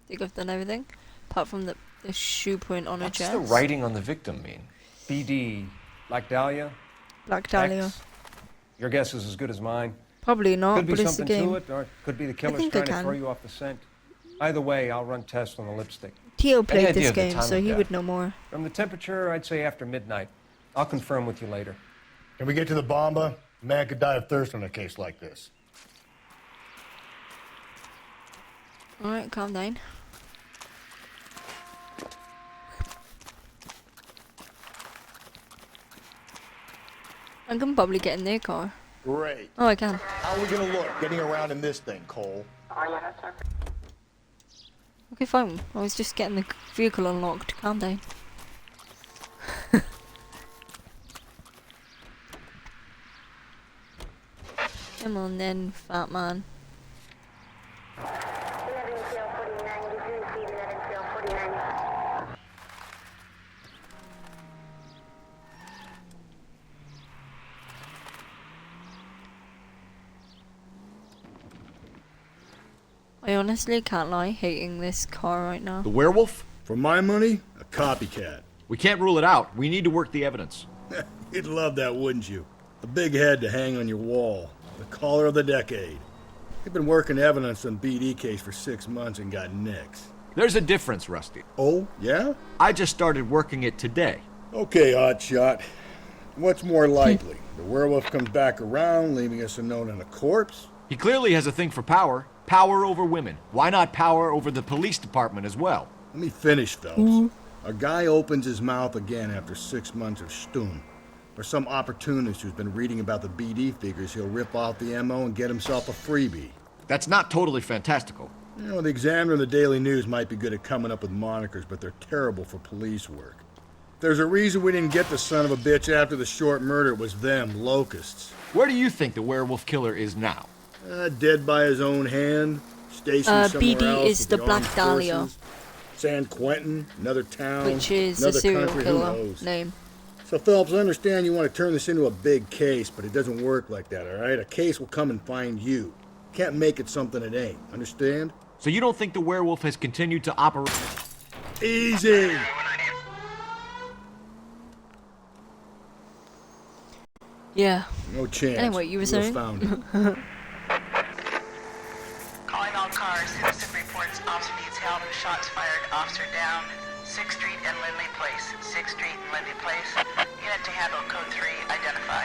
Think I've done everything? Apart from the shoe print on her chest. What's the writing on the victim mean? BD. Black Dahlia? Black Dahlia. X. Your guess is as good as mine. Probably not, could be but it's a something game. to it, or it could be the killer's trying to throw you off the scent. Either way, I'll run tests on the lipstick. Tio played this game, so he would know more. From the temperature, I'd say after midnight. I'll confirm with you later. Can we get to the bomba? A man could die of thirst on a case like this. Alright, calm down. I can probably get in their car. Great. Oh, I can. How are we gonna look getting around in this thing, Cole? Okay, fine. I was just getting the vehicle unlocked. Calm down. Come on then, fat man. I honestly can't lie, hating this car right now. The werewolf? For my money, a copycat. We can't rule it out. We need to work the evidence. You'd love that, wouldn't you? A big head to hang on your wall. The caller of the decade. You've been working evidence on BD case for 6 months and got nicks. There's a difference, Rusty. Oh, yeah? I just started working it today. Okay, hotshot. What's more likely? The werewolf comes back around, leaving us a note on a corpse? He clearly has a thing for power. Power over women. Why not power over the police department as well? Let me finish, Phelps. A guy opens his mouth again after 6 months of stewing. Or some opportunist who's been reading about the BD figures he'll rip off the MO and get himself a freebie. That's not totally fantastical. You know, the Examiner and the Daily News might be good at coming up with monikers, but they're terrible for police work. There's a reason we didn't get the son of a bitch after the short murder. It was them, locusts. Where do you think the werewolf killer is now? Dead by his own hand. Stationed somewhere BD else is with the the Black armed Dahlia. forces. San Quentin, another town, Which is another a serial country, who killer knows? name. So, Phelps, I understand you want to turn this into a big case, but it doesn't work like that, all right? A case will come and find you. Can't make it something it ain't. Understand? So you don't think the werewolf has continued to operate? Easy! Yeah. No chance. Anyway, you were saying? Found it. Calling all cars. Citizen reports officer needs help. Shots fired. Officer down. 6th Street and Lindley Place. 6th Street and Lindley Place. Unit to handle code 3. Identify.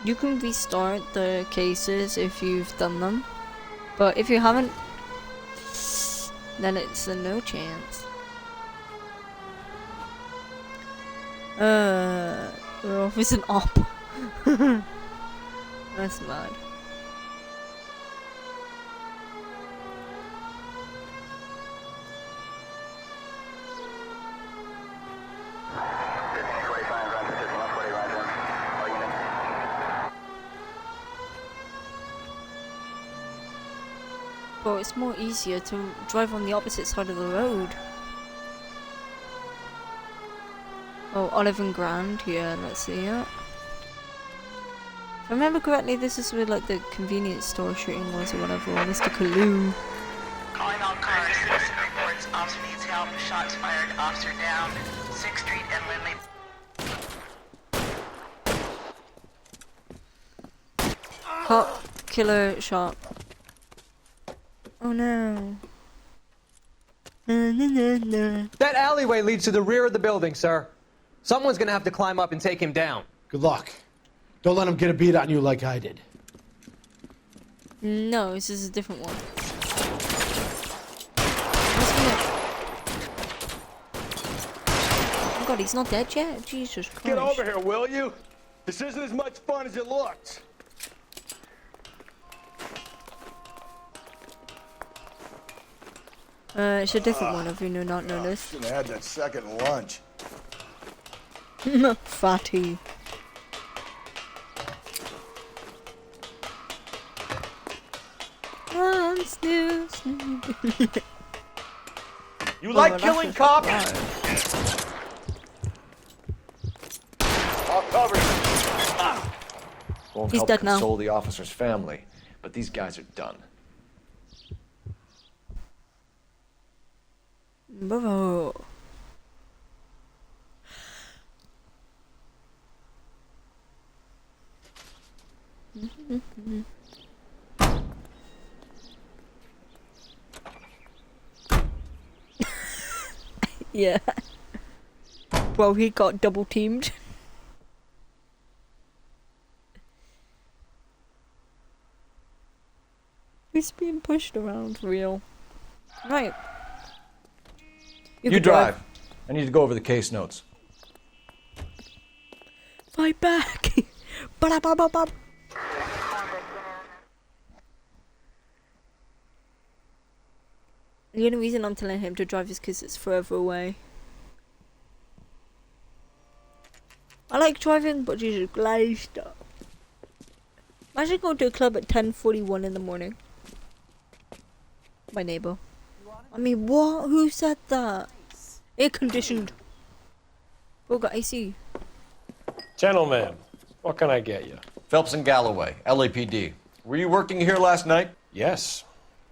You can restart the cases if you've done them, but if you haven't, then it's a no chance. We're off as an op. That's mad. Well, it's more easier to drive on the opposite side of the road. Oh, Olive & Grand, yeah, let's see it. If I remember correctly, this is where like the convenience store shooting was or whatever, or Mr. Kaloo. Calling all cars. Citizen reports officer needs help. Shots fired. Officer down. 6th Street and Lindley. Cop killer shot. Oh no. That alleyway leads to the rear of the building, sir. Someone's gonna have to climb up and take him down. Good luck. Don't let him get a beat on you like I did. No, this is a different one. Oh god, he's not dead yet? Jesus Christ. Get over here, will you? This isn't as much fun as it looks. It's a different one, if you do not notice. Should've had that second lunch. Fatty. You like killing cops? I'll cover you. Won't He's help dead now. console the officer's family, but these guys are done. Bravo. Yeah. Bro, he got double teamed. He's being pushed around for real. Right. You drive. I need to go over the case notes. Fight back. Ba-da-ba-ba-ba. The only reason I'm telling him to drive is because it's further away. I like driving, but Jesus Christ. Imagine going to a club at 10:41 in the morning. My neighbor. I mean, what? Who said that? Air conditioned. Oh, got AC. Gentlemen, what can I get you? Phelps and Galloway, LAPD. Were you working here last night? Yes.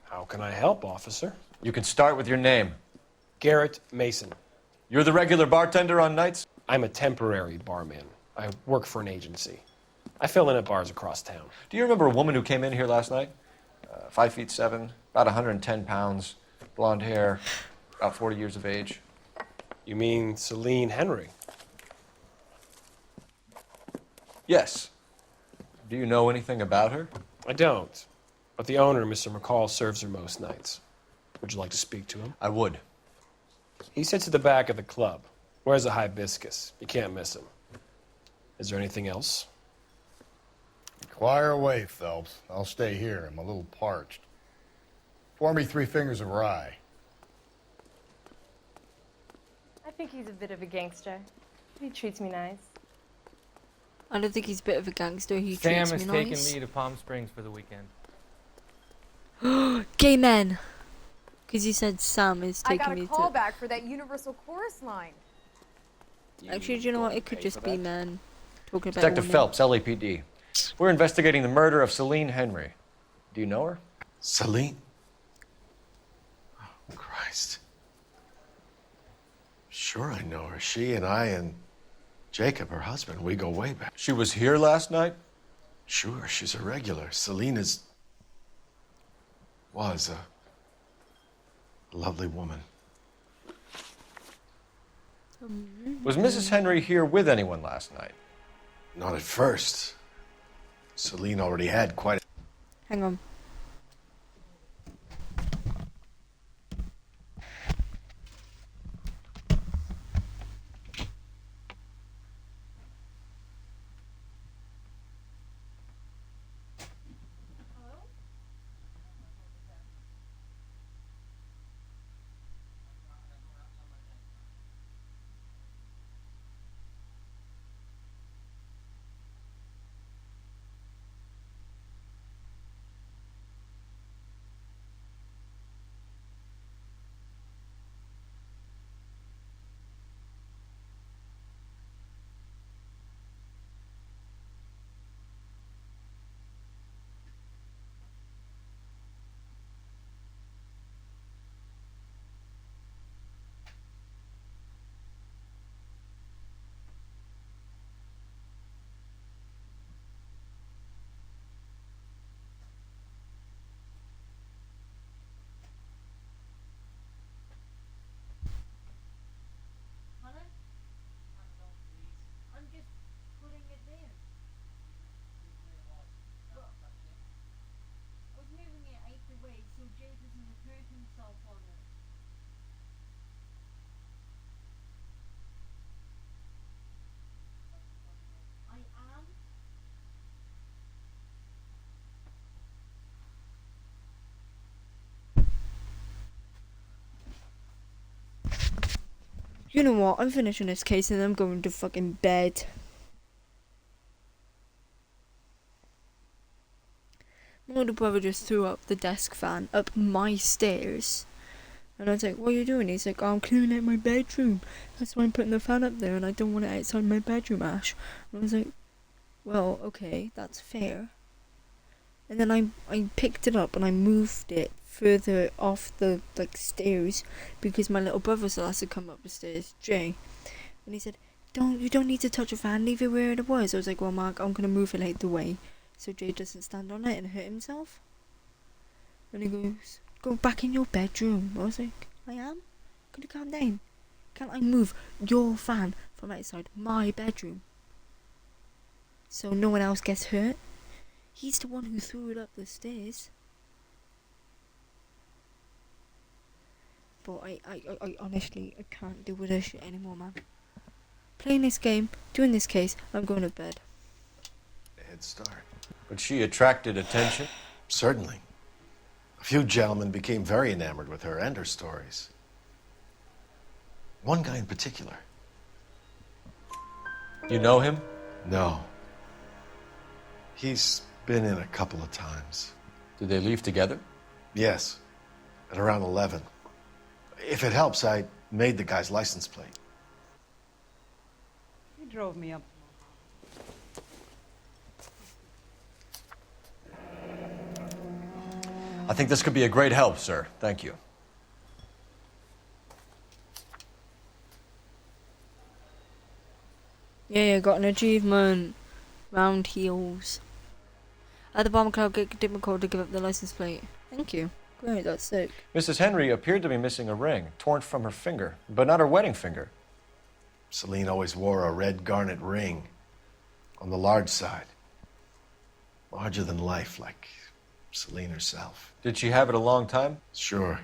How can I help, officer? You can start with your name. Garrett Mason. You're the regular bartender on nights? I'm a temporary barman. I work for an agency. I fill in at bars across town. Do you remember a woman who came in here last night? 5'7", about 110 pounds, blonde hair, about 40 years of age. You mean Celine Henry? Yes. Do you know anything about her? I don't. But the owner, Mr. McCall, serves her most nights. Would you like to speak to him? I would. He sits at the back of the club. Wears a hibiscus. You can't miss him. Is there anything else? Inquire away, Phelps. I'll stay here. I'm a little parched. Pour me 3 fingers of rye. think he's a bit of a gangster. He treats me nice. I don't think he's a bit of a gangster. He Sam treats is me taking nice. me to Palm Springs for the weekend. Gay men. Because you said Sam is I taking got a me call to. back for that Universal Chorus line. Actually, do you know what? It could just be men talking about Detective women. Phelps, LAPD. We're investigating the murder of Celine Henry. Do you know her? Celine? Oh, Christ. Sure, I know her. She and I and Jacob, her husband, we go way back. She was here last night? Sure, she's a regular. Celine was a lovely woman. Was Mrs. Henry here with anyone last night? Not at first. Celine already had quite a... Hang on. You know what? I'm finishing this case and I'm going to fucking bed. My older brother just threw up the desk fan up my stairs. And I was like, what are you doing? He's like, oh, I'm clearing out my bedroom. That's why I'm putting the fan up there and I don't want it outside my bedroom, Ash. And I was like, well, okay, that's fair. And then I picked it up and I moved it further off the stairs because my little brother still has to come up the stairs, Jay. And he said, you don't need to touch a fan, leave it where it was. I was like, well, Mark, I'm gonna move it out the way so Jay doesn't stand on it and hurt himself. And he goes, go back in your bedroom. I was like, I am? Could you calm down? Can't I move your fan from outside my bedroom so no one else gets hurt? He's the one who threw it up the stairs. But I honestly, I can't deal with this shit anymore, man. Playing this game, doing this case, I'm going to bed. A head start. But she attracted attention? Certainly. A few gentlemen became very enamored with her and her stories. One guy in particular. You know him? No. He's been in a couple of times. Did they leave together? Yes, at around 11. If it helps, I made the guy's license plate. He drove me up. I think this could be a great help, sir. Thank you. Yeah, got an achievement. Round heels. At the bomb club, get Dimmercall to give up the license plate. Thank you. Great, that's sick. Mrs. Henry appeared to be missing a ring, torn from her finger, but not her wedding finger. Celine always wore a red garnet ring on the large side. Larger than life, like Celine herself. Did she have it a long time? Sure.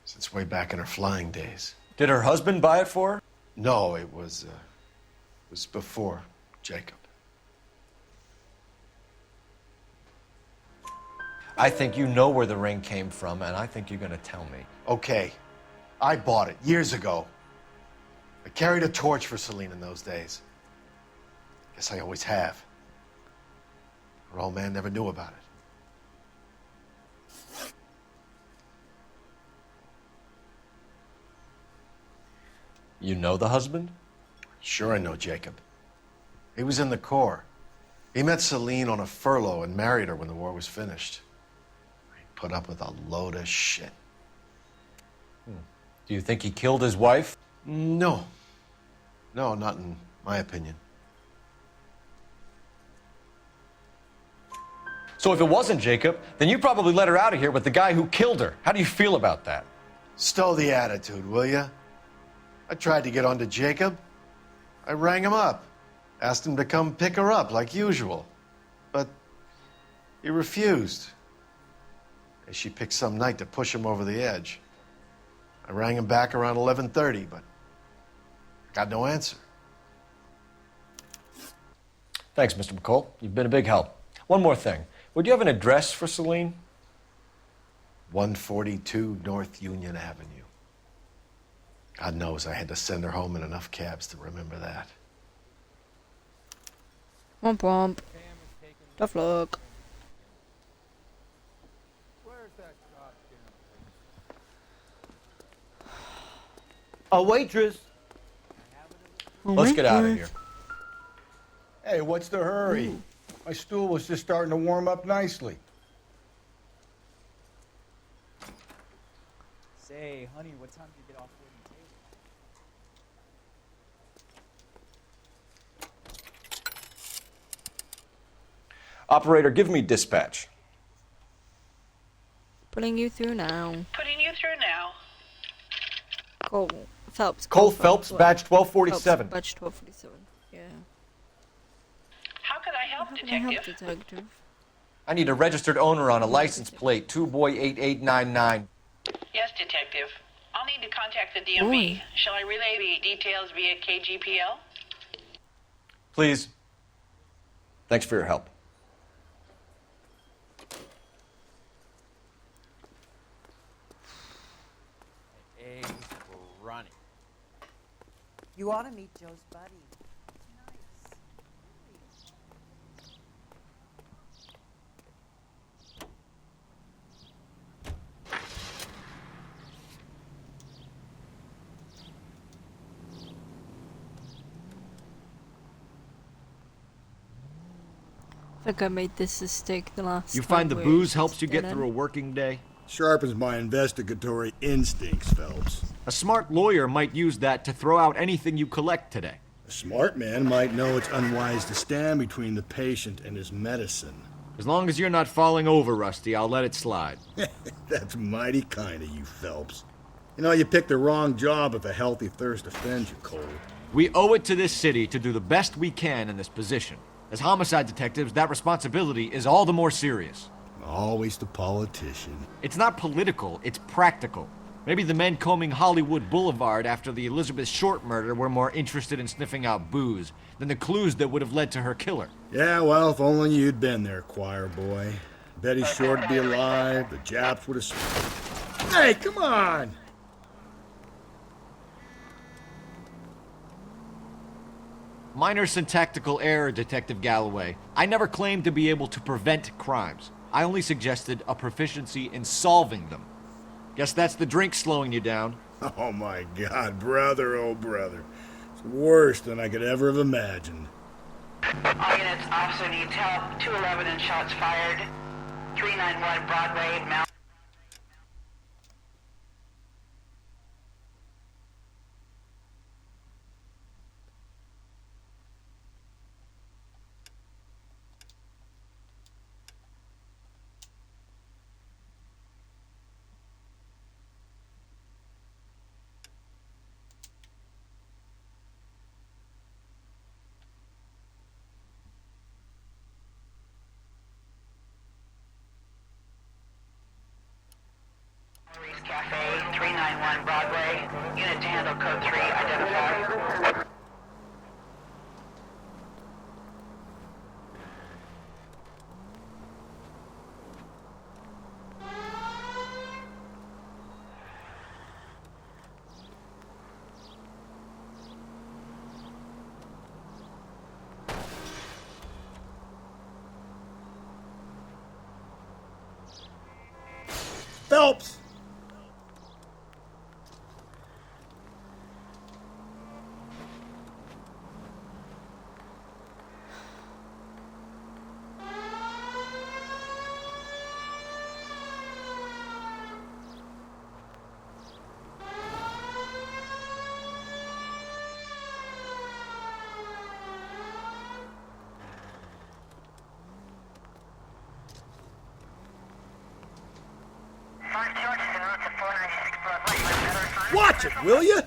Since way back in her flying days. Did her husband buy it for her? No, it was before Jacob. I think you know where the ring came from, and I think you're going to tell me. Okay. I bought it years ago. I carried a torch for Celine in those days. Guess I always have. Her old man never knew about it. You know the husband? Sure I know Jacob. He was in the Corps. He met Celine on a furlough and married her when the war was finished. He put up with a load of shit. Do you think he killed his wife? No. No, not in my opinion. So if it wasn't Jacob, then you probably let her out of here with the guy who killed her. How do you feel about that? Stow the attitude, will ya? I tried to get on to Jacob. I rang him up. Asked him to come pick her up like usual. But he refused. And she picked some night to push him over the edge. I rang him back around 11:30, but I got no answer. Thanks, Mr. McCall. You've been a big help. One more thing. Would you have an address for Celine? 142 North Union Avenue. God knows I had to send her home in enough cabs to remember that. Womp womp. Tough luck. A waitress. Let's get out of here. Hey, what's the hurry? My stool was just starting to warm up nicely. Say, honey, what time do you get off waiting table? Operator, give me dispatch. Putting you through now. Putting you through now. Cole Phelps. Cole Phelps, badge 1247. Badge 1247. Yeah. How can I help, How can I help, Detective? detective? I need a registered owner on a license plate, 2boy8899. Yes, Detective. I'll need to contact the DMV. Shall I relay the details via KGPL? Please. Thanks for your help. Hey, we're running. You ought to meet Joe's buddy. I think I made this mistake the last You time find the where booze it's helps you get dead through a end. working day? Sharpens my investigatory instincts, Phelps. A smart lawyer might use that to throw out anything you collect today. A smart man might know it's unwise to stand between the patient and his medicine. As long as you're not falling over, Rusty, I'll let it slide. That's mighty kind of you, Phelps. You know, you picked the wrong job if a healthy thirst offends you, Cole. We owe it to this city to do the best we can in this position. As homicide detectives, that responsibility is all the more serious. Always the politician. It's not political, it's practical. Maybe the men combing Hollywood Boulevard after the Elizabeth Short murder were more interested in sniffing out booze than the clues that would have led to her killer. Yeah, well, if only you'd been there, choir boy. Betty Short would be alive, the Japs would have... Hey, come on! Minor syntactical error, Detective Galloway. I never claimed to be able to prevent crimes. I only suggested a proficiency in solving them. Guess that's the drink slowing you down. Oh my God, brother, oh brother. It's worse than I could ever have imagined. All units, officer needs help. 211 and shots fired. 391 Broadway, Mount. helps. Watch it, will you?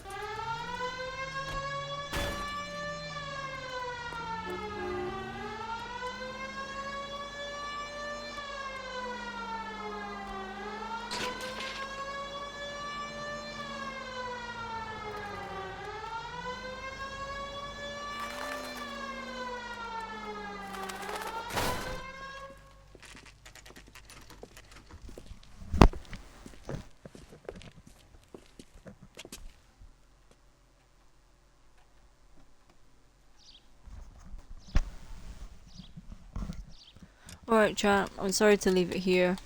Alright chat, I'm sorry to leave it here,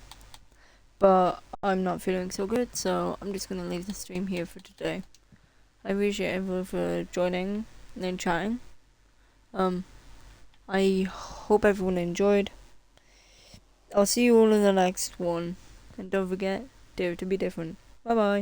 but I'm not feeling so good, so I'm just gonna leave the stream here for today. I appreciate everyone for joining and chatting. I hope everyone enjoyed. I'll see you all in the next one, and don't forget, dare to be different. Bye bye.